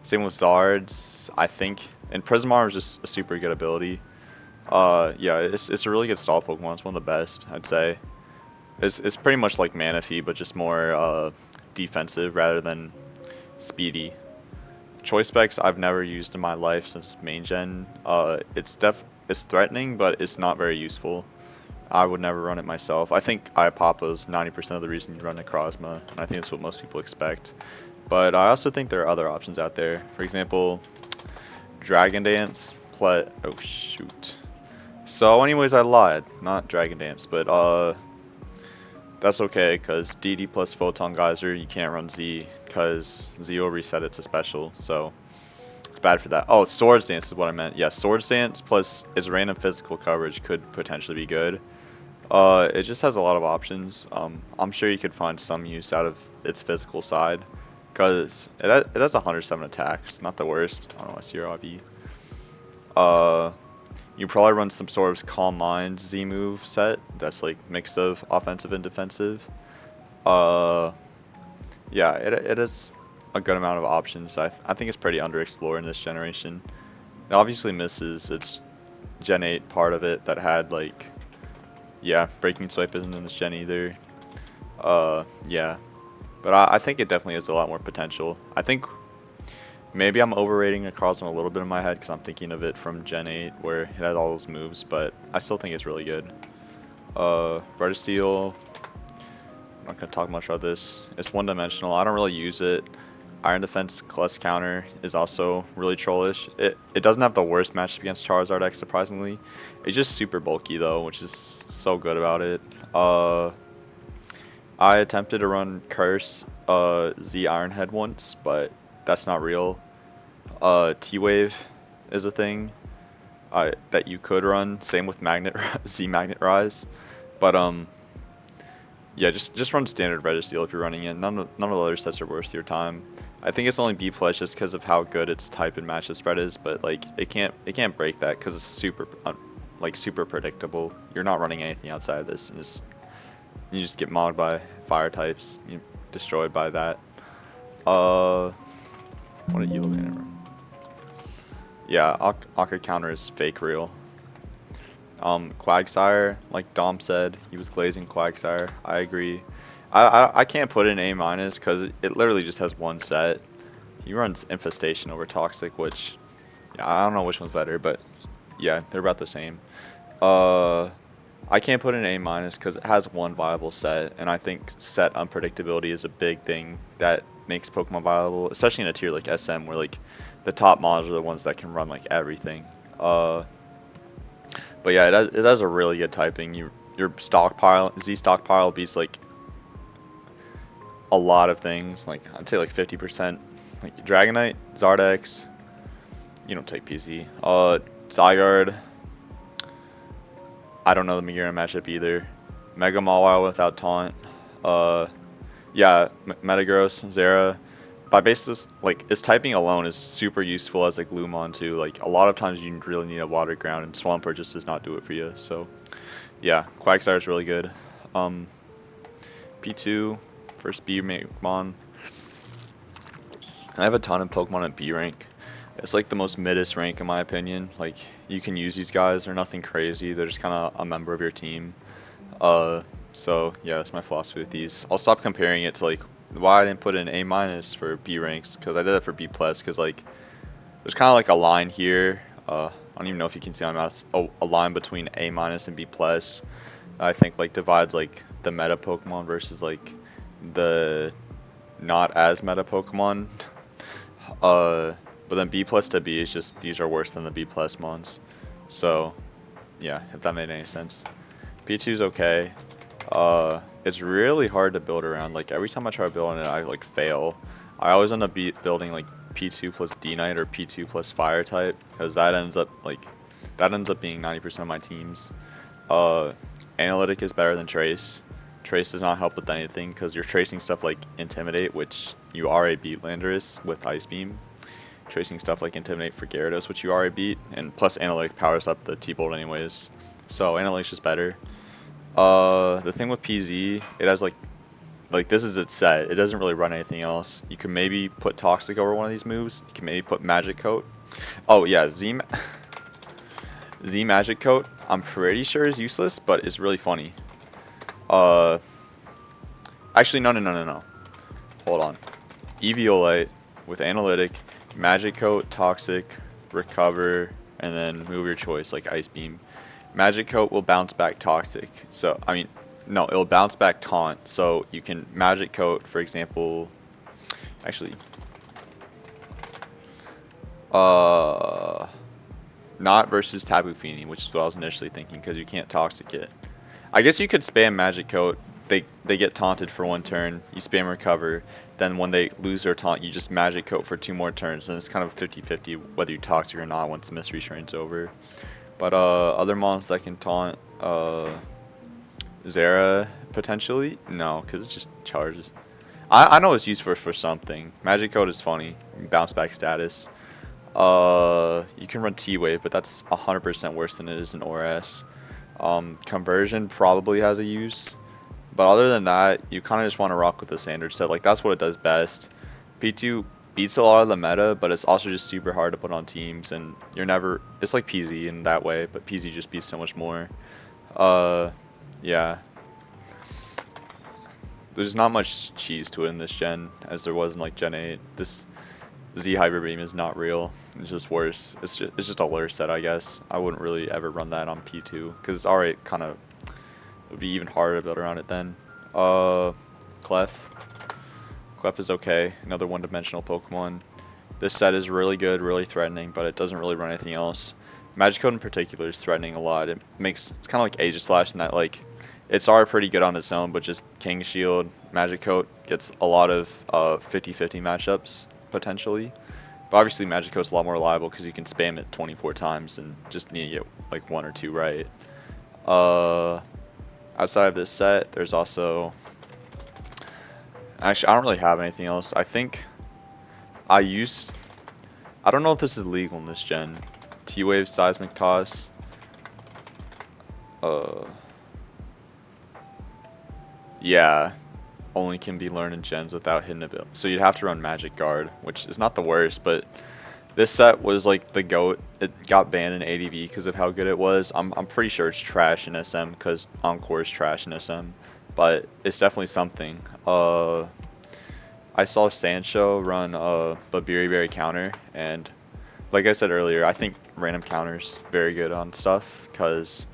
Speaker 1: Same with Zards, I think, and Prismar is just a super good ability. Yeah, it's a really good stall Pokemon. It's one of the best, I'd say. It's pretty much like Manaphy, but just more defensive rather than speedy. Choice specs I've never used in my life since main gen. It's threatening, but it's not very useful. I would never run it myself. I think Iapapa is 90% of the reason you run Necrozma, and I think that's what most people expect. But I also think there are other options out there. For example, Dragon Dance. Oh shoot. So anyways, I lied. Not Dragon Dance, but that's okay, because DD plus Photon Geyser, you can't run Z, because Z will reset it to special, so it's bad for that. Oh, Swords Dance is what I meant. Yeah, Swords Dance plus its random physical coverage could potentially be good. It just has a lot of options. I'm sure you could find some use out of its physical side, because it has 107 attacks, not the worst. I don't know, what's your IB. You probably run some sort of Calm Mind Z move set that's like mix of offensive and defensive. Yeah, it is a good amount of options. I think it's pretty underexplored in this generation. It obviously misses its Gen 8 part of it that had like, yeah, Breaking Swipe isn't in this gen either. Yeah, but I think it definitely has a lot more potential. I think maybe I'm overrating Necrozma a little bit in my head because I'm thinking of it from Gen 8 where it had all those moves, but I still think it's really good. Registeel, I'm not going to talk much about this. It's one-dimensional. I don't really use it. Iron Defense Plus counter is also really trollish. It doesn't have the worst matchup against Charizard X, surprisingly. It's just super bulky though, which is so good about it. I attempted to run Curse Z Iron Head once, but that's not real. T-Wave is a thing that you could run. Same with Magnet Z Magnet Rise, but yeah, just run standard Registeel if you're running it. None of the other sets are worth your time. I think it's only B plus just because of how good its type and matchup spread is, but like it can't break that because it's super predictable. You're not running anything outside of this, and you just get modded by fire types. You're destroyed by that. What did you look at? Yeah, Aqua counter is fake real. Quagsire, like Dom said, he was glazing Quagsire. I agree. I can't put in A minus because it literally just has one set. He runs Infestation over Toxic, which, yeah, I don't know which one's better, but yeah, they're about the same. I can't put in A minus because it has one viable set, and I think set unpredictability is a big thing that makes Pokemon viable, especially in a tier like SM where like the top mods are the ones that can run like everything. But yeah, it has a really good typing. Your stockpile, Z stockpile beats like a lot of things. Like I'd say like 50%. Like Dragonite, Zardex. You don't take PC. Zygarde. I don't know the Megaran matchup either. Mega Mawile without taunt. Yeah, Metagross, Zera. By basis, like its typing alone is super useful as a Gloomon too. Like a lot of times you really need a water ground, and Swampert just does not do it for you. So yeah, Quagsire is really good. P2, first B Pokemon. I have a ton of Pokemon at B rank. It's like the most middest rank in my opinion. Like you can use these guys, they're nothing crazy. They're just kind of a member of your team. So yeah, that's my philosophy with these. I'll stop comparing it to like why I didn't put in A minus for B ranks, because I did that for B plus, because like there's kind of like a line here. I don't even know if you can see on mouse. Oh, a line between A minus and B plus. I think like divides like the meta Pokemon versus like the not as meta Pokemon. But then B plus to B is just these are worse than the B plus mons. So yeah, if that made any sense. P2 is okay. It's really hard to build around. Like every time I try building it, I like fail. I always end up building like P2 plus D Knight or P2 plus Fire type, because that ends up being 90% of my teams. Uh, Analytic is better than Trace. Trace does not help with anything because you're tracing stuff like Intimidate, which you already beat Landorus with Ice Beam. Tracing stuff like Intimidate for Gyarados, which you already beat, and plus Analytic powers up the T-Bolt anyways. So Analytic's just better. The thing with PZ, it has like this is its set. It doesn't really run anything else. You can maybe put Toxic over one of these moves. You can maybe put Magic Coat. Oh yeah, Z Magic Coat, I'm pretty sure is useless, but it's really funny. Actually, no. Hold on. Eviolite with Analytic, Magic Coat, Toxic, Recover, and then move your choice, like Ice Beam. Magic Coat will bounce back Toxic. So, I mean, no, it'll bounce back Taunt. So you can Magic Coat, for example. Actually, not versus Tapu Fini, which is what I was initially thinking, because you can't Toxic it. I guess you could spam Magic Coat. They get taunted for one turn. You spam Recover. Then when they lose their taunt, you just Magic Coat for 2 more turns. And it's kind of 50-50 whether you Toxic or not once the Mystery Train's over. But other mons that can taunt, Zera potentially? No, because it just charges. I know it's used for something. Magic Coat is funny. Bounce back status. You can run T-Wave, but that's 100% worse than it is in ORS. Conversion probably has a use, but other than that, you kind of just want to rock with the standard set. Like that's what it does best. P2 beats a lot of the meta, but it's also just super hard to put on teams, and you're never. It's like PZ in that way, but PZ just beats so much more. Yeah. There's not much cheese to it in this gen, as there was in like Gen 8. This Z Hyper Beam is not real. It's just worse. It's just a lure set, I guess. I wouldn't really ever run that on P2 because it's already kind of would be even harder to build around it then. Clef. Clef is okay. Another one-dimensional Pokemon. This set is really good, really threatening, but it doesn't really run anything else. Magikarp in particular is threatening a lot. It's kind of like Aegislash in that like it's already pretty good on its own, but just King Shield, Magikarp gets a lot of 50-50 matchups potentially. But obviously Magikarp's a lot more reliable because you can spam it 24 times and just need to get like 1 or 2 right. Outside of this set, there's also... Actually, I don't really have anything else. I think I don't know if this is legal in this gen. T-Wave Seismic Toss. Yeah. Only can be learned in gens without hidden ability. So you'd have to run Magic Guard, which is not the worst, but this set was like the GOAT. It got banned in ADV because of how good it was. I'm pretty sure it's trash in SM because Encore is trash in SM, but it's definitely something. I saw Sancho run Babiri Berry counter, and like I said earlier, I think random counters very good on stuff because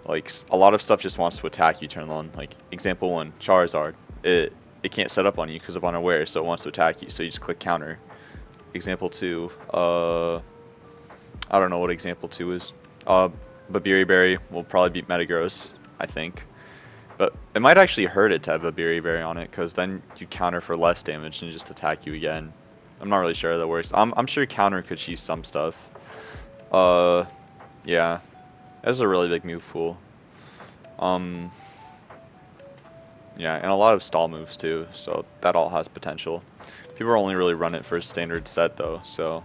Speaker 1: like a lot of stuff just wants to attack you turn one. Like example 1, Charizard. It can't set up on you because of unaware, so it wants to attack you, so you just click counter. Example 2, I don't know what example 2 is. Babiri Berry will probably beat Metagross, I think. But it might actually hurt it to have Babiri Berry on it, because then you counter for less damage and just attack you again. I'm not really sure how that works. I'm sure counter could cheese some stuff. Yeah. That's a really big move pool. Yeah, and a lot of stall moves too, so that all has potential. People only really run it for a standard set though, so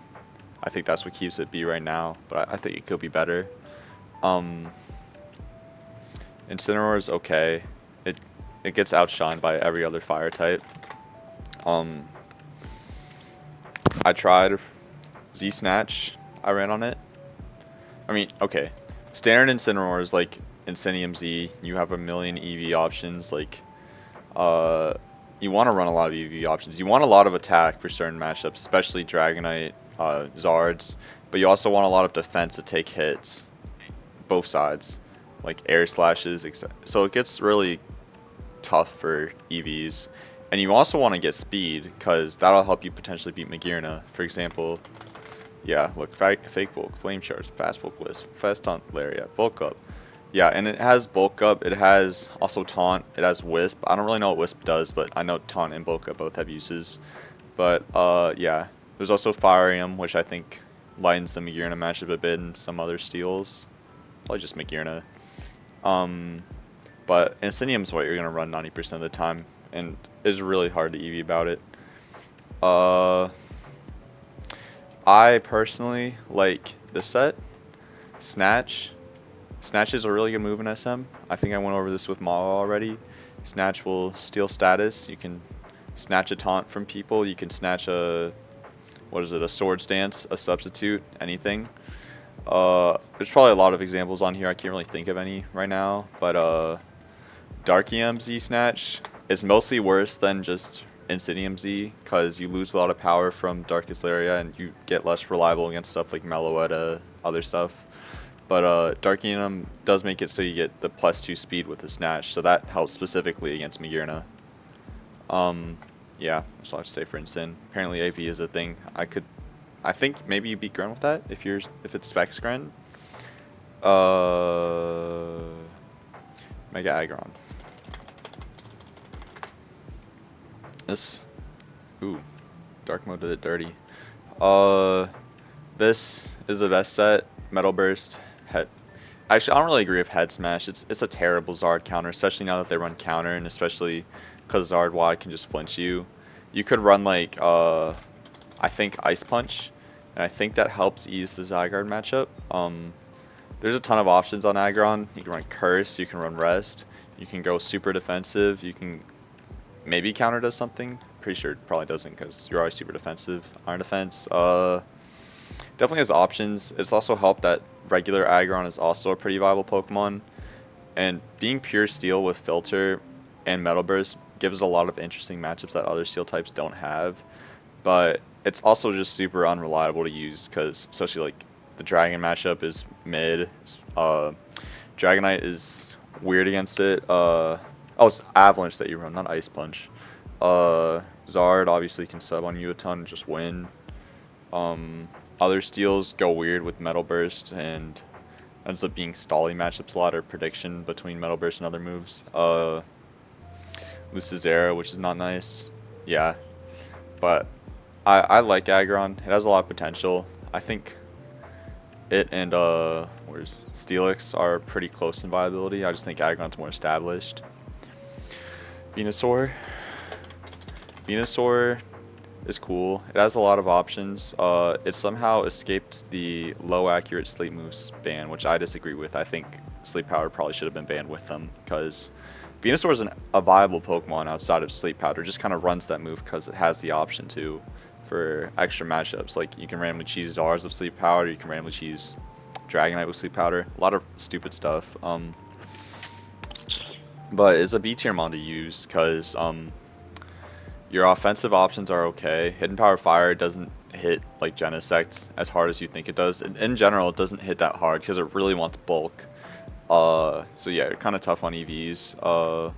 Speaker 1: I think that's what keeps it B right now, but I think it could be better. Incineroar is okay. It gets outshined by every other fire type. I tried Z-Snatch, I ran on it. I mean, okay. Standard Incineroar is like Incinium Z, you have a million EV options, like you want to run a lot of EV options. You want a lot of attack for certain matchups, especially Dragonite, Zards, but you also want a lot of defense to take hits, both sides, like air slashes, etc. So it gets really tough for EVs. And you also want to get speed, because that'll help you potentially beat Magearna. For example, Yeah, look, fake bulk, flame charge, fast bulk wisp, fast taunt, lariat, bulk up. Yeah, and it has bulk up, it has also taunt, it has wisp. I don't really know what wisp does, but I know taunt and bulk up both have uses. But yeah, there's also Firium, which I think lightens the Magearna matchup a bit and some other steals. Probably just Magearna. But Insinium's what you're gonna run 90% of the time, and is really hard to EV about it. I personally like this set. Snatch. Snatch is a really good move in SM. I think I went over this with Mala already. Snatch will steal status. You can snatch a taunt from people. You can snatch a, what is it, a sword stance, a substitute, anything. There's probably a lot of examples on here. I can't really think of any right now. But Dark EMZ snatch is mostly worse than just Insidium Z, because you lose a lot of power from Darkest Laria and you get less reliable against stuff like Meloetta, other stuff. But Dark Enum does make it so you get the +2 speed with the snatch, so that helps specifically against Magearna. Yeah, that's all I have to say for Instant. Apparently AP is a thing. I think maybe you beat Gren with that if it's Specs Gren. Mega Aggron. Ooh, Dark Mode did it dirty. This is the best set. Metal Burst, Head. Actually, I don't really agree with Head Smash. It's a terrible Zard counter, especially now that they run counter, and especially because Zard Y can just flinch you. You could run like I think Ice Punch, and I think that helps ease the Zygarde matchup. There's a ton of options on Aggron. You can run Curse, you can run Rest, you can go super defensive, you can maybe counter does something. Pretty sure it probably doesn't because you're always super defensive. Iron Defense, definitely has options. It's also helped that regular Aggron is also a pretty viable Pokemon. And being pure Steel with Filter and Metal Burst gives a lot of interesting matchups that other Steel types don't have. But it's also just super unreliable to use because especially like the Dragon matchup is mid. Dragonite is weird against it. Oh, it's Avalanche that you run, not Ice Punch. Zard obviously can sub on you a ton and just win. Other steals go weird with Metal Burst and ends up being stalling matchups a lot or prediction between Metal Burst and other moves. Lucizera, which is not nice. Yeah, but I like Aggron. It has a lot of potential. I think it and where's Steelix are pretty close in viability. I just think Aggron's more established. Venusaur. Venusaur is cool. It has a lot of options. It somehow escaped the low accurate sleep moves ban, which I disagree with. I think Sleep Powder probably should have been banned with them because Venusaur is a viable Pokemon outside of Sleep Powder. It just kind of runs that move because it has the option to for extra matchups. Like you can randomly cheese Zars with Sleep Powder, you can randomly cheese Dragonite with Sleep Powder. A lot of stupid stuff. But it's a B tier mon to use because your offensive options are okay. Hidden Power Fire doesn't hit like Genesect as hard as you think it does. In general, it doesn't hit that hard because it really wants bulk. So yeah, kind of tough on EVs. You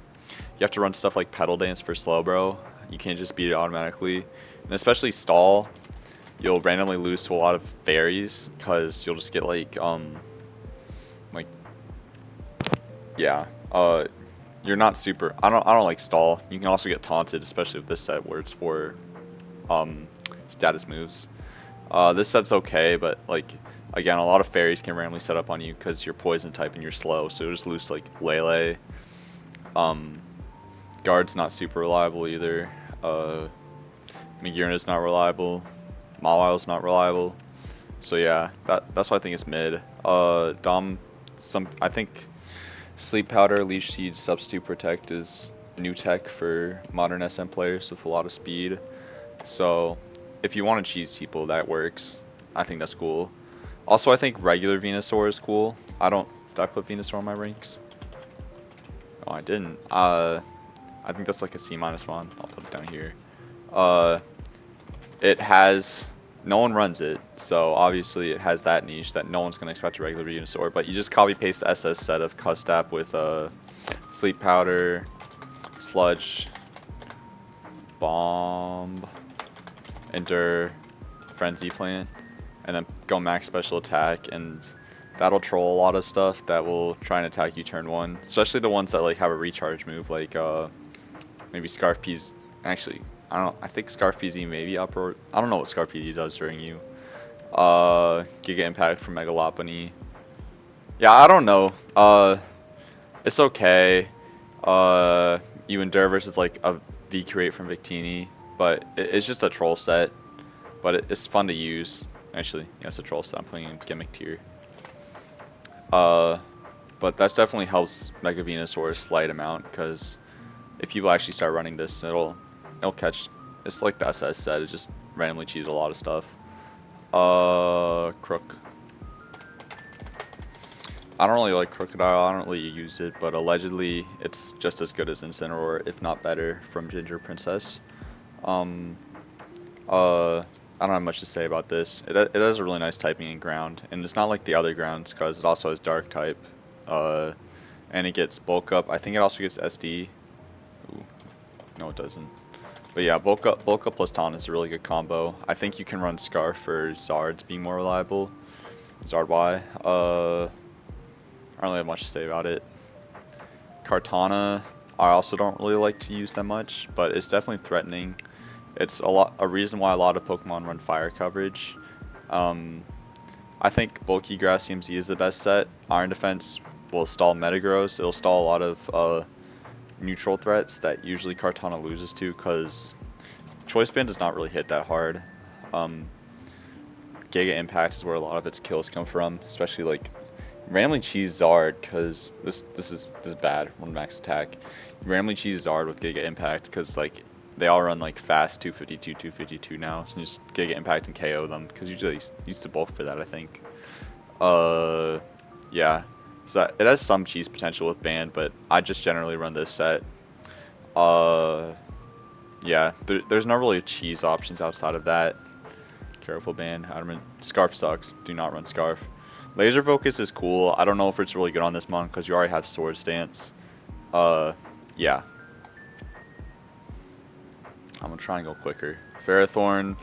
Speaker 1: have to run stuff like Pedal Dance for Slowbro. You can't just beat it automatically. And especially Stall, you'll randomly lose to a lot of fairies because you'll just get like yeah. You're not super. I don't like Stall. You can also get taunted, especially with this set where it's for status moves. This set's okay, but like again, a lot of fairies can randomly set up on you because you're poison type and you're slow, so you'll just lose to like Lele. Guard's not super reliable either. Magearna's not reliable. Mawile's not reliable. So yeah, that's why I think it's mid. I think Sleep Powder, Leash Seed, Substitute Protect is new tech for modern SM players with a lot of speed. So if you want to cheese people, that works. I think that's cool. Also, I think regular Venusaur is cool. Did I put Venusaur on my ranks? Oh, I didn't. I think that's like a C- one. I'll put it down here. No one runs it, so obviously it has that niche that no one's going to expect a regular Venusaur, but you just copy paste the SS set of Custap with Sleep Powder, Sludge, Bomb, Endure, Frenzy Plant, and then go max special attack, and that'll troll a lot of stuff that will try and attack you turn 1, especially the ones that like have a recharge move, like maybe Scarf P's. Actually, I think Scarf PZ maybe upper. I don't know what Scarf PZ does during you. Giga Impact from Megalopony. Yeah, I don't know. It's okay. You endure versus like a V create from Victini, but it's just a troll set. But it's fun to use. Actually, yeah, it's a troll set. I'm playing in gimmick tier. But that's definitely helps Mega Venusaur a slight amount, because if people actually start running this, it'll catch. It's like the SS set. It just randomly cheats a lot of stuff. Crook. I don't really like Crocodile, I don't really use it, but allegedly it's just as good as Incineroar, if not better, from Ginger Princess. I don't have much to say about this. It has a really nice typing in ground, and it's not like the other grounds because it also has dark type. And it gets bulk up. I think it also gets SD. Ooh, no it doesn't. But yeah, bulk up plus taunt is a really good combo. I think you can run Scarf for Zards being more reliable. Zard Y. I don't really have much to say about it. Kartana, I also don't really like to use that much, but it's definitely threatening. It's a reason why a lot of Pokemon run fire coverage. I think bulky Grass CMZ is the best set. Iron Defense will stall Metagross. It'll stall a lot of neutral threats that usually Kartana loses to, because Choice Band does not really hit that hard. Giga Impact is where a lot of its kills come from, especially like randomly cheese Zard, because this is bad when max attack. Randomly cheese Zard with Giga Impact, because like they all run like fast 252 now, so you just Giga Impact and KO them, because usually used to bulk for that, I think. Yeah, so it has some cheese potential with Band, but I just generally run this set. Yeah, there's not really cheese options outside of that. Careful Band, Scarf sucks, do not run Scarf. Laser Focus is cool. I don't know if it's really good on this mon because you already have Sword Stance. Yeah. I'm gonna try and go quicker. Ferrothorn,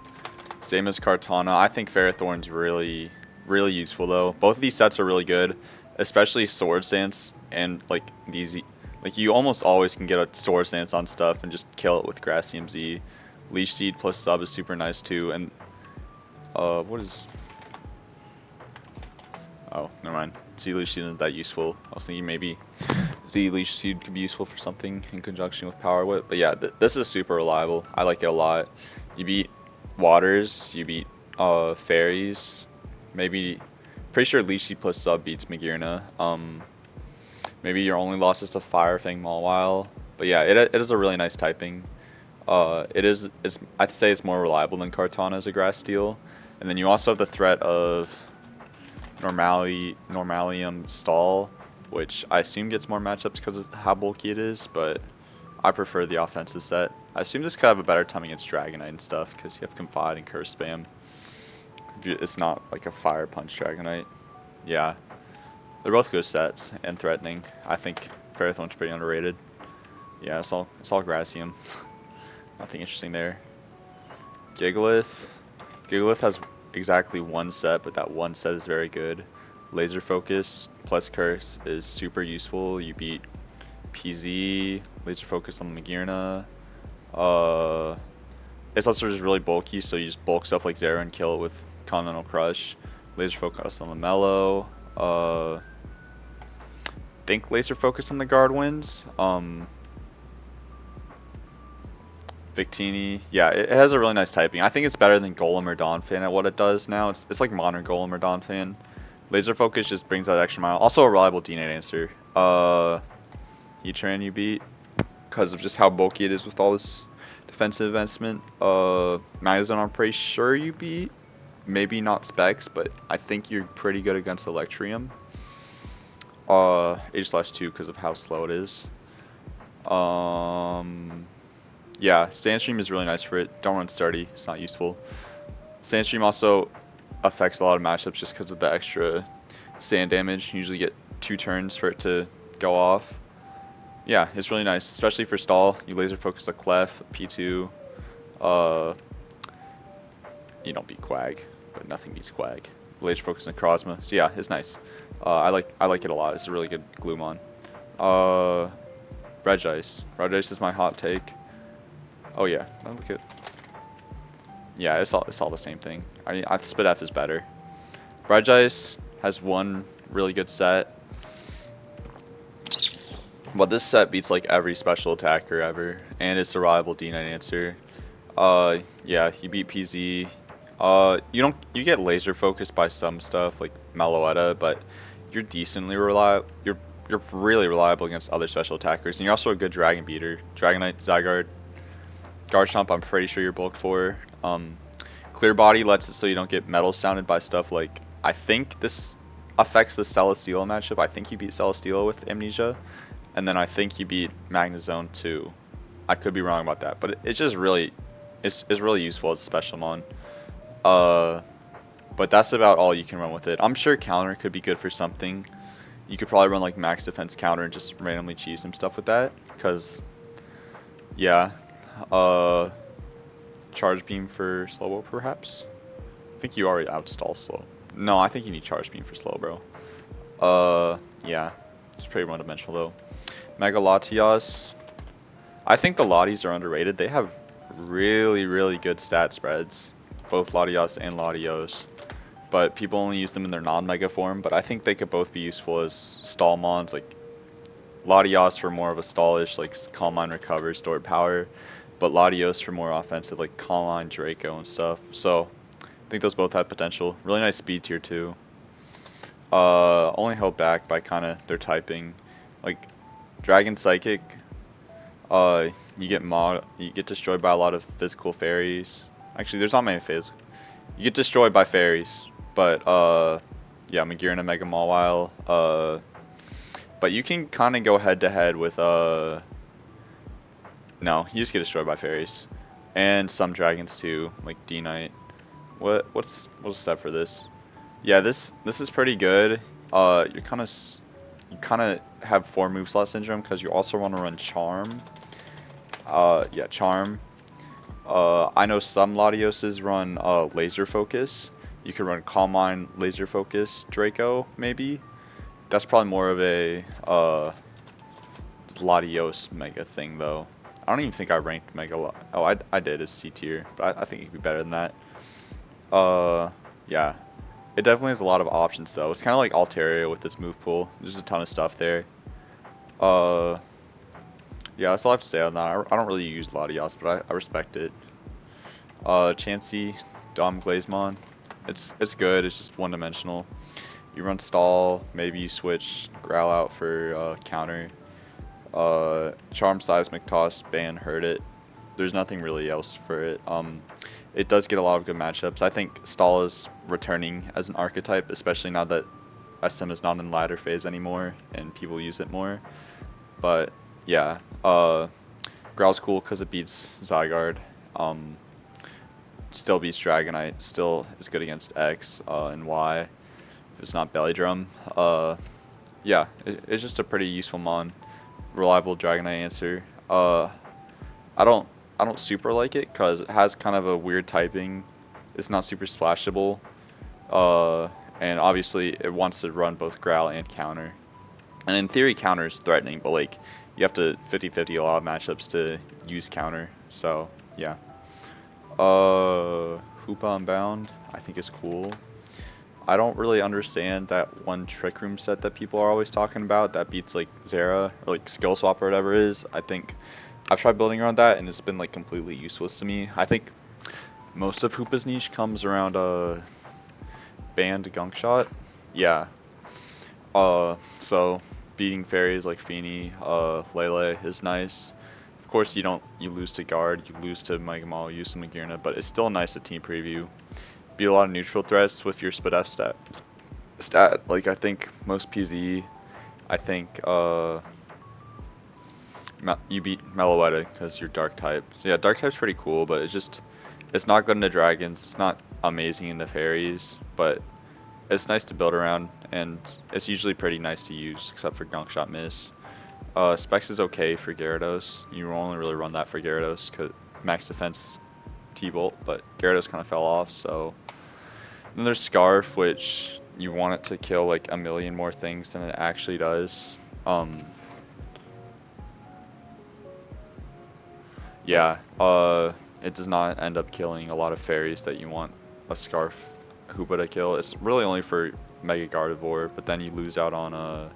Speaker 1: same as Kartana. I think Ferrothorn's really useful though. Both of these sets are really good, especially Sword Stance, and like these, like you almost always can get a Sword Stance on stuff and just kill it with Grass CMZ. Leech Seed plus Sub is super nice too, and what is? Oh, never mind. Z-Leech Seed isn't that useful. I was thinking maybe Z-Leech Seed could be useful for something in conjunction with Power Whip. But yeah, this is super reliable. I like it a lot. You beat Waters, you beat Fairies. Maybe, pretty sure Leech Seed plus Sub beats Magearna. Maybe your only loss is to Fire Fang Mawile. But yeah, it is a really nice typing. I'd say it's more reliable than Kartana as a Grass Steel. And then you also have the threat of Normalium Stall, which I assume gets more matchups because of how bulky it is, but I prefer the offensive set. I assume this could have a better time against Dragonite and stuff because you have Confide and Curse Spam. It's not like a Fire Punch Dragonite. Yeah, they're both good sets and threatening. I think Ferrothorn's pretty underrated. Yeah, it's all Grassium. Nothing interesting there. Gigalith has exactly one set, but that one set is very good. Laser Focus plus Curse is super useful. You beat PZ, Laser Focus on the Magearna. It's also just really bulky, so you just bulk stuff like Zero and kill it with Continental Crush. Laser Focus on the Mellow. Think Laser Focus on the Guard wins. Victini, yeah, it has a really nice typing. I think it's better than Golem or Donphan at what it does now. It's like modern Golem or Donphan. Laser Focus just brings that extra mile. Also a reliable D-Net answer. Heatran you beat because of just how bulky it is with all this defensive investment. Magazine I'm pretty sure you beat. Maybe not Specs, but I think you're pretty good against Electrium. H/2 because of how slow it is. Yeah, Sandstream is really nice for it. Don't run Sturdy, it's not useful. Sandstream also affects a lot of matchups just because of the extra sand damage. You usually get 2 turns for it to go off. Yeah, it's really nice, especially for stall. You laser focus a Clef, P2. You don't beat Quag. but nothing beats Quag. Laser Focus Necrozma. So yeah, it's nice. I like it a lot. It's a really good Gloomon. Regice. Regice is my hot take. Oh yeah, look at. Yeah, it's all the same thing. I Spit F is better. Regice has one really good set. But this set beats like every special attacker ever, and it's a reliable D9 answer. Yeah, you beat PZ. You get laser focused by some stuff like Meloetta, but you're decently reliable. You're really reliable against other special attackers, and you're also a good dragon beater. Dragonite, Zygarde, Garchomp. I'm pretty sure you're bulk for. Clear Body lets it so you don't get metal sounded by stuff like. I think this affects the Celesteela matchup. I think you beat Celesteela with Amnesia. And then I think you beat Magnezone too. I could be wrong about that, but it's just really, it's really useful as a special mon. But that's about all you can run with it. I'm sure counter could be good for something. You could probably run like max defense counter and just randomly cheese some stuff with that. Cause, yeah, charge beam for Slowbro perhaps. I think you already outstall slow. No, I think you need charge beam for Slowbro. Yeah, it's pretty one dimensional though. Mega Latias. I think the Latias are underrated. They have really good stat spreads, both Latias and Latios. But people only use them in their non-mega form. But I think they could both be useful as stall mons, like Latias for more of a stallish, like Calm Mind Recover, stored power. But Latios for more offensive, like Calm Mind, Draco, and stuff. So I think those both have potential. Really nice speed tier too. Only held back by kind of their typing, like Dragon Psychic. You get destroyed by a lot of physical fairies. Actually, there's not many phys. You get destroyed by fairies, but yeah, Magearna, Mega Mawile. But you can kind of go head to head with no, you just get destroyed by fairies, and some dragons too, like D-Knight. What's the set for this? Yeah, this is pretty good. You kind of have 4 move slot syndrome because you also want to run Charm. Yeah, Charm. I know some Latioses run Laser Focus. You could run Calm Mind, Laser Focus, Draco, maybe. That's probably more of a Latios Mega thing, though. I don't even think I ranked Mega. Oh, I did as C tier, but I think it could be better than that. Yeah. It definitely has a lot of options, though. It's kind of like Altaria with its move pool. There's a ton of stuff there. Yeah, that's all I have to say on that. I don't really use Latias, but I respect it. Chansey, Dom Glazemon. It's good. It's just one-dimensional. You run stall. Maybe you switch Growl out for counter. Charm, Seismic Toss, Ban, Hurt It. There's nothing really else for it. It does get a lot of good matchups. I think Stall is returning as an archetype, especially now that SM is not in ladder phase anymore and people use it more. But yeah, Growl's cool because it beats Zygarde. Still beats Dragonite. Still is good against X and Y. If it's not Belly Drum. Yeah, it's just a pretty useful mon. Reliable Dragonite answer. I don't super like it because it has kind of a weird typing. It's not super splashable. And obviously it wants to run both Growl and counter. And in theory counter is threatening, but like you have to 50-50 a lot of matchups to use counter. So yeah. Hoopa Unbound I think is cool. I don't really understand that one Trick Room set that people are always talking about that beats like Zera or like Skill Swap or whatever it is. I think I've tried building around that and it's been like completely useless to me. I think most of Hoopa's niche comes around Banned Gunk Shot. Yeah. So beating fairies like Feeny, Lele is nice. Of course you lose to Guard, you lose to Mega Mall, you lose to Magearna, but it's still nice at team preview. Beat a lot of neutral threats with your Spit F stat. Like I think most PZ, I think you beat Meloetta because you're Dark type. So yeah, Dark type's pretty cool, but it's not good into dragons. It's not amazing into fairies, but it's nice to build around, and it's usually pretty nice to use, except for Gunk Shot Miss. Specs is okay for Gyarados. You only really run that for Gyarados because max defense T-Bolt, but Gyarados kind of fell off, so Then there's Scarf, which you want it to kill like a million more things than it actually does. Yeah, it does not end up killing a lot of fairies that you want a Scarf Hoopa to kill. It's really only for Mega Gardevoir, but then you lose out on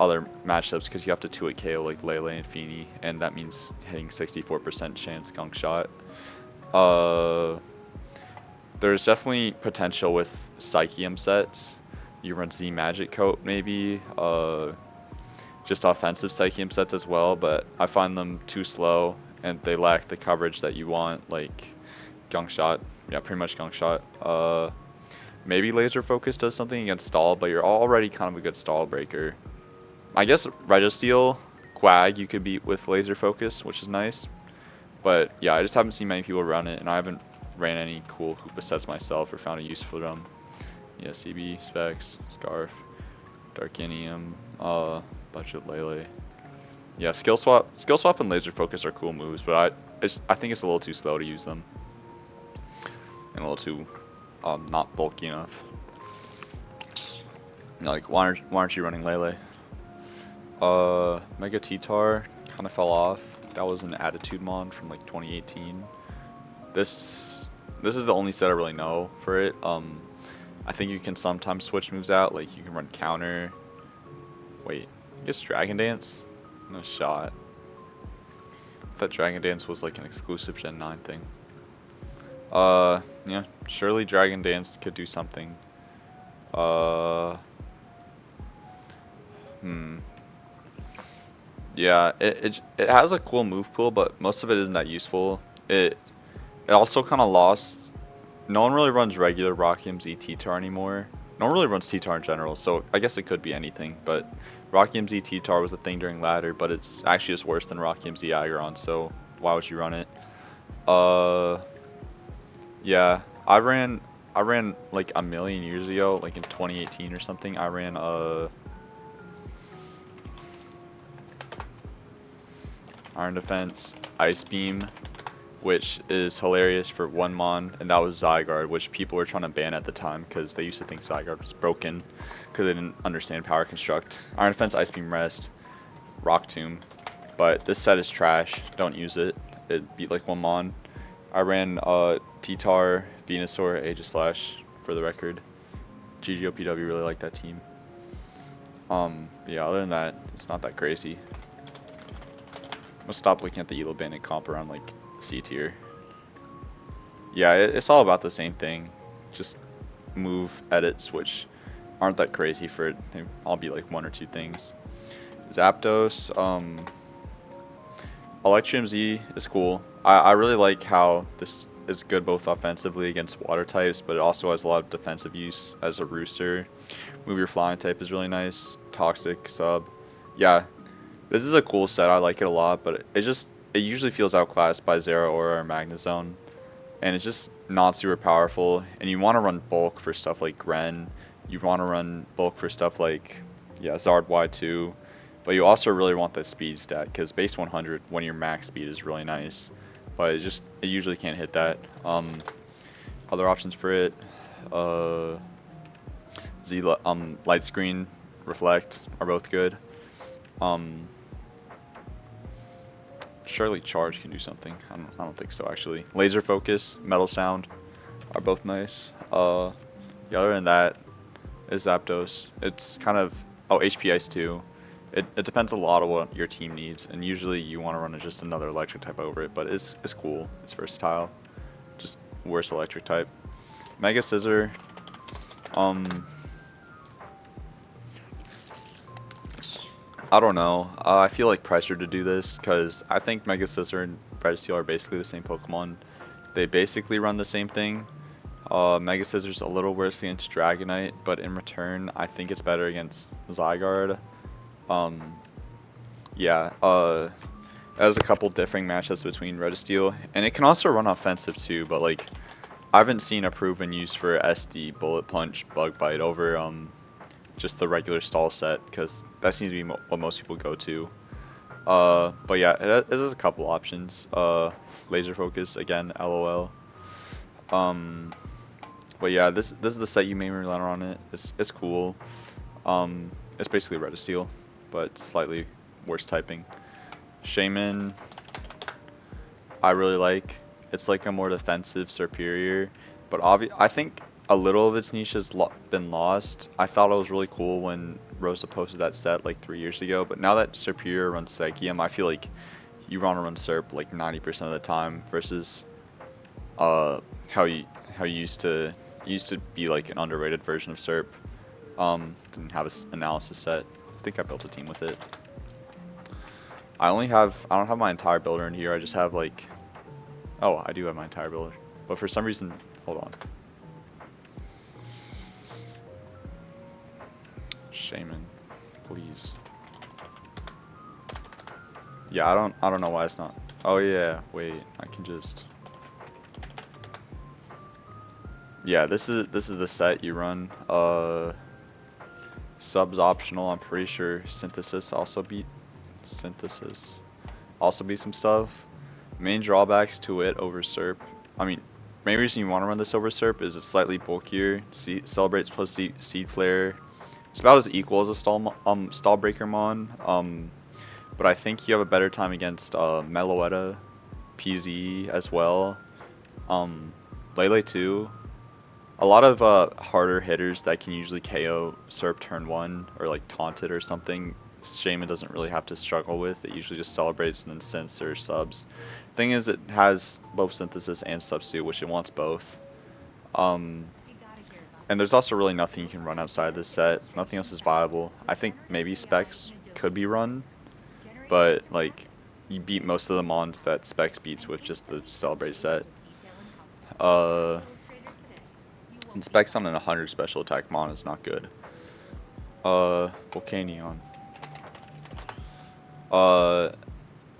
Speaker 1: other matchups because you have to 2-hit KO like Lele and Feeny, and that means hitting 64% chance Gunk Shot. There's definitely potential with Psychium sets. You run Z Magic Coat maybe, just offensive Psychium sets as well, but I find them too slow and they lack the coverage that you want, like Gunk Shot. Yeah, pretty much Gunk Shot. Maybe Laser Focus does something against Stall, but you're already kind of a good Stall breaker. I guess Registeel, Quag you could beat with Laser Focus, which is nice. But yeah, I just haven't seen many people run it, and I haven't ran any cool Hoopa sets myself or found a use for them. Yeah, CB, Specs, Scarf, Darkinium, Budget Lele. Yeah, Skill Swap and Laser Focus are cool moves, but I think it's a little too slow to use them. And a little too not bulky enough. Like, why aren't you running Lele? Mega T-Tar kind of fell off. That was an Attitude Mon from like 2018. This is the only set I really know for it. I think you can sometimes switch moves out, like you can run Counter. Wait, I guess Dragon Dance? No shot. I thought Dragon Dance was like an exclusive Gen 9 thing. Yeah, surely Dragon Dance could do something. Yeah, it has a cool move pool, but most of it isn't that useful. It also kind of lost. No one really runs regular Rockium Z T-Tar anymore. No one really runs T-Tar in general, so I guess it could be anything. But Rockium Z T-Tar was a thing during ladder, but it's actually just worse than Rockium Z Aggron, so why would you run it? Yeah, I ran like a million years ago, like in 2018 or something. I ran Iron Defense, Ice Beam, which is hilarious for one mon, and that was Zygarde, which people were trying to ban at the time because they used to think Zygarde was broken because they didn't understand Power Construct. Iron Defense, Ice Beam, Rest, Rock Tomb, but this set is trash. Don't use it. It beat like one mon. I ran T-Tar, Venusaur, Aegislash for the record. GGOPW really like that team. Yeah, other than that, it's not that crazy. I'm gonna stop looking at the Elo Bandit comp around like C tier. Yeah, it's all about the same thing. Just move edits, which aren't that crazy for it. They all be like one or two things. Zapdos, Electrium Z is cool. I really like how this is good both offensively against water types, but it also has a lot of defensive use as a rooster. Move your flying type is really nice. Toxic, sub. Yeah, this is a cool set. I like it a lot, but it usually feels outclassed by Zeraora or Magnezone. And it's just not super powerful. And you want to run bulk for stuff like Ren. You want to run bulk for stuff like, yeah, Zard Y2. But you also really want the speed stat, because base 100 when your max speed is really nice. But it usually can't hit that. Other options for it, Light Screen, Reflect are both good. Surely Charge can do something. I don't think so actually. Laser Focus, Metal Sound are both nice. Yeah, other than that is Zapdos. It's kind of HP Ice too. It depends a lot on what your team needs, and usually you want to run just another electric type over it, but it's cool. It's versatile. Just worse electric type. Mega Scissor. I don't know. I feel like pressured to do this because I think Mega Scissor and Registeel are basically the same Pokemon. They basically run the same thing. Mega Scissor's a little worse against Dragonite, but in return, I think it's better against Zygarde. Yeah, there's a couple differing matchups between Registeel, and it can also run offensive too, but like, I haven't seen a proven use for SD, Bullet Punch, Bug Bite over just the regular stall set, because that seems to be what most people go to. But yeah, it has a couple what But yeah, this is the set you made me rely on it. It's cool. It's basically red steel, but slightly worse typing. Shaman, I really like. It's like a more defensive superior, but I think a little of its niche has been lost. I thought it was really cool when Rosa posted that set like 3 years ago, but now that superior runs Psychium, I feel like you want to run Serp like 90% of the time versus uh how you used to be like an underrated version of Serp. Didn't have an analysis set. I think I built a team with it. I don't have my entire builder in here. I just have like, oh, I do have my entire builder, but for some reason, hold on. Shaman, please. Yeah, I don't know why it's not. Oh yeah, wait, I can just. Yeah, this is the set you run. Subs optional. I'm pretty sure synthesis also beat some stuff. Main drawbacks to it over Serp. I mean, main reason you want to run this over Serp is it's slightly bulkier. Celebrates plus Seed Flare. It's about as equal as a stall breaker mon. But I think you have a better time against Meloetta, PZ as well. Lele too. A lot of harder hitters that can usually KO Serp turn 1 or like taunted or something, Shaman doesn't really have to struggle with. It usually just celebrates and then synths or subs. Thing is, it has both synthesis and substitute, which it wants both. And there's also really nothing you can run outside this set. Nothing else is viable. I think maybe Specs could be run, but like you beat most of the mons that Specs beats with just the celebrate set. And Specs on an 100 special attack mon is not good. Volcanion.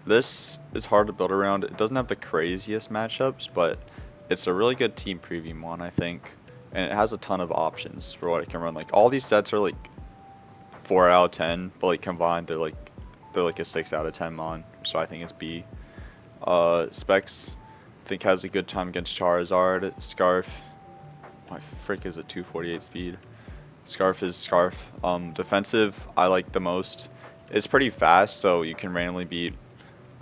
Speaker 1: This is hard to build around. It doesn't have the craziest matchups, but it's a really good team preview mon, I think. And it has a ton of options for what it can run. Like all these sets are like 4 out of 10, but like combined they're like a 6 out of 10 mon. So I think it's B. Specs I think has a good time against Charizard. Scarf, my frick is a 248 speed. Scarf is Scarf. Defensive I like the most. It's pretty fast, so you can randomly beat.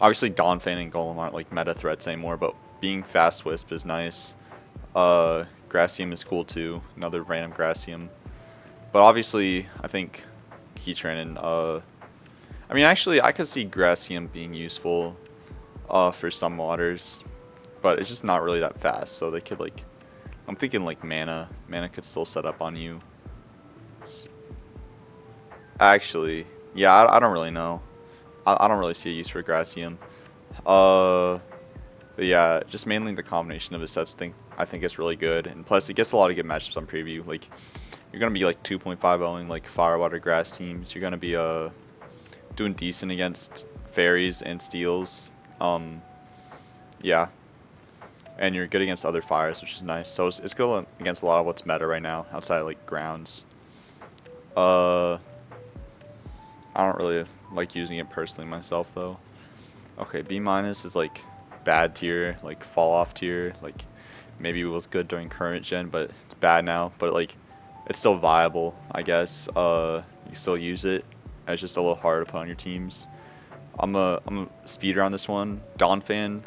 Speaker 1: Obviously, Donphan and Golem aren't like meta threats anymore, but being fast Wisp is nice. Grassium is cool too, another random Grassium. But obviously, I think Keytrain and I mean, actually, I could see Grassium being useful for some waters, but it's just not really that fast. So they could like, I'm thinking like Mana could still set up on you. Actually, yeah, I don't really know. I don't really see a use for Grassium. But yeah, just mainly the combination of his sets I think it's really good, and plus it gets a lot of good matchups on preview. Like you're gonna be like 2.5-0ing like Fire, Water, Grass teams. You're gonna be doing decent against fairies and steels. Yeah, and you're good against other fires, which is nice. So it's good against a lot of what's meta right now outside of, like grounds. I don't really like using it personally myself though. Okay, B- is like bad tier, like fall off tier, like maybe it was good during current gen, but it's bad now. But like it's still viable, I guess. You still use it. It's just a little hard to put on your teams. I'm a speeder on this one. Donphan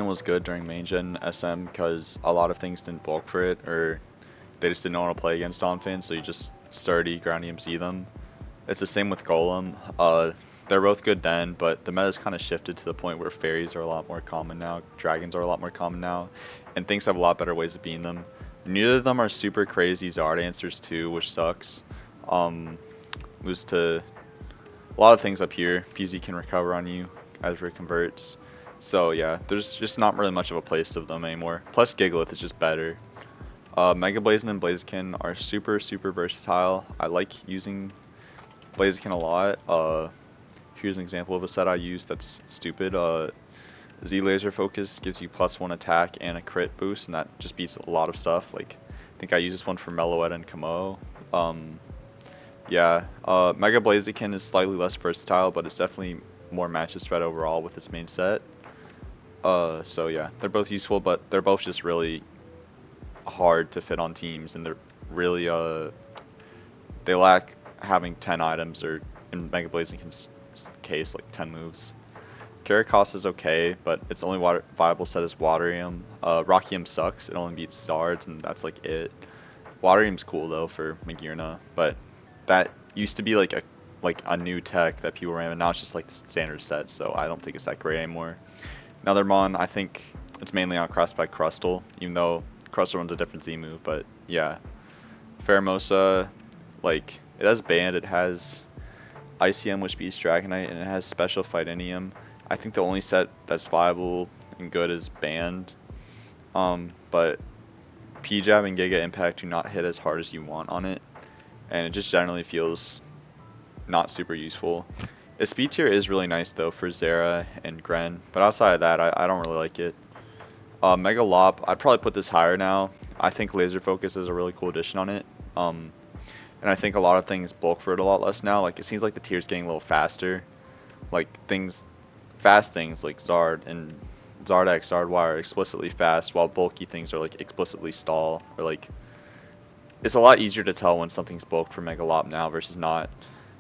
Speaker 1: was good during main gen SM because a lot of things didn't bulk for it, or they just didn't know how to play against Donphan, so you just sturdy ground EMC them. It's the same with Golem. They're both good then, but the meta's kind of shifted to the point where fairies are a lot more common now, dragons are a lot more common now, and things have a lot better ways of beating them. Neither of them are super crazy Zard answers too, which sucks. Lose to a lot of things up here. PZ can recover on you as it converts. So yeah, there's just not really much of a place of them anymore. Plus Gigalith is just better. Mega Blaziken and Blaziken are super versatile. I like using Blaziken a lot. Here's an example of a set I use that's stupid. Z Laser Focus gives you +1 attack and a crit boost, and that just beats a lot of stuff. Like, I think I use this one for Meloetta and Kamo. Yeah, Mega Blaziken is slightly less versatile, but it's definitely more matches spread overall with its main set. So yeah, they're both useful, but they're both just really hard to fit on teams, and they're really they lack having 10 items, or in Mega Blazing case like 10 moves. Caracoss is okay, but its only viable set is Waterium. Rockium sucks, it only beats Zards, and that's like it. Waterium's cool though for Magearna, but that used to be like a new tech that people ran, and now it's just like the standard set, so I don't think it's that great anymore. Another Mon, I think it's mainly outcrossed by Crustle, even though Crustle runs a different Z move, but yeah. Pheromosa, like, it has Band, it has ICM which beats Dragonite, and it has Special Fightinium. I think the only set that's viable and good is Band. But P-Jab and Giga Impact do not hit as hard as you want on it, and it just generally feels not super useful. Its speed tier is really nice though for Zera and Gren, but outside of that, I don't really like it. Mega Lop, I'd probably put this higher now. I think Laser Focus is a really cool addition on it. And I think a lot of things bulk for it a lot less now. Like, it seems like the tier's getting a little faster. Like, fast things like Zard and Zardak, Zardwire are explicitly fast, while bulky things are like explicitly stall. Or like, it's a lot easier to tell when something's bulked for Mega Lop now versus not.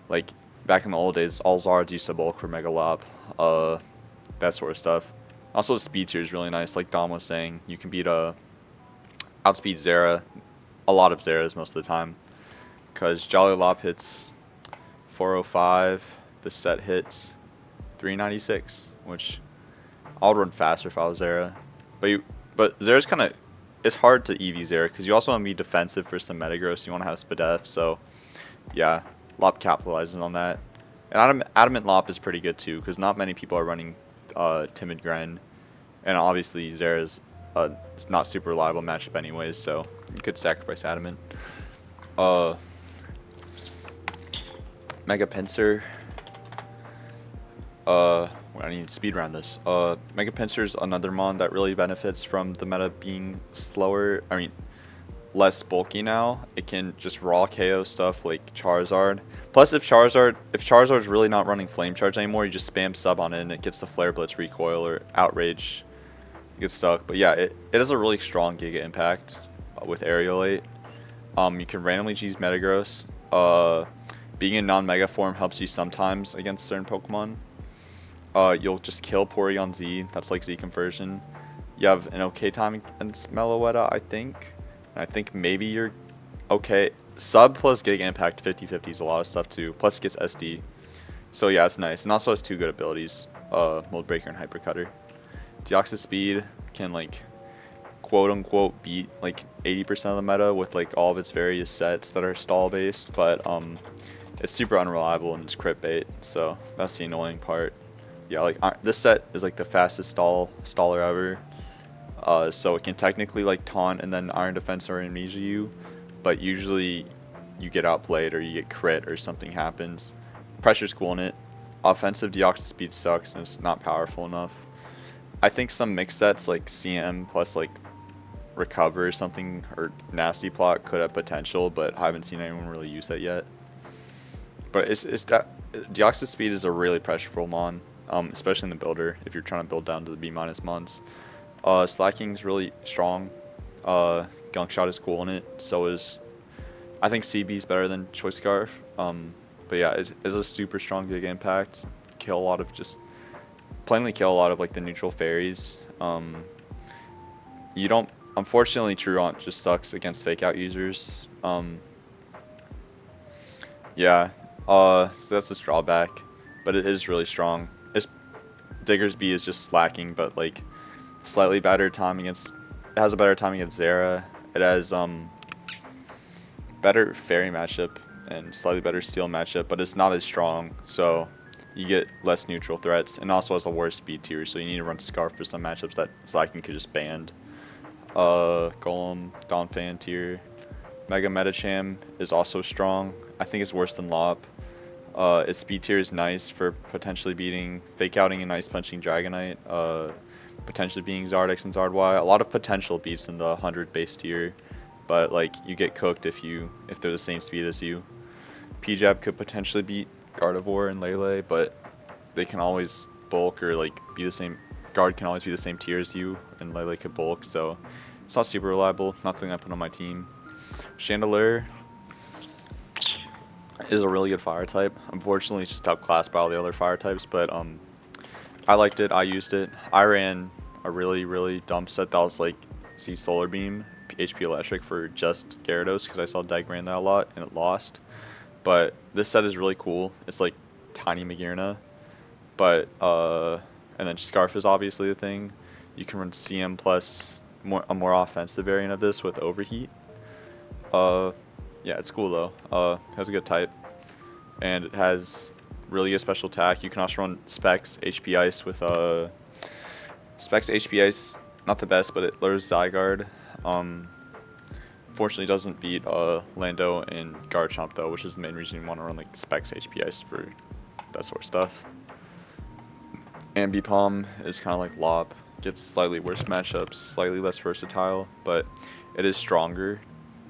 Speaker 1: Like, back in the old days, all Zards used to bulk for Mega Lop, that sort of stuff. Also, the speed tier is really nice, like Dom was saying. You can outspeed Zera, a lot of Zeras most of the time, because Jolly Lop hits 405, the set hits 396, which I would run faster if I was Zera. But Zera's kind of, it's hard to EV Zera, because you also want to be defensive for some Metagross, you want to have Spadef, so yeah, Lop capitalizes on that. And Adamant Lop is pretty good too, because not many people are running Timid Gren, and obviously Zera's it's not super reliable matchup anyways, so you could sacrifice Adamant. Mega Pinsir. I need to speed around this. Mega Pinsir's another mon that really benefits from the meta being slower. I mean, less bulky now. It can just raw KO stuff like Charizard. Plus, if Charizard's really not running Flame Charge anymore, you just spam sub on it and it gets the Flare Blitz recoil or Outrage. You get stuck. But yeah, it has a really strong Giga Impact with Aerialate. You can randomly choose Metagross. Being in non-Mega form helps you sometimes against certain Pokemon. You'll just kill Porygon Z. That's like Z conversion. You have an okay time against Meloetta, I think. And I think maybe you're okay. Sub plus Giga Impact 50/50 is a lot of stuff too. Plus it gets SD. So yeah, it's nice. And also has two good abilities. Mold Breaker and Hyper Cutter. Deoxys Speed can like quote unquote beat like 80% of the meta with like all of its various sets that are stall based, but it's super unreliable and it's crit bait, so that's the annoying part. Yeah, like this set is like the fastest staller ever, so it can technically like taunt and then Iron Defense or Amnesia you, but usually you get outplayed or you get crit or something happens. Pressure's cool in it. Offensive Deoxys Speed sucks and it's not powerful enough. I think some mixed sets like CM plus like Recover or something, or Nasty Plot could have potential, but I haven't seen anyone really use that yet. But Deoxys Speed is a really pressureful mon, especially in the builder if you're trying to build down to the B- mons. Slacking's really strong. Gunk Shot is cool in it. So is, I think CB is better than Choice Scarf. But yeah, it's a super strong Giga Impact. Plainly kill a lot of like the neutral fairies. You don't, unfortunately, Truant just sucks against fake out users. Yeah, so that's its drawback, but it is really strong. Diggersby is just slacking, but like slightly better time against. It has a better time against Zera. It has better fairy matchup and slightly better steel matchup, but it's not as strong, so you get less neutral threats, and also has a worse speed tier, so you need to run Scarf for some matchups that Slacking could just ban. Golem, Donphan tier. Mega Metacham is also strong. I think it's worse than Lop. Its speed tier is nice for potentially beating, fake outing and ice punching Dragonite, potentially beating Zardex and Zardwire. A lot of potential beats in the 100 base tier, but like you get cooked if they're the same speed as you. P-Jab could potentially beat Gardevoir and Lele, but they can always bulk or like be the same guard can always be the same tier as you and like a bulk, so it's not super reliable. Not something I put on my team. Chandelier is a really good fire type. Unfortunately, it's just outclassed by all the other fire types, but I liked it. I used it. I ran a really dumb set that was like C Solar Beam, HP Electric for just Gyarados because I saw Dag ran that a lot and it lost. But this set is really cool. It's like tiny Magearna, but and then Scarf is obviously the thing. You can run CM plus a more offensive variant of this with Overheat. Yeah, it's cool though. It has a good type, and it has really good special attack. You can also run Specs HP Ice with Specs HP Ice, not the best, but it lures Zygarde. Fortunately doesn't beat Lando and Garchomp though, which is the main reason you want to run like Specs HP Ice for that sort of stuff. Ambipom is kind of like Lob, gets slightly worse matchups, slightly less versatile, but it is stronger,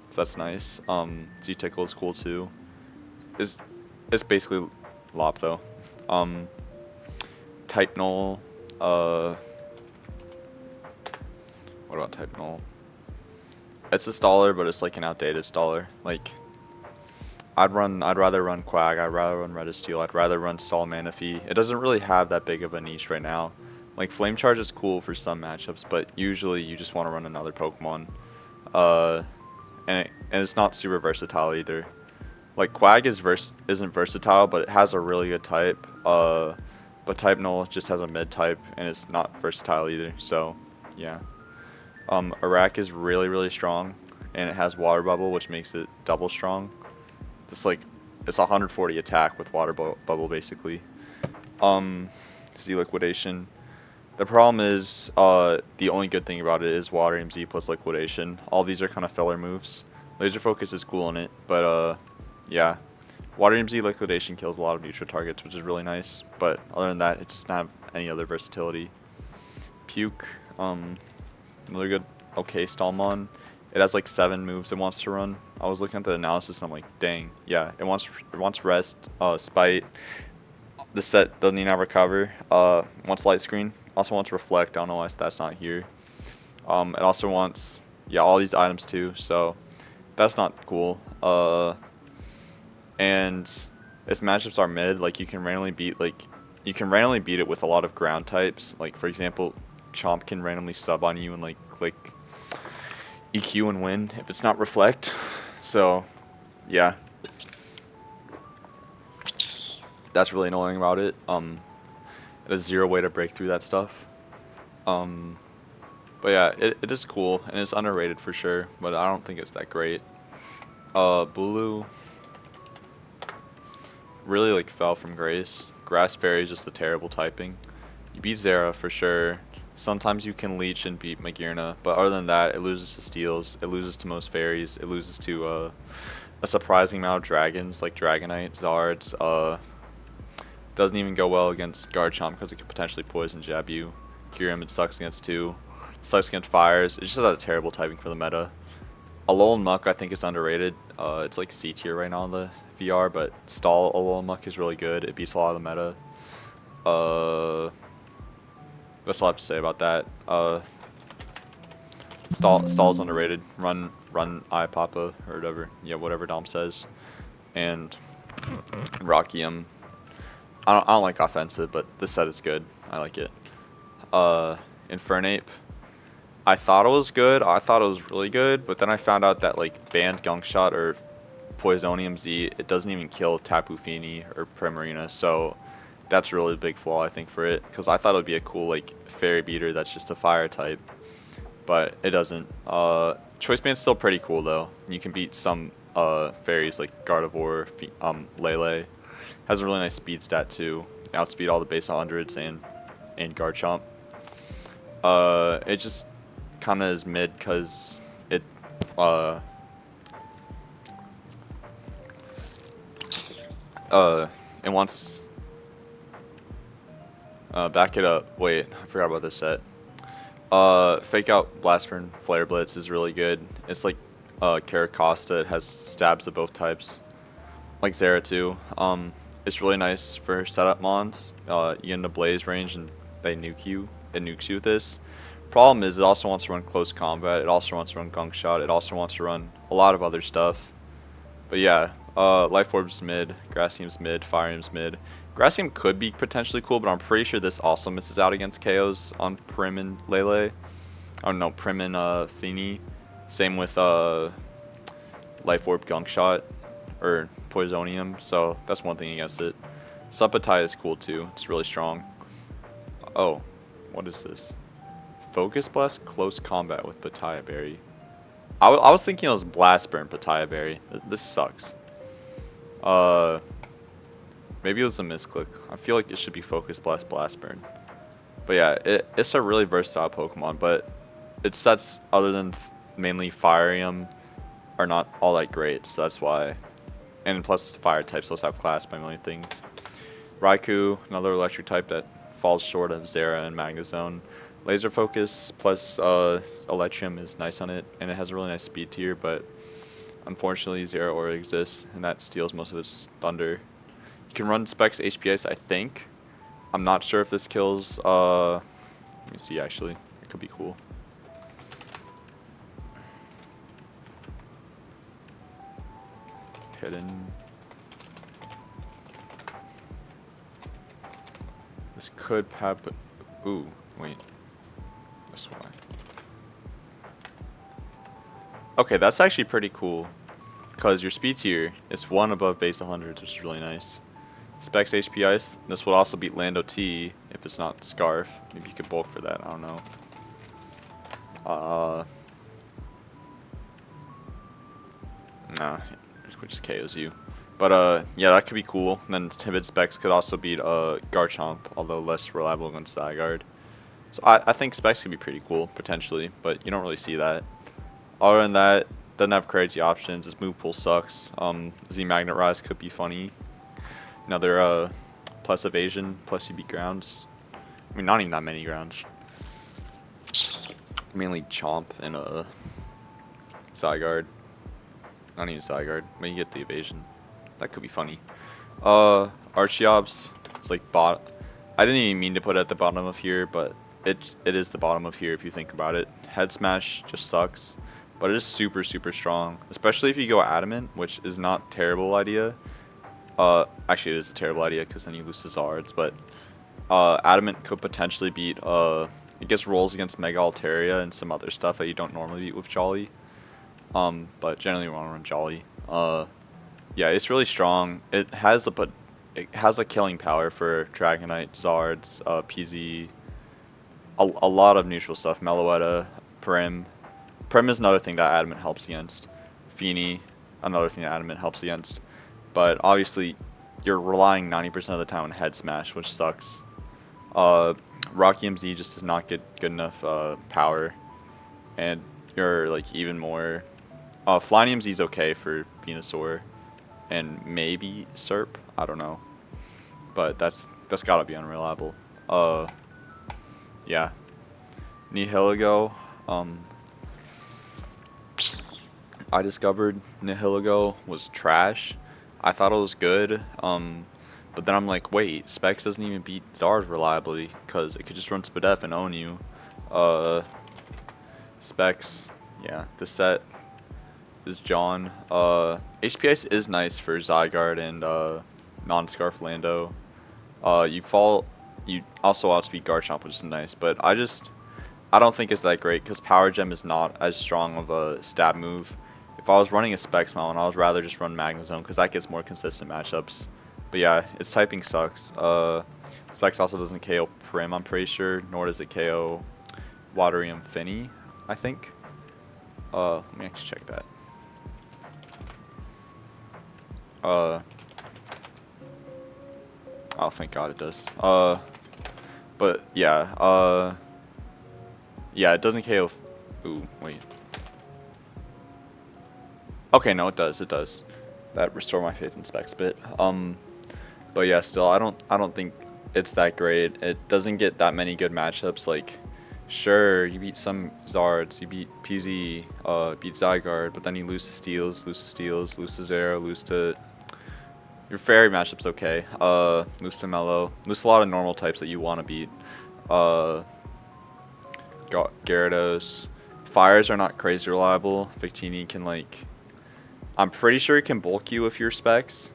Speaker 1: so that's nice. Z-Tickle is cool too. It's basically Lob though. Type Null, what about Type Null? It's a staller, but it's like an outdated staller. Like, I'd rather run Quag, I'd rather run Registeel, I'd rather run Stall Manaphy. It doesn't really have that big of a niche right now. Like, Flame Charge is cool for some matchups, but usually you just want to run another Pokemon. And it's not super versatile either. Like, Quag isn't versatile, but it has a really good type. But Type Null just has a mid type, and it's not versatile either, so, yeah. Iraq is really strong, and it has Water Bubble, which makes it double strong. It's 140 attack with Water Bubble basically. Z Liquidation. The problem is, the only good thing about it is Water Z plus Liquidation. All these are kind of filler moves. Laser Focus is cool in it, but yeah. Water Z Liquidation kills a lot of neutral targets, which is really nice. But other than that, it doesn't have any other versatility. Puke. Another good, okay, Stallmon. It has like 7 moves it wants to run. I was looking at the analysis and I'm like, dang, yeah, it wants Rest, Spite. The set doesn't even have Recover. Wants Light Screen. Also wants Reflect. I don't know why that's not here. It also wants, yeah, all these items too. So that's not cool. And its matchups are mid. Like you can randomly beat it with a lot of ground types. Like for example, Chomp can randomly sub on you and like click EQ and win if it's not Reflect. So yeah, that's really annoying about it. It has 0 way to break through that stuff. But yeah, it is cool and it's underrated for sure, but I don't think it's that great. Bulu really like fell from grace. Grass Fairy is just a terrible typing. You beat Zera for sure. Sometimes you can leech and beat Magearna, but other than that, it loses to Steels, it loses to most fairies, it loses to a surprising amount of dragons like Dragonite, Zards. Doesn't even go well against Garchomp because it could potentially poison jab you. Kyurem it sucks against too. Sucks against fires. It just has a terrible typing for the meta. Alolan Muck I think is underrated. It's like C tier right now in the VR, but Stall Alolan Muck is really good. It beats a lot of the meta. That's all I have to say about that. Stall's underrated. Run iPapa or whatever. Yeah, whatever Dom says. And Rockium. I don't like offensive, but this set is good. I like it. Infernape. I thought it was good. I thought it was really good, but then I found out that like banned Gunk Shot or Poisonium Z, it doesn't even kill Tapu Fini or Primarina, so that's really a big flaw I think for it, because I thought it would be a cool like fairy beater that's just a fire type, but it doesn't. Choice Band's still pretty cool though. You can beat some fairies like Gardevoir, Lele. Has a really nice speed stat too. Outspeed all the base 100s and Garchomp. It just kind of is mid because it it wants back it up. Wait, I forgot about this set. Fake Out Blastburn Flare Blitz is really good. It's like Caracosta. It has stabs of both types, like Zera too. It's really nice for setup mons. You get into Blaze range and they nuke you. It nukes you with this. Problem is, it also wants to run close combat. It also wants to run gunk shot. It also wants to run a lot of other stuff. But yeah, Life Orb's mid, Grassium's mid, Firium's mid. Grassium could be potentially cool, but I'm pretty sure this also misses out against KOs on Prim and Lele. Oh no, Prim and Fini. Same with Life Orb Gunk Shot or Poisonium, so that's one thing against it. Supatai is cool too, it's really strong. Oh, what is this? Focus Blast Close Combat with Pataya Berry. I was thinking it was Blast Burn Pataya Berry. This sucks. Maybe it was a misclick. I feel like it should be Focus Blast Blast Burn. But yeah, it's a really versatile Pokemon, but its sets other than mainly Firium are not all that great, so that's why. And plus fire types also have class by a million things. Raikou, another electric type that falls short of Zera and Magnezone. Laser Focus plus Electrium is nice on it, and it has a really nice speed tier, but unfortunately Zera Aura exists, and that steals most of its thunder. You can run Specs HP Ice, I think. I'm not sure if this kills, let me see actually, it could be cool. Hidden. This could have, ooh, wait. This one. Okay, that's actually pretty cool. Because your speed tier is 1 above base 100, which is really nice. Specs HP Ice. This would also beat Lando T if it's not Scarf. Maybe you could bulk for that, I don't know. Nah, it just KOs you. But yeah, that could be cool. And then Timid Specs could also beat Garchomp, although less reliable against Zygarde. So I think Specs could be pretty cool, potentially, but you don't really see that. Other than that, doesn't have crazy options. His move pool sucks. Z Magnet Rise could be funny. Another plus evasion, plus you beat grounds. I mean, not even that many grounds. Mainly Chomp and Zygarde. Not even Zygarde, but you get the evasion. That could be funny. Archeops, it's like I didn't even mean to put it at the bottom of here, but it is the bottom of here if you think about it. Head Smash just sucks, but it is super strong, especially if you go Adamant, which is not a terrible idea. Actually it is a terrible idea because then you lose to Zards, but Adamant could potentially beat it gets rolls against Mega Altaria and some other stuff that you don't normally beat with Jolly. But generally you want to run Jolly. Yeah, it's really strong. It has a killing power for Dragonite, Zards, PZ, a lot of neutral stuff. Meloetta, Prim. Prim is another thing that Adamant helps against. Fini, another thing that Adamant helps against. But obviously, you're relying 90% of the time on Head Smash, which sucks. Rocky MZ just does not get good enough power, and you're like even more. Flying MZ is okay for Venusaur, and maybe Serp. I don't know, but that's gotta be unreliable. Yeah. Nihilego. I discovered Nihilego was trash. I thought it was good. But then I'm like, wait, Specs doesn't even beat Zard reliably, because it could just run Spadef and own you. Specs, yeah, this set is John. HP Ice is nice for Zygarde and non-Scarf Lando. You also outspeed Garchomp, which is nice, but I don't think it's that great, because Power Gem is not as strong of a stab move. If I was running a Specs Mountain, I would rather just run Magnezone, because that gets more consistent matchups. But yeah, its typing sucks. Specs also doesn't KO Prim, I'm pretty sure, nor does it KO Watery and Finny, I think. Let me actually check that. Oh, thank God it does. But yeah, yeah, it doesn't KO. Ooh, wait. Okay, no, it does. It does. That restored my faith in Specs bit. But yeah, still, I don't think it's that great. It doesn't get that many good matchups. Like, sure, you beat some Zards, you beat PZ, beat Zygarde, but then you lose to Steels, lose to Zero, lose to Your fairy matchup's okay. Loose to Mellow. Loose a lot of normal types that you want to beat. Uh, Gyarados. Fires are not crazy reliable. Victini can like, I'm pretty sure it can bulk you with your specs.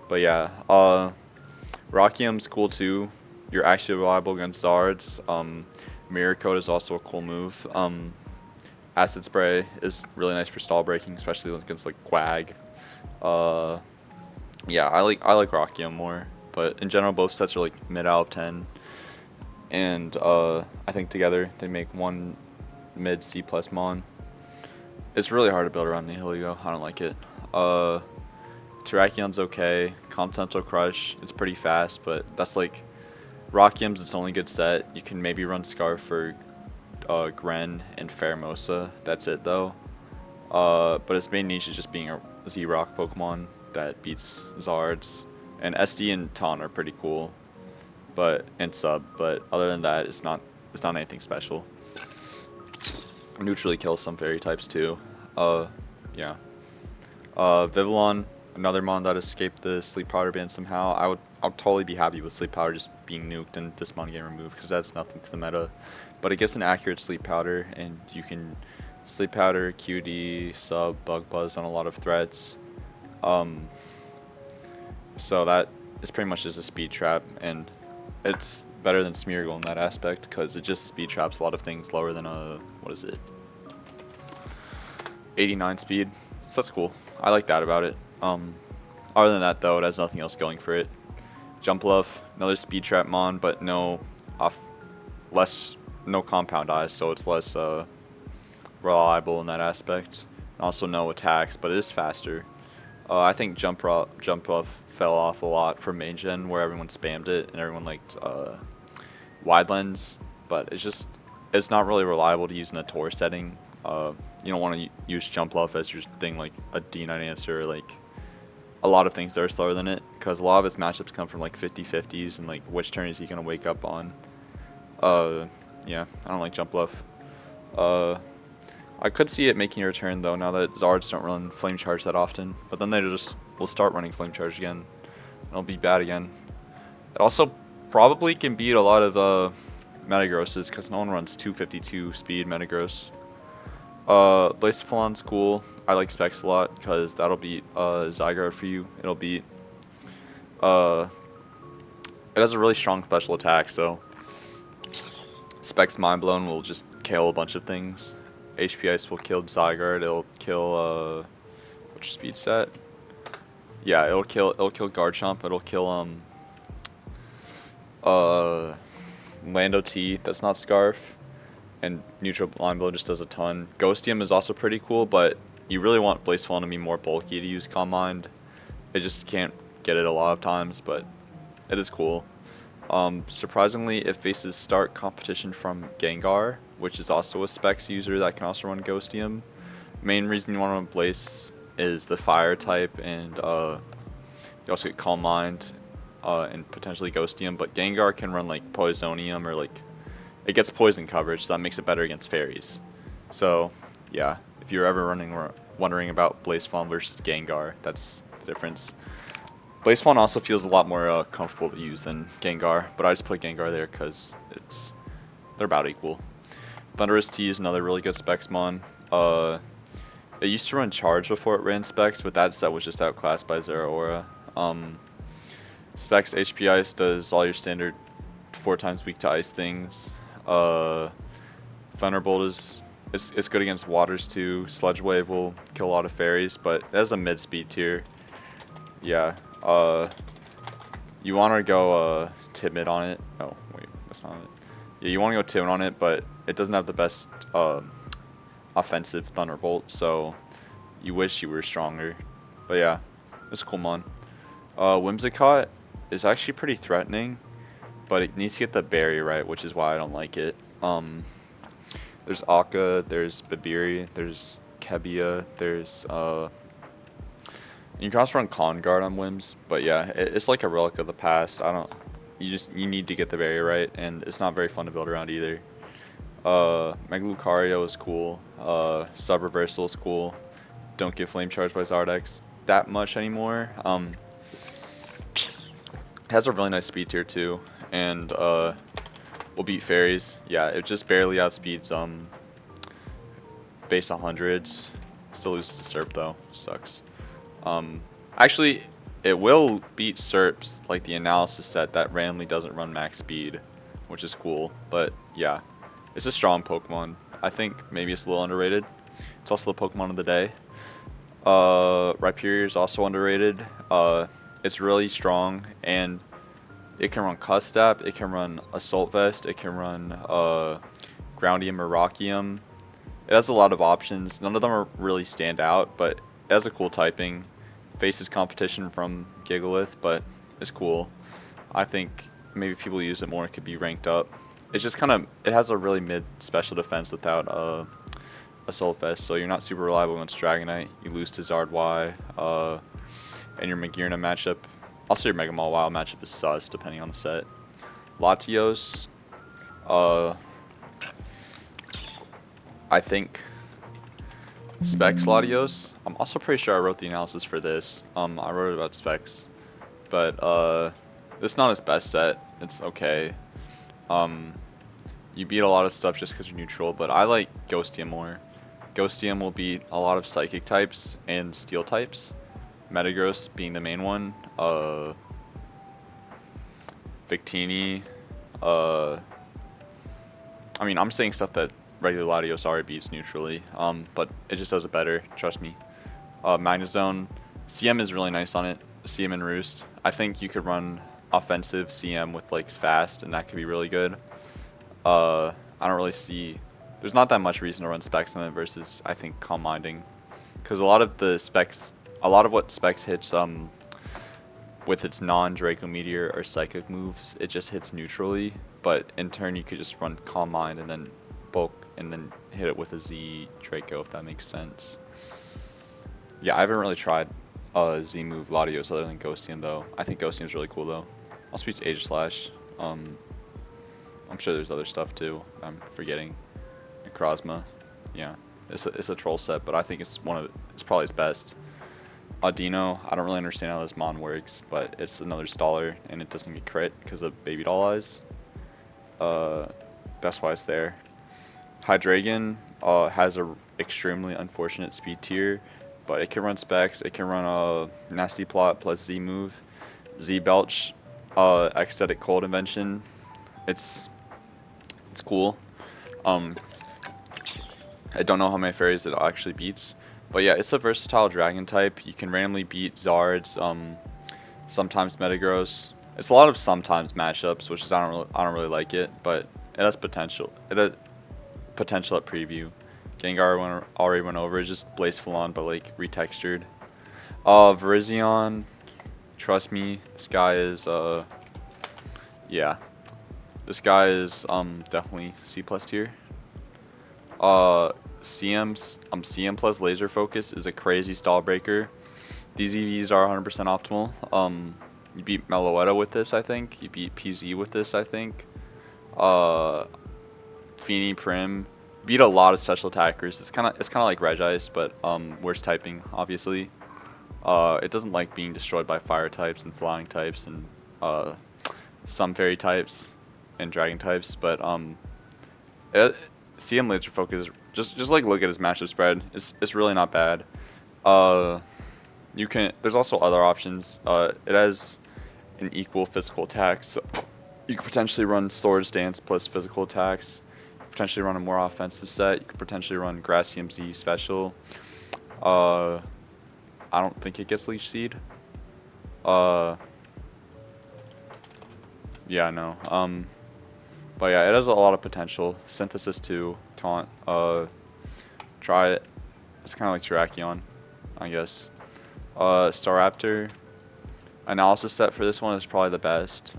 Speaker 1: But yeah, Rockium's cool too. You're actually reliable against Zards. Mirror Coat is also a cool move. Acid Spray is really nice for stall breaking, especially against like Quag. Uh, yeah, I like Rockium more, but in general both sets are like mid out of 10, and I think together they make one mid C plus mon. It's really hard to build around Nihilego. I don't like it. Terrakium's okay. Continental Crush, it's pretty fast, but that's like Rockium's its only good set. You can maybe run Scarf for Gren and Pheromosa. That's it though. But its main niche is just being a Z-Rock Pokemon that beats Zards. And SD and Taunt are pretty cool, and Sub. But other than that, it's not anything special. Neutrally kills some fairy types too. Yeah. Vivillon, another mon that escaped the Sleep Powder ban somehow. I would totally be happy with Sleep Powder just being nuked and this mon getting removed because that's nothing to the meta. But it gets an accurate Sleep Powder, and you can Sleep Powder, QD, Sub, Bug Buzz on a lot of threats. So that is pretty much just a speed trap, and it's better than Smeargle in that aspect because it just speed traps a lot of things lower than a, what is it, 89 speed. So that's cool. I like that about it. Other than that though, it has nothing else going for it. Jumpluff, another speed trap mon, but no compound eyes, so it's less reliable in that aspect. And also no attacks, but it is faster. I think Jumpluff fell off a lot from main gen where everyone spammed it and everyone liked wide lens, but it's not really reliable to use in a tour setting. You don't want to use Jumpluff as your thing like a D9 answer, or like a lot of things that are slower than it, because a lot of its matchups come from like 50-50s and like which turn is he gonna wake up on. Yeah, I don't like Jumpluff. I could see it making a return though now that Zards don't run Flame Charge that often, but then they just will start running Flame Charge again. It'll be bad again. It also probably can beat a lot of Metagrosses because no one runs 252 speed Metagross. Blacephalon's cool. I like Specs a lot because that'll beat Zygarde for you. It'll beat it has a really strong special attack, so Specs Mind Blown will just kill a bunch of things. HP Ice will kill Zygarde. It'll kill which speed set? Yeah, it'll kill Garchomp. It'll kill Lando T. That's not Scarf. And Neutral Mind Blow just does a ton. Ghostium is also pretty cool, but you really want Blacephalon to be more bulky to use Calm Mind. It just can't get it a lot of times, but it is cool. Surprisingly, it faces start competition from Gengar, which is also a Specs user that can also run Ghostium. Main reason you want to run Blaze is the Fire type, and you also get Calm Mind and potentially Ghostium, but Gengar can run like Poisonium, or like it gets poison coverage, so that makes it better against fairies. So yeah, if you're ever wondering about Blacephalon versus Gengar, that's the difference. Blacephalon also feels a lot more comfortable to use than Gengar, but I just put Gengar there because they're about equal. Thundurus T is another really good Specs mon. It used to run Charge before it ran Specs, but that set was just outclassed by Zeraora. Specs HP Ice does all your standard 4 times weak to ice things. Thunderbolt it's good against waters too. Sludge Wave will kill a lot of fairies, but it has a mid speed tier. Yeah. You want to go timid on it. Oh wait, that's not it. Yeah, you want to go timid on it, but it doesn't have the best offensive Thunderbolt, so you wish you were stronger. But yeah, it's a cool mon. Whimsicott is actually pretty threatening, but it needs to get the berry right, which is why I don't like it. There's Akka, there's Babiri, there's Kebia, there's you can also run Con Guard on Whims, but yeah, it's like a relic of the past. You need to get the berry right, and it's not very fun to build around either. Mega Lucario is cool. Sub Reversal is cool. Don't get Flame Charged by Zardex that much anymore. It has a really nice speed tier too, and will beat fairies. Yeah, it just barely outspeeds base 100s. Still loses to Serp though, sucks. Um, Actually, it will beat Serps, like the analysis set that randomly doesn't run max speed, which is cool. But yeah, it's a strong Pokemon. I think maybe it's a little underrated. It's also the Pokemon of the day. Rhyperior is also underrated. It's really strong and it can run Custap, it can run Assault Vest, it can run Groundium or Rockium. It has a lot of options. None of them are really stand out, but it has a cool typing. Faces competition from Gigalith, but it's cool. I think maybe people use it more, it could be ranked up. It's just kind of, it has a really mid special defense without Assault Vest, so you're not super reliable against Dragonite. You lose to Zard Y, and your Magearna matchup. Also, your Mega Mall Wild matchup is sus, depending on the set. Latios, I think Specs Latios. I'm also pretty sure I wrote the analysis for this. I wrote it about Specs, but this is not his best set. It's okay. You beat a lot of stuff just because you're neutral, but I like Ghostium more. Ghostium will beat a lot of Psychic types and Steel types. Metagross being the main one. Victini. I mean, I'm saying stuff that regular Latios already beats neutrally, but it just does it better, trust me. Magnezone. CM is really nice on it. CM and Roost. I think you could run offensive CM with like fast, and that could be really good. I don't really see. There's not that much reason to run Specs on it versus I think Calm Minding, because a lot of what Specs hits with its non-Draco Meteor or Psychic moves, it just hits neutrally. But in turn, you could just run Calm Mind and then bulk and then hit it with a Z Draco, if that makes sense. Yeah, I haven't really tried Z move Latios other than Ghostium though. I think Ghostium's really cool though. I'll speak to Aegislash. I'm sure there's other stuff too. I'm forgetting. Necrozma. Yeah, it's a troll set, but I think it's probably his best. Audino, I don't really understand how this Mon works, but it's another staller and it doesn't get crit because of baby doll eyes. That's why it's there. Hydreigon has a extremely unfortunate speed tier, but it can run Specs, it can run a Nasty Plot plus Z move. Z Belch, Ecstatic Cold Invention. It's cool. I don't know how many fairies it actually beats, but yeah, it's a versatile dragon type. You can randomly beat Zards, sometimes Metagross. It's a lot of sometimes matchups, which is I don't really like it, but it has potential. It has potential at preview. Gengar already went over. It's just Blazefulon, but like retextured. Virizion, trust me, this guy is yeah, this guy is definitely C plus tier. CM plus laser focus is a crazy stall breaker. These EVs are 100% optimal. You beat Meloetta with this, I think. You beat PZ with this, I think. Feeny, Prim, beat a lot of special attackers. It's kind of like Regice, but worse typing, obviously. It doesn't like being destroyed by fire types and flying types and some fairy types and dragon types, but CM laser focus. Just like look at his matchup spread. It's really not bad. There's also other options. It has an equal physical attack, so you could potentially run Swords Dance plus physical attacks. You could potentially run a more offensive set. You could potentially run Grassium Z special. I don't think it gets Leech Seed. Yeah, no. But yeah, it has a lot of potential. Synthesis 2, Taunt. Try it. It's kind of like Terrakion, I guess. Staraptor. Analysis set for this one is probably the best.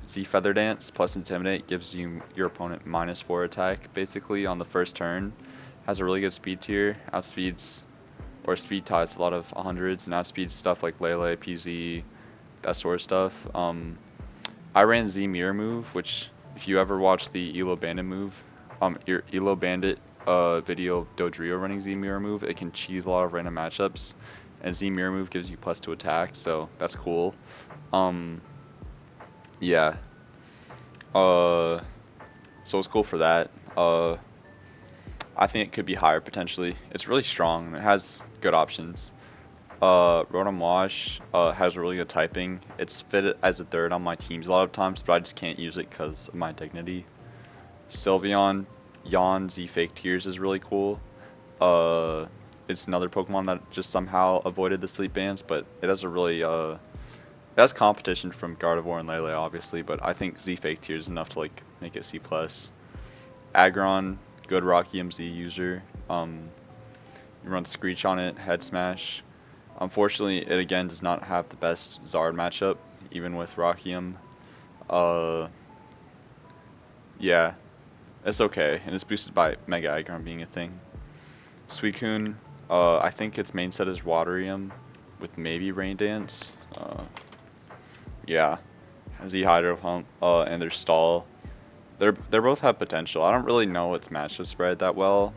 Speaker 1: Z Feather Dance plus Intimidate gives you your opponent -4 attack basically on the first turn. Has a really good speed tier. Outspeeds or speed ties a lot of 100s and outspeeds stuff like Lele, PZ, that sort of stuff. I ran Z Mirror move, which if you ever watch the Elo Bandit move, your Elo Bandit video of Dodrio running Z Mirror move, it can cheese a lot of random matchups. And Z Mirror move gives you +2 attack, so that's cool. Yeah. Uh, so it's cool for that. I think it could be higher potentially. It's really strong. It has good options. Rotom Wash has really good typing. It's fit as a third on my teams a lot of times, but I just can't use it because of my dignity. Sylveon, Yawn Z Fake Tears is really cool. Uh, it's another Pokemon that just somehow avoided the sleep bans, but it has a really it has competition from Gardevoir and Lele obviously, but I think Z Fake Tears is enough to like make it C plus. Aggron, good Rocky MZ user. You run Screech on it, Head Smash. Unfortunately, it again does not have the best Zard matchup, even with Rockium. Uh, yeah, it's okay, and it's boosted by Mega Aggron being a thing. Suicune, I think its main set is Waterium, with maybe Rain Dance. Yeah, Z Hydro Pump, and their Stall. They both have potential. I don't really know its matchup spread that well.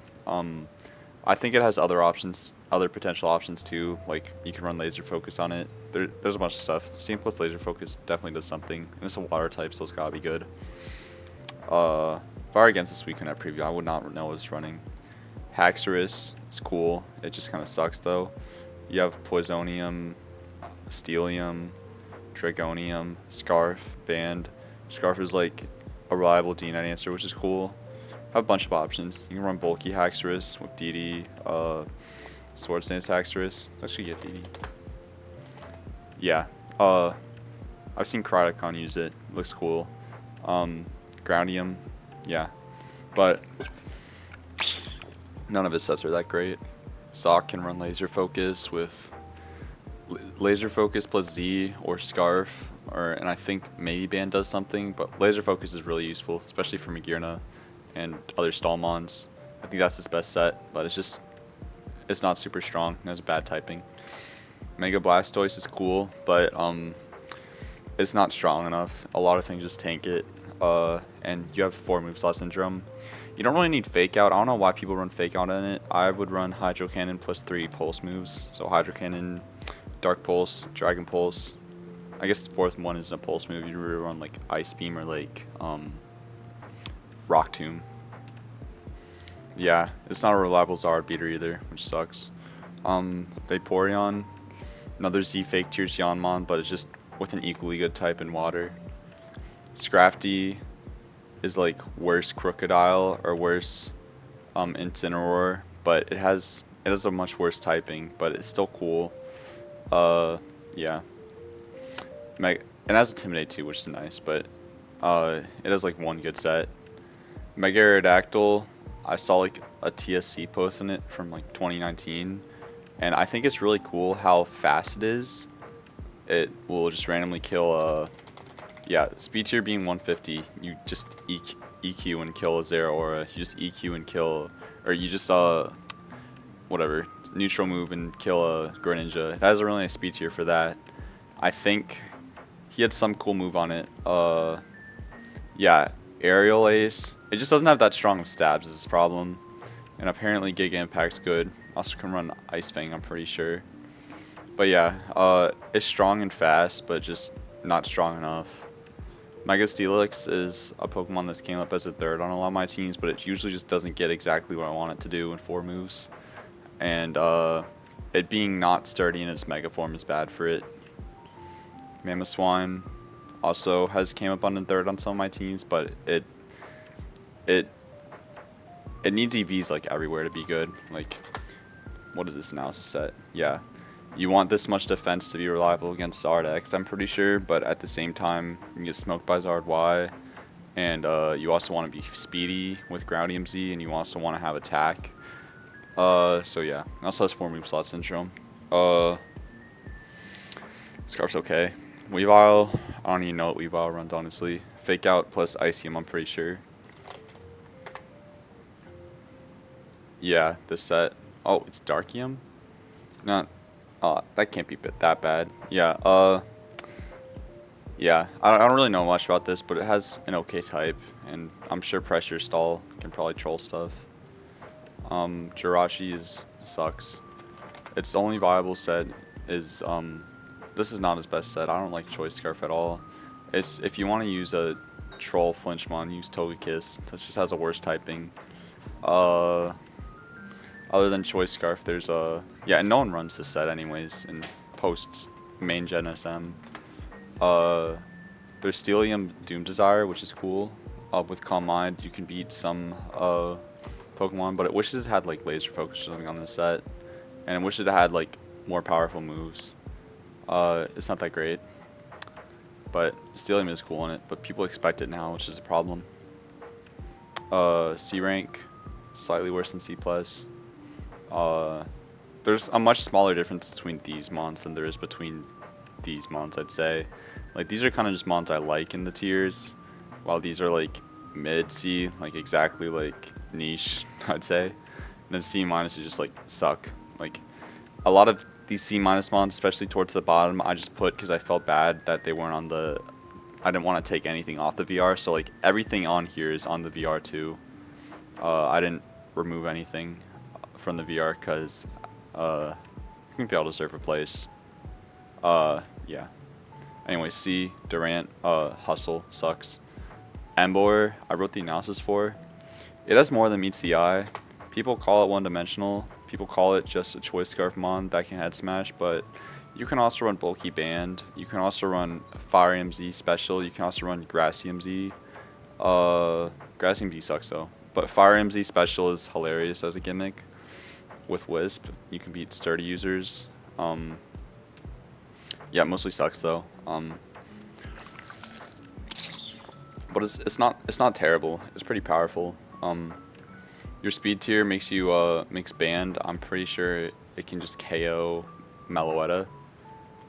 Speaker 1: I think it has other options, other potential options too. Like you can run Laser Focus on it. There's a bunch of stuff. Steam plus Laser Focus definitely does something, and it's a water type, so it's gotta be good. Fire against this weekend at preview, I would not know it's running. Haxorus is cool. It just kind of sucks though. You have Poisonium, Steelium, Dragonium, Scarf, Band. Scarf is like a reliable D9 answer, which is cool. Have a bunch of options. You can run bulky Haxorus with DD, Sword Stance Haxorus. Let's actually get DD. Yeah, I've seen Karatecon use it. Looks cool. Groundium, yeah, but none of his sets are that great. Sock can run Laser Focus with Laser Focus plus Z or Scarf, and I think maybe Band does something, but Laser Focus is really useful, especially for Magearna and other Stallmons. I think that's his best set, but it's not super strong. It has bad typing. Mega Blastoise is cool, but it's not strong enough. A lot of things just tank it. And you have 4 move slot syndrome. You don't really need Fake Out. I don't know why people run Fake Out in it. I would run Hydro Cannon plus 3 Pulse moves. So Hydro Cannon, Dark Pulse, Dragon Pulse. I guess the 4th one isn't a Pulse move. You really run like Ice Beam or like Rock Tomb. Yeah, it's not a reliable Zard beater either, which sucks. Vaporeon, another Z Fake Tears Yanmon, but it's just with an equally good type in water. Scrafty is like worse Crocodile or worse Incineroar, but it has a much worse typing, but it's still cool. Yeah. It has Intimidate too, which is nice, but it has like one good set. Mega Aerodactyl, I saw like a TSC post in it from like 2019, and I think it's really cool how fast it is. It will just randomly kill yeah, speed tier being 150, you just EQ and kill a Zeraora. You just EQ and kill, or you just whatever, neutral move and kill a Greninja. It has a really nice speed tier for that. I think he had some cool move on it. Yeah, Aerial Ace. It just doesn't have that strong of stabs is its problem. And apparently Giga Impact's good. Also can run Ice Fang, I'm pretty sure. But yeah, it's strong and fast, but just not strong enough. Mega Steelix is a Pokemon that's came up as a third on a lot of my teams, but it usually just doesn't get exactly what I want it to do in 4 moves. And it being not sturdy in its Mega form is bad for it. Mamoswine also has came up on the third on some of my teams, but it needs EVs like everywhere to be good. Like, what is this analysis set? Yeah. You want this much defense to be reliable against Zard X, I'm pretty sure, but at the same time, you get smoked by Zard Y, and you also want to be speedy with Groundium Z, and you also want to have attack. So yeah, it also has 4 move slot syndrome. Scarf's okay. Weavile, I don't even know what Weavile runs, honestly. Fake Out plus Icium, I'm pretty sure. Yeah, this set. Oh, it's Darkium? Not. That can't be that bad. Yeah, yeah, I don't really know much about this, but it has an okay type, and I'm sure Pressure Stall can probably troll stuff. Jirachi sucks. Its only viable set is, this is not his best set. I don't like Choice Scarf at all. It's if you want to use a troll flinchmon, use Togekiss. That just has a worse typing. Uh, Other than Choice Scarf, there's yeah, and no one runs this set anyways in posts main Gen SM. Uh, there's Steelium Doom Desire, which is cool. With Calm Mind, you can beat some Pokemon, but it wishes it had like Laser Focus or something on this set, and it wishes it had like more powerful moves. It's not that great, but Steelium is cool in it, but people expect it now, which is a problem. C rank, slightly worse than C plus. There's a much smaller difference between these mons than there is between these mons, I'd say. Like, these are kind of just mons I like in the tiers, while these are like mid C, like exactly like niche, I'd say. And then C minus is just like suck. Like, a lot of these C minus mons, especially towards the bottom, I just put because I felt bad that they weren't on the. I didn't want to take anything off the VR, so like everything on here is on the VR too. I didn't remove anything from the VR because I think they all deserve a place. Yeah. Anyway, C, Durant, Hustle, sucks. Embor, I wrote the analysis for. It has more than meets the eye. People call it one-dimensional. People call it just a Choice Scarf mon that can head smash, but you can also run Bulky Band. You can also run Fire MZ Special. You can also run Grassy MZ. Grassy MZ sucks though, but Fire MZ Special is hilarious as a gimmick. With Wisp, you can beat sturdy users. Yeah, mostly sucks though. But it's not terrible. It's pretty powerful. Your speed tier makes you makes Band. I'm pretty sure it can just KO Meloetta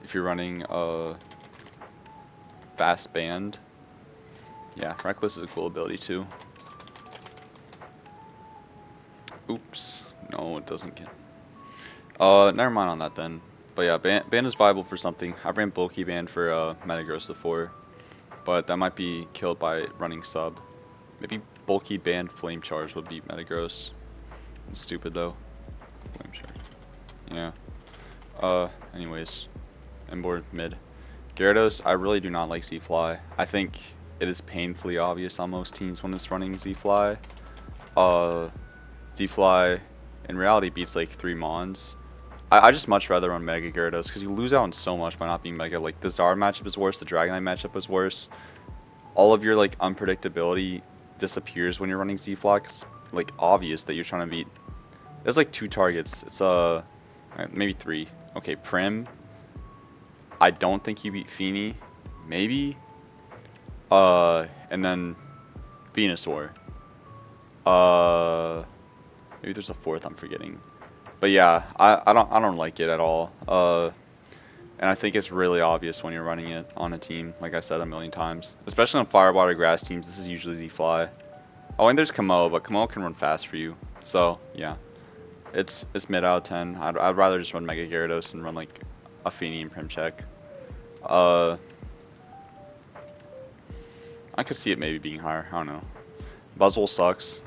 Speaker 1: if you're running fast Band. Yeah, Reckless is a cool ability too. Oops. No, it doesn't get. Never mind on that then. But yeah, Band is viable for something. I ran Bulky Band for Metagross before, but that might be killed by running Sub. Maybe Bulky Band Flame Charge would beat Metagross. It's stupid though. Flame Charge. Yeah. Anyways, Emboard mid. Gyarados, I really do not like Z-Fly. I think it is painfully obvious on most teams when it's running Z-Fly. Z-Fly in reality beats like 3 Mons. I just much rather run Mega Gyarados because you lose out on so much by not being Mega. Like, the Zard matchup is worse, the Dragonite matchup is worse. All of your like unpredictability disappears when you're running Z-Fly. It's like obvious that you're trying to beat. There's like 2 targets. It's maybe 3. Okay, Prim. I don't think you beat Feeny. Maybe. And then Venusaur. Maybe there's a 4th I'm forgetting. But yeah, I don't like it at all. And I think it's really obvious when you're running it on a team, like I said a million times. Especially on Fire, Water, Grass teams, this is usually Z-Fly. Oh, and there's Kamo, but Kamo can run fast for you. So, yeah. It's mid out of 10. I'd rather just run Mega Gyarados and run like a Feeny and Prim check. I could see it maybe being higher. I don't know. Buzzwole sucks.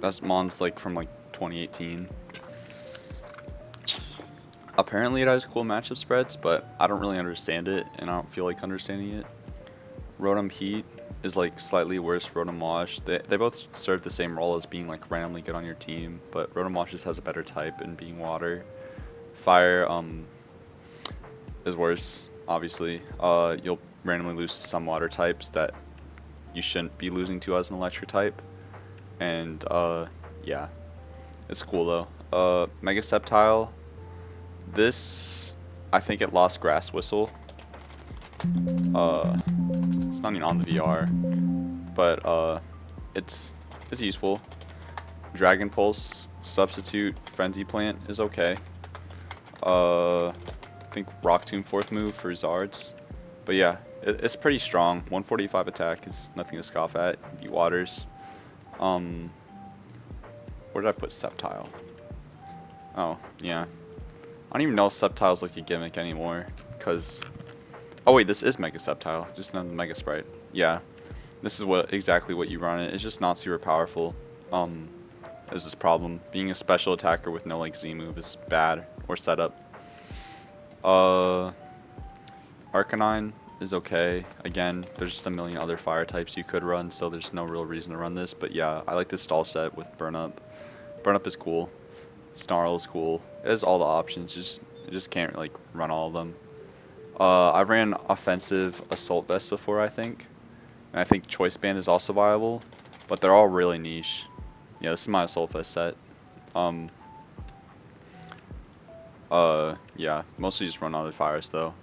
Speaker 1: That's Mon's like from like 2018. Apparently it has cool matchup spreads, but I don't really understand it, and I don't feel like understanding it. Rotom Heat is like slightly worse Rotom Wash. They both serve the same role as being like randomly good on your team, but Rotom Wash just has a better type in being water. Fire is worse, obviously. You'll randomly lose to some water types that you shouldn't be losing to as an electric type. And yeah, it's cool though. Mega Sceptile. This, I think it lost Grass Whistle. It's not even on the VR, but it's useful. Dragon Pulse substitute Frenzy Plant is okay. I think Rock Tomb 4th move for Zards, but yeah, it's pretty strong. 145 attack is nothing to scoff at. Beat Waters. Where did I put Sceptile? Oh yeah. I don't even know if Sceptile's like a gimmick anymore, because... Oh wait, this is Mega Sceptile, just not the Mega Sprite. Yeah, this is exactly what you run it. It's just not super powerful. Is this problem. Being a special attacker with no like Z move is bad, or setup. Arcanine, is okay. Again, there's just a million other fire types you could run, so there's no real reason to run this. But yeah, I like this stall set with burn up. Burn up is cool. Snarl is cool. It has all the options. You just can't like run all of them. I ran offensive assault vest before, I think, and I think choice band is also viable, but they're all really niche. Yeah, this is my assault vest set. Um. Yeah, mostly just run other fires though.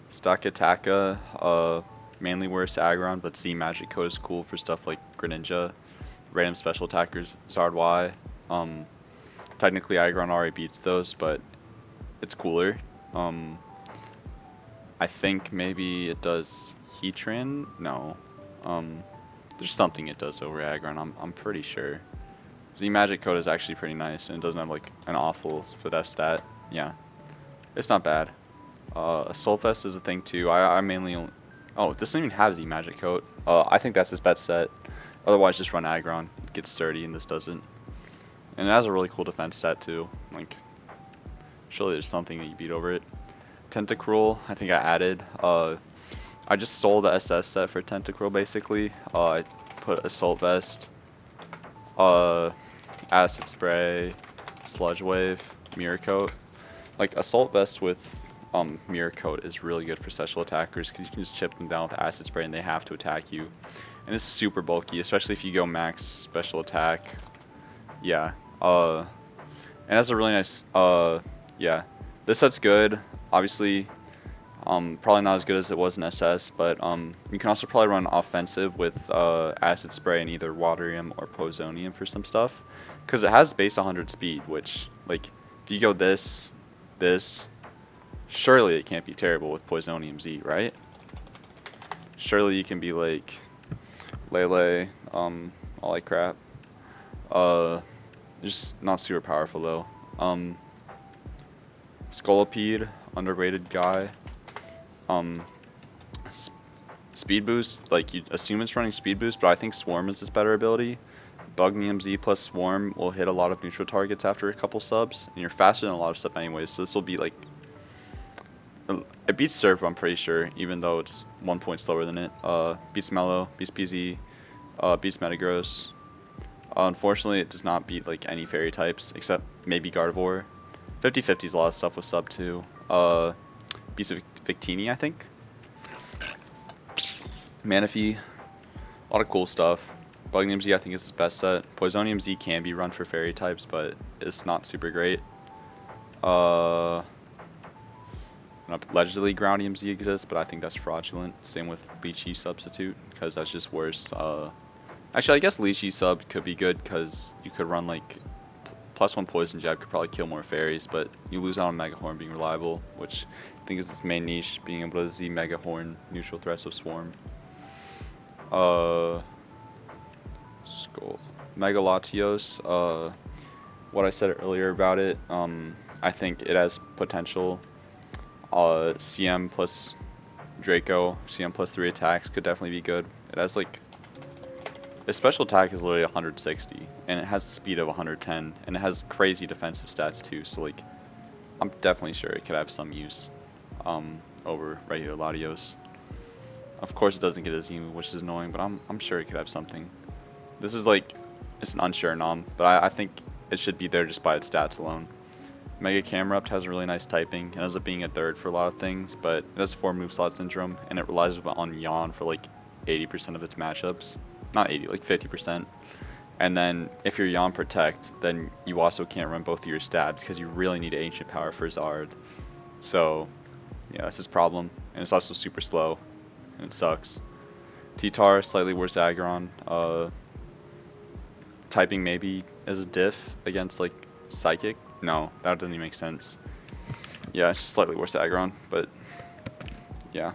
Speaker 1: Stock Attacka, mainly works Aggron, but Z Magic Code is cool for stuff like Greninja, random special attackers, Zard Y. Technically Aggron already beats those, but it's cooler. I think maybe it does Heatran? No. There's something it does over Aggron, I'm pretty sure. Z Magic Code is actually pretty nice, and it doesn't have like an awful F stat. Yeah, it's not bad. Assault Vest is a thing too. I mainly only... Oh, this doesn't even have Z Magic Coat. I think that's his best set. Otherwise, just run Aggron. It gets sturdy, and this doesn't. And it has a really cool defense stat too. Like, surely there's something that you beat over it. Tentacruel, I think I added. I just sold the SS set for Tentacruel basically. I put Assault Vest, Acid Spray, Sludge Wave, Mirror Coat. Like Assault Vest with Mirror Coat is really good for special attackers because you can just chip them down with Acid Spray and they have to attack you. And it's super bulky, especially if you go max special attack. Yeah. And it has a really nice, yeah. This set's good. Obviously, probably not as good as it was in SS, but you can also probably run offensive with Acid Spray and either Waterium or Pozonium for some stuff. Because it has base 100 speed, which, like, if you go this, surely it can't be terrible with Poisonium Z, right? Surely you can be like Lele, all that crap. Just not super powerful though. Scolipede, underrated guy. Speed boost, like you assume it's running speed boost, but I think Swarm is his better ability. Bugnium Z plus Swarm will hit a lot of neutral targets after a couple subs, and you're faster than a lot of stuff anyways, so this will be like... It beats Surf, I'm pretty sure, even though it's 1 point slower than it. Beats Mellow, beats PZ, beats Metagross. Unfortunately, it does not beat like any fairy types, except maybe Gardevoir. 50-50 is a lot of stuff with sub 2. Beats Victini, I think. Manaphy, a lot of cool stuff. Bugnium Z I think is his best set. Poisonium Z can be run for fairy types, but it's not super great. Allegedly Groundium Z exists, but I think that's fraudulent. Same with Lychee Substitute, because that's just worse. Actually, I guess Lychee Sub could be good, because you could run like +1 Poison Jab could probably kill more fairies, but you lose out on Mega Horn being reliable, which I think is its main niche, being able to Z Mega Horn neutral threats of Swarm. Skull. Mega Latios, what I said earlier about it, I think it has potential. CM plus Draco, CM plus 3 attacks could definitely be good. It has like, its special attack is literally 160, and it has the speed of 110, and it has crazy defensive stats too, so like, I'm definitely sure it could have some use, over regular Latios. Of course it doesn't get a Z move, which is annoying, but I'm sure it could have something. This is like, it's an unsure nom, but I think it should be there just by its stats alone. Mega Camerupt has a really nice typing. It ends up being a third for a lot of things, but it has 4 move slot syndrome, and it relies on Yawn for like 80% of its matchups. Not 80, like 50%. And then if you're Yawn Protect, then you also can't run both of your stats because you really need Ancient Power for Zard. So yeah, that's his problem, and it's also super slow, and it sucks. T-Tar, slightly worse Aggron. Typing maybe as a diff against like Psychic. No, that doesn't even make sense. Yeah, it's just slightly worse Aggron, but yeah.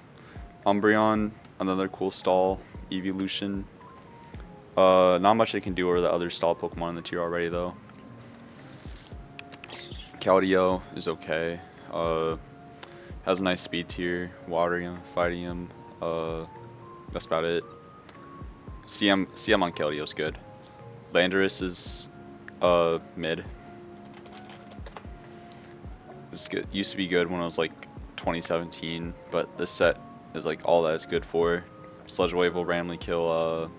Speaker 1: Umbreon, another cool stall. Evolution. Not much they can do over the other stall Pokemon in the tier already though. Keldeo is okay. Has a nice speed tier. Waterium, Fightium. That's about it. CM on Keldeo is good. Landorus is mid. It's good. Used to be good when it was like 2017, but this set is like all that it's good for. Sludge Wave will randomly kill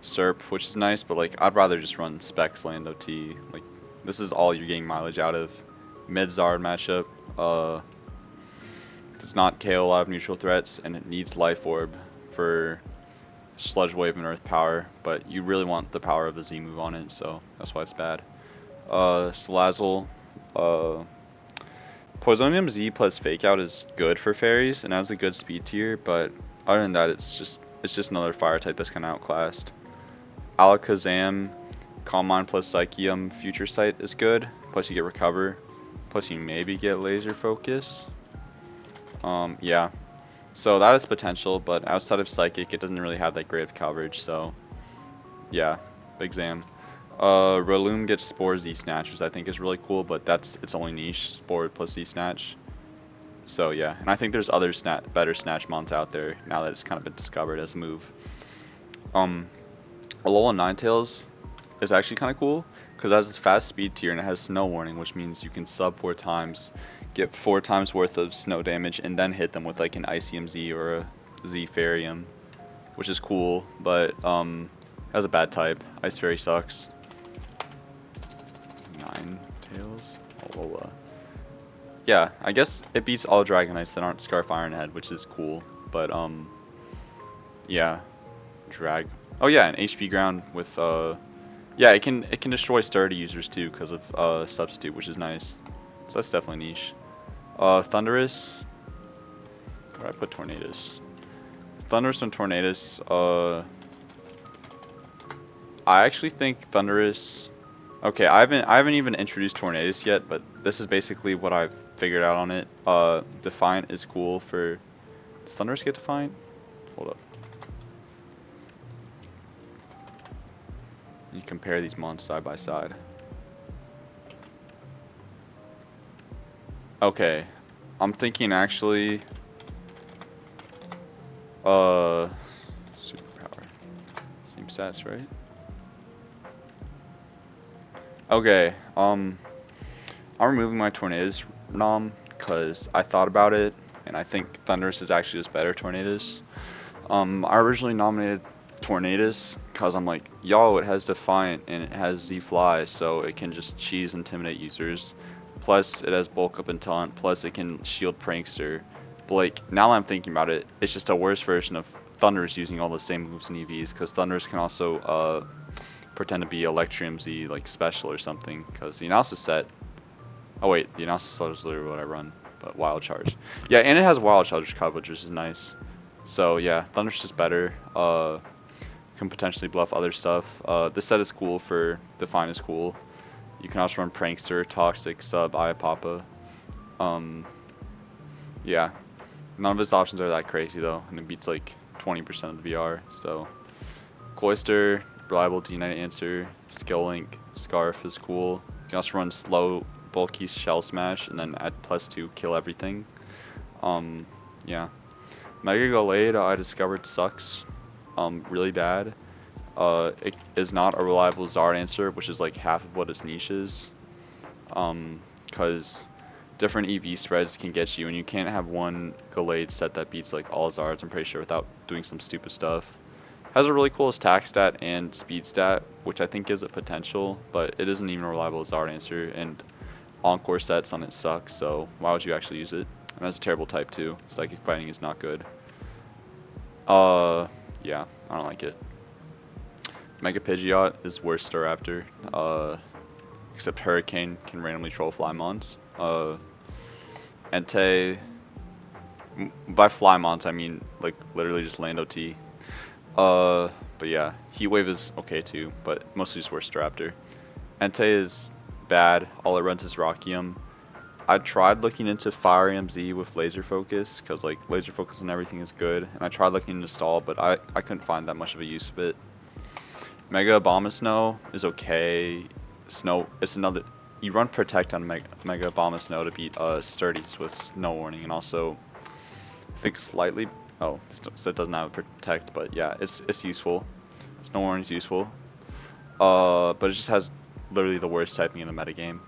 Speaker 1: Serp, which is nice, but like I'd rather just run Specs Lando T. Like this is all you're getting mileage out of. Mid Zard matchup does not KO a lot of neutral threats, and it needs Life Orb for Sludge Wave and Earth Power, but you really want the power of a Z move on it, so that's why it's bad. Salazzle, Poisonium Z plus Fake Out is good for fairies and has a good speed tier, but other than that, it's just another fire type that's kind of outclassed. Alakazam, Calm Mind plus Psychium Future Sight is good, plus you get Recover, plus you maybe get Laser Focus. Yeah. So that is potential, but outside of Psychic, it doesn't really have that great of coverage, so yeah, big Zam. Raloom gets Spore Z Snatch, which I think is really cool, but that's its only niche, Spore plus Z Snatch. So yeah, and I think there's other better Snatch mons out there now that it's kind of been discovered as a move. Alola Ninetales is actually kind of cool, because it has this fast speed tier and it has Snow Warning, which means you can sub 4 times, get 4 times worth of snow damage, and then hit them with like an Icium Z or a Z Fairyum, which is cool, but it has a bad type. Ice Fairy sucks. Ninetales? Alola. Yeah, I guess it beats all Dragonites that aren't Scarf Ironhead, which is cool, but yeah, Oh yeah, an HP ground with yeah, it can destroy sturdy users too because of substitute, which is nice. So that's definitely niche. Thundurus. Where I put Tornadus? Thundurus and Tornadus. I actually think Thundurus. Okay, I haven't even introduced Tornadus yet, but this is basically what I've figured out on it. Defiant is cool for. Does Thundurus get Defiant? Hold up. You compare these mons side by side. Okay, I'm thinking actually, superpower. Same stats, right? Okay, I'm removing my Tornadus nom because I thought about it, and I think Thundurus is actually just better Tornadus. I originally nominated Tornadus because I'm like, yo, it has Defiant and it has Z Fly, so it can just cheese intimidate users. Plus it has Bulk Up and Taunt, plus it can shield Prankster. But like, now that I'm thinking about it, it's just a worse version of Thundurus using all the same moves in EVs, because Thundurus can also pretend to be Electrium Z like special or something, because the analysis set. Oh wait, the analysis set is literally what I run, but Wild Charge. Yeah, and it has Wild Charge coverage, which is nice. So yeah, Thundurus is better. Can potentially bluff other stuff. This set is cool for Define is cool. You can also run Prankster, Toxic, Sub, Iapapa. Yeah, none of its options are that crazy though, and it beats like 20% of the VR. So Cloyster, reliable D-Knight answer. Skill Link, Scarf is cool. You can also run slow, bulky Shell Smash, and then at +2 kill everything. Yeah. Mega Gallade I discovered sucks. Really bad. It is not a reliable Zard answer, which is like half of what its niche is. Because different EV spreads can get you, and you can't have one Gallade set that beats like all Zards, I'm pretty sure, without doing some stupid stuff. Has a really cool attack stat and speed stat, which I think gives it potential, but it isn't even a reliable Zard answer, and Encore sets on it sucks, so why would you actually use it? And that's a terrible type too. Psychic Fighting is not good. Yeah, I don't like it. Mega Pidgeot is worse Staraptor, except Hurricane can randomly troll Flymons. Entei, by Flymons I mean like literally just Lando T. But yeah, Heat Wave is okay too, but mostly just worse Staraptor. Entei is bad, all it runs is Rockium. I tried looking into Fire MZ with Laser Focus, because like Laser Focus and everything is good, and I tried looking into Stall, but I couldn't find that much of a use of it. Mega Abomasnow is okay. Snow, it's another, you run Protect on Mega Abomasnow to beat Sturdies with Snow Warning, and also I think slightly, oh, so it doesn't have a Protect, but yeah, it's useful. Snow Warning is useful, but it just has literally the worst typing in the metagame.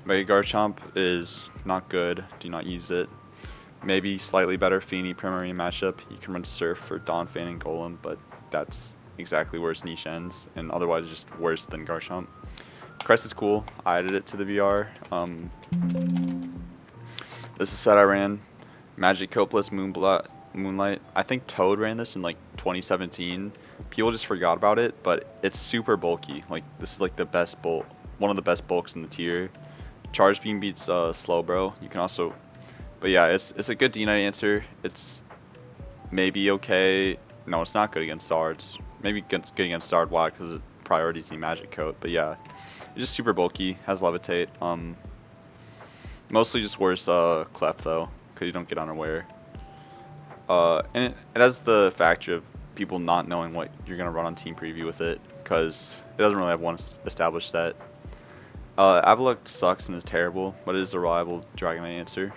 Speaker 1: Mega Garchomp is not good, do not use it. Maybe slightly better Feeny Primary matchup. You can run Surf for Donphan and Golem, but that's exactly where its niche ends, and otherwise it's just worse than Garchomp. Crest is cool. I added it to the VR. This is a set I ran. Magic Copeless Moonlight. I think Toad ran this in like 2017. People just forgot about it, but it's super bulky. Like this is like the best bulk, one of the best bulks in the tier. Charge Beam beats Slowbro. You can also, but yeah, it's a good D-Knight answer. It's maybe okay. No, it's not good against Zards. Maybe good against Zard Y because it priorities the Magic Coat. But yeah, it's just super bulky. Has Levitate. Mostly just worse Clef though, because you don't get unaware. And it has the factor of people not knowing what you're gonna run on Team Preview with it, because it doesn't really have one established set. Avalok sucks and is terrible, but it is a reliable Dragonite answer.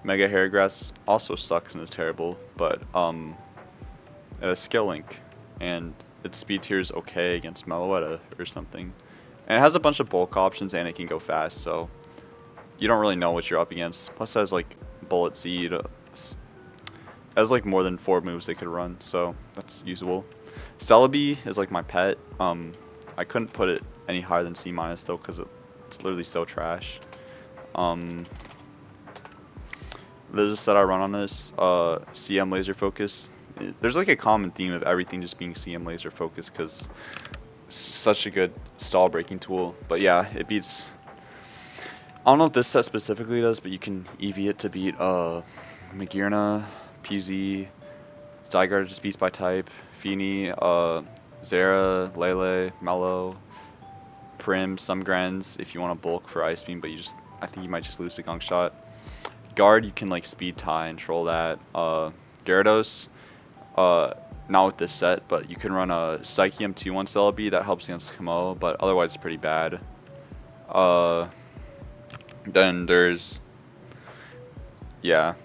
Speaker 1: Mega Hairgrass also sucks and is terrible, but it has Skill Link, and its speed tier is okay against Meloetta or something. And it has a bunch of bulk options and it can go fast, so you don't really know what you're up against. Plus it has like Bullet Seed. It has like more than 4 moves they could run, so that's usable. Celebi is like my pet. I couldn't put it any higher than C- though, because it's literally so trash. There's a set I run on this, CM Laser Focus. There's like a common theme of everything just being CM Laser Focus, because it's such a good stall breaking tool. But yeah, it beats, I don't know if this set specifically does, but you can EV it to beat Magearna, PZ, Zygarde just beats by type, Feeny, Zera, Lele, Mellow, Prim, some Grens if you want to bulk for Ice Beam, but I think you might just lose to Gunk Shot. Guard, you can like speed tie and troll that. Gyarados, not with this set, but you can run a Psychium 2-1 Celebi that helps against Kamo, but otherwise it's pretty bad. Then there's, yeah,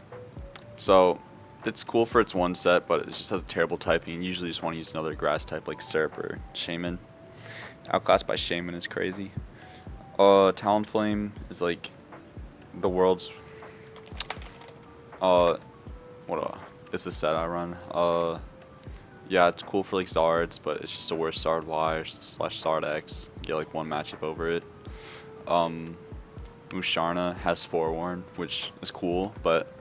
Speaker 1: so it's cool for its one set, but it just has a terrible typing. You usually just want to use another grass type like Serp or Shaman. Outclassed by Shaman is crazy. Talonflame is like the world's it's a set I run. Yeah, it's cool for like Zards, but it's just a worse Zard Y / Zard X. You get like one matchup over it. Musharna has Forewarn, which is cool, but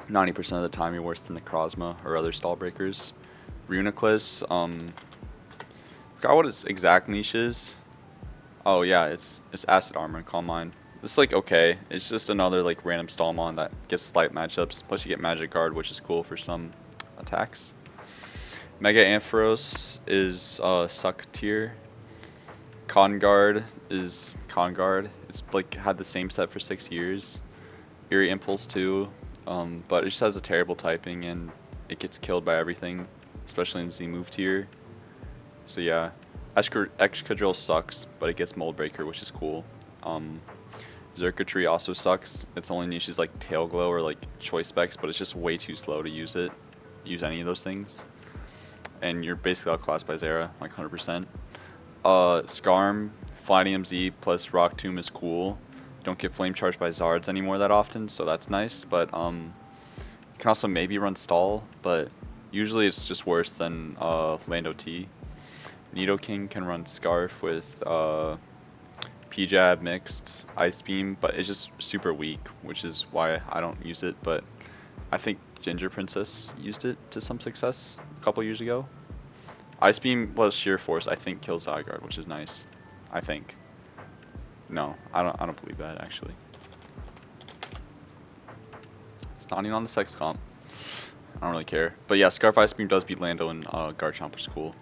Speaker 1: 90% of the time you're worse than the Necrozma or other stall breakers. Runiclus, forgot what its exact niche is. Oh yeah, it's Acid Armor and Calm Mind. This is like okay. It's just another like random Stallmon that gets slight matchups. Plus you get Magic Guard, which is cool for some attacks. Mega Ampharos is suck tier. Conguard is Conguard. It's like had the same set for 6 years. Eerie Impulse too, but it just has a terrible typing and it gets killed by everything, especially in Z move tier. So yeah, Excadrill sucks, but it gets Mold Breaker, which is cool. Xurkitree also sucks. Its only niche is like Tail Glow or like Choice Specs, but it's just way too slow to use any of those things. And you're basically outclassed by Zera, like 100%. Skarm, Flydium Z plus Rock Tomb is cool. Don't get Flame Charged by Zards anymore that often, so that's nice. But you can also maybe run Stall, but usually it's just worse than Lando T. Nidoking can run Scarf with P-Jab mixed Ice Beam, but it's just super weak, which is why I don't use it. But I think Ginger Princess used it to some success a couple years ago. Ice Beam plus Sheer Force I think kills Zygarde, which is nice. I think. No, I don't believe that actually. It's not even on the sex comp. I don't really care. But yeah, Scarf Ice Beam does beat Lando and Garchomp, which is cool.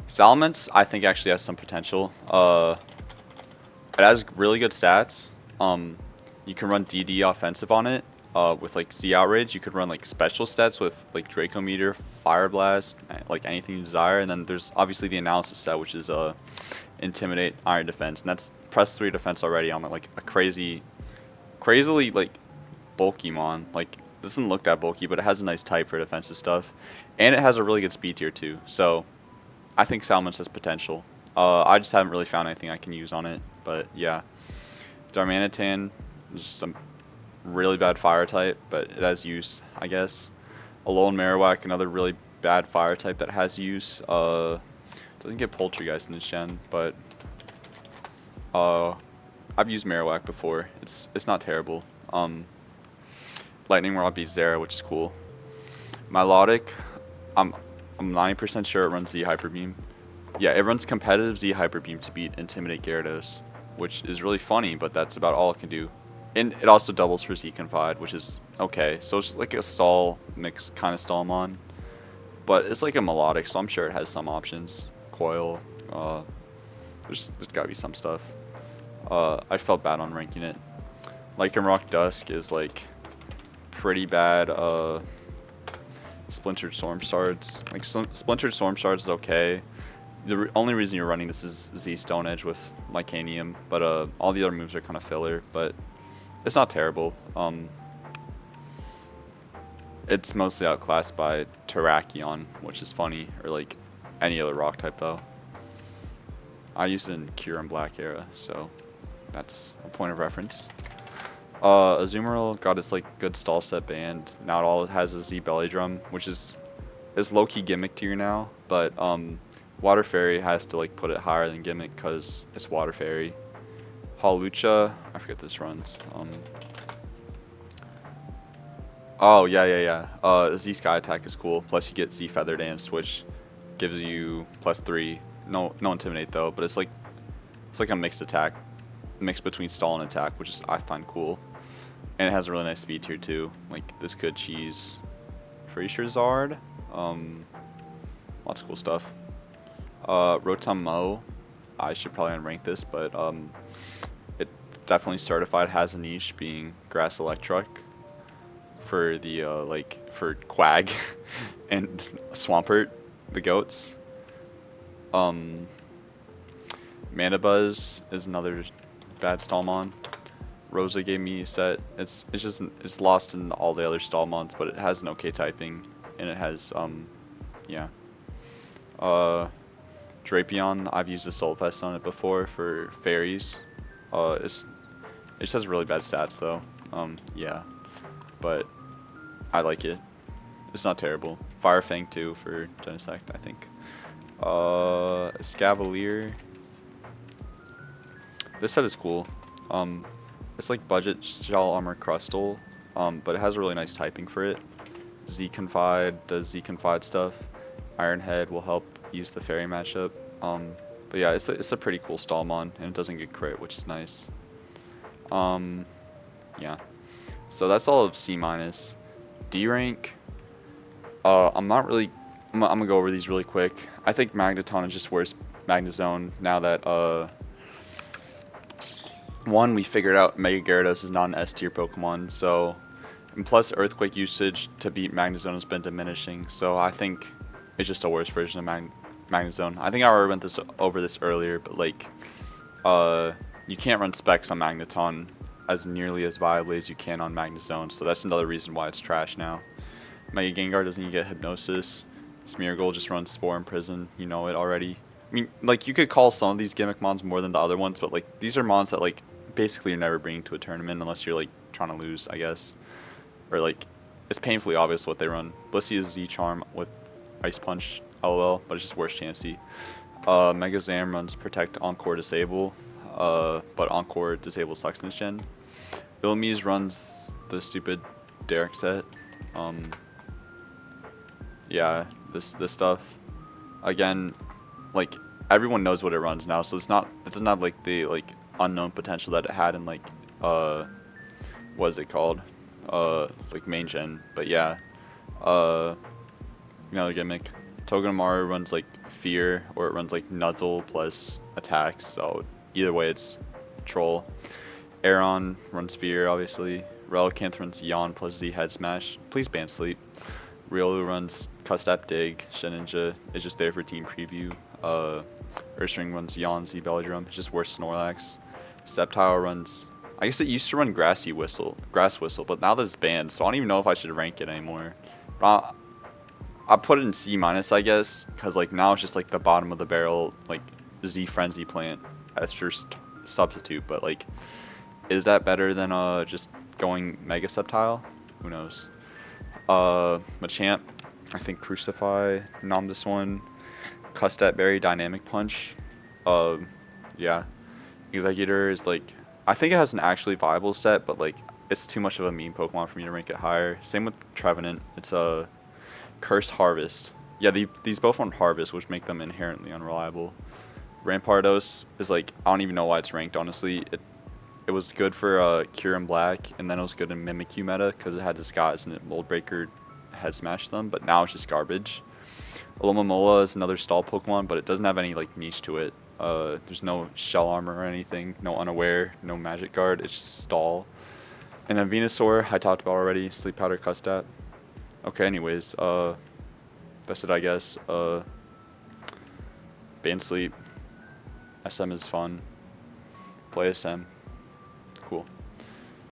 Speaker 1: Salamence I think actually has some potential. It has really good stats. You can run DD offensive on it. With like Z Outrage, you could run like special stats with like Draco Meteor, Fire Blast, like anything you desire. And then there's obviously the analysis set, which is Intimidate, Iron Defense, and that's press 3 defense already on like a crazily like bulky mon. Like this doesn't look that bulky, but it has a nice type for defensive stuff, and it has a really good speed tier too. So I think Salamence has potential. I just haven't really found anything I can use on it, but yeah. Darmanitan is just really bad fire type, but it has use, I guess. Alolan Marowak, another really bad fire type that has use. Doesn't get Poltergeist in this gen, but uh, I've used Marowak before. It's not terrible. Lightning Rod beats Zera, which is cool. Milotic, I'm I'm 90% sure it runs Z Hyper Beam. Yeah, it runs competitive Z Hyper Beam to beat Intimidate Gyarados, which is really funny, but that's about all it can do. And it also doubles for Z Confide, which is okay. So it's like a stall mix kind of Stallmon, but it's like a melodic, so I'm sure it has some options. Coil, there's gotta be some stuff. I felt bad on ranking it. Lycanroc Dusk is like pretty bad. Splintered Storm Shards. Like Splintered Storm Shards is okay. The only reason you're running this is Z Stone Edge with Mycanium, but all the other moves are kind of filler, but it's not terrible. It's mostly outclassed by Terrakion, which is funny, or like any other rock type though. I used it in Kyurem Black era, so that's a point of reference. Azumarill got its like good stall set banned. Now all it has is Z Belly Drum, which is low-key gimmick tier now, but Water Fairy has to like put it higher than gimmick because it's Water Fairy. Hawlucha, I forget this runs. Oh yeah. Z Sky Attack is cool. Plus you get Z Feather Dance, which gives you +3. No Intimidate though, but it's like a mixed attack, mixed between stall and attack, which is I find cool. And it has a really nice speed tier too. Like this could cheese Zard. Lots of cool stuff. Rotom-Mow, I should probably unrank this, but it definitely certified has a niche being Grass Electric for the for Quag and Swampert, the goats. Mandibuzz is another bad Stallmon. Rosa gave me a set. It's lost in all the other Stallmons, but it has an okay typing, and it has yeah. Drapion, I've used a Soul Fest on it before for fairies. It just has really bad stats though. Yeah, but I like it. It's not terrible. Fire Fang too for Genesect, I think. Escavalier. This set is cool. It's like budget Shell Armor Crustal, but it has a really nice typing for it. Z Confide does Z Confide stuff. Iron Head will help use the fairy matchup. But yeah, it's a pretty cool Stallmon, and it doesn't get crit, which is nice. Yeah. So that's all of C-. D rank. I'm gonna go over these really quick. I think Magneton is just worse Magnezone now that one, we figured out Mega Gyarados is not an S tier Pokemon, so, and plus Earthquake usage to beat Magnezone has been diminishing, so I think it's just a worse version of Magnezone. I think I already went over this earlier, but like, you can't run specs on Magneton as nearly as viably as you can on Magnezone, so that's another reason why it's trash now. Mega Gengar doesn't even get Hypnosis. Smeargle just runs Spore and Prison, you know it already. I mean, like, you could call some of these gimmick mons more than the other ones, but like, these are mons that like, basically you're never bringing to a tournament unless you're like trying to lose, I guess. Or like, it's painfully obvious what they run. Blissey is Z-Charm with Ice Punch, LOL, but it's just worse Chansey. Mega Zam runs Protect, Encore, Disable, but Encore, Disable sucks in this gen. Illumise runs the stupid Derek set. Yeah, this stuff. Again, like, everyone knows what it runs now, so it doesn't have like the like unknown potential that it had in like what is it called? Like main gen. But yeah. Another gimmick. Togedemaru runs like Fear, or it runs like Nuzzle plus attacks, so either way it's Troll. Aeron runs Fear, obviously. Relicanth runs Yawn plus Z Head Smash. Please ban Sleep. Riolu runs Custap Dig. Shedinja is just there for team preview. Ursaring runs Yawn Z Belladrum. It's just worse Snorlax. Sceptile runs, I guess it used to run Grass Whistle, but now this is banned, so I don't even know if I should rank it anymore. But I put it in C-, I guess, because like now it's just like the bottom of the barrel, like Z Frenzy plant as first substitute, but like Is that better than just going Mega Sceptile? Who knows? Machamp, I think Crucify, nom this one. Custat Berry, Dynamic Punch. Um, yeah. Executor is like, I think it has an actually viable set, but like, it's too much of a meme Pokemon for me to rank it higher. Same with Trevenant. It's a Curse Harvest. Yeah, these both want Harvest, which make them inherently unreliable. Rampardos is like, I don't even know why it's ranked, honestly. It was good for Kyurem Black, and then it was good in Mimikyu meta, because it had Disguise and it Mold Breaker head smashed them, but now it's just garbage. Alomomola is another stall Pokemon, but it doesn't have any like niche to it. There's no shell armor or anything, no unaware, no magic guard, it's just stall. And then Venusaur, I talked about already, Sleep Powder Custat. Okay, anyways, that's it I guess. Ban Sleep. SM is fun. Play SM.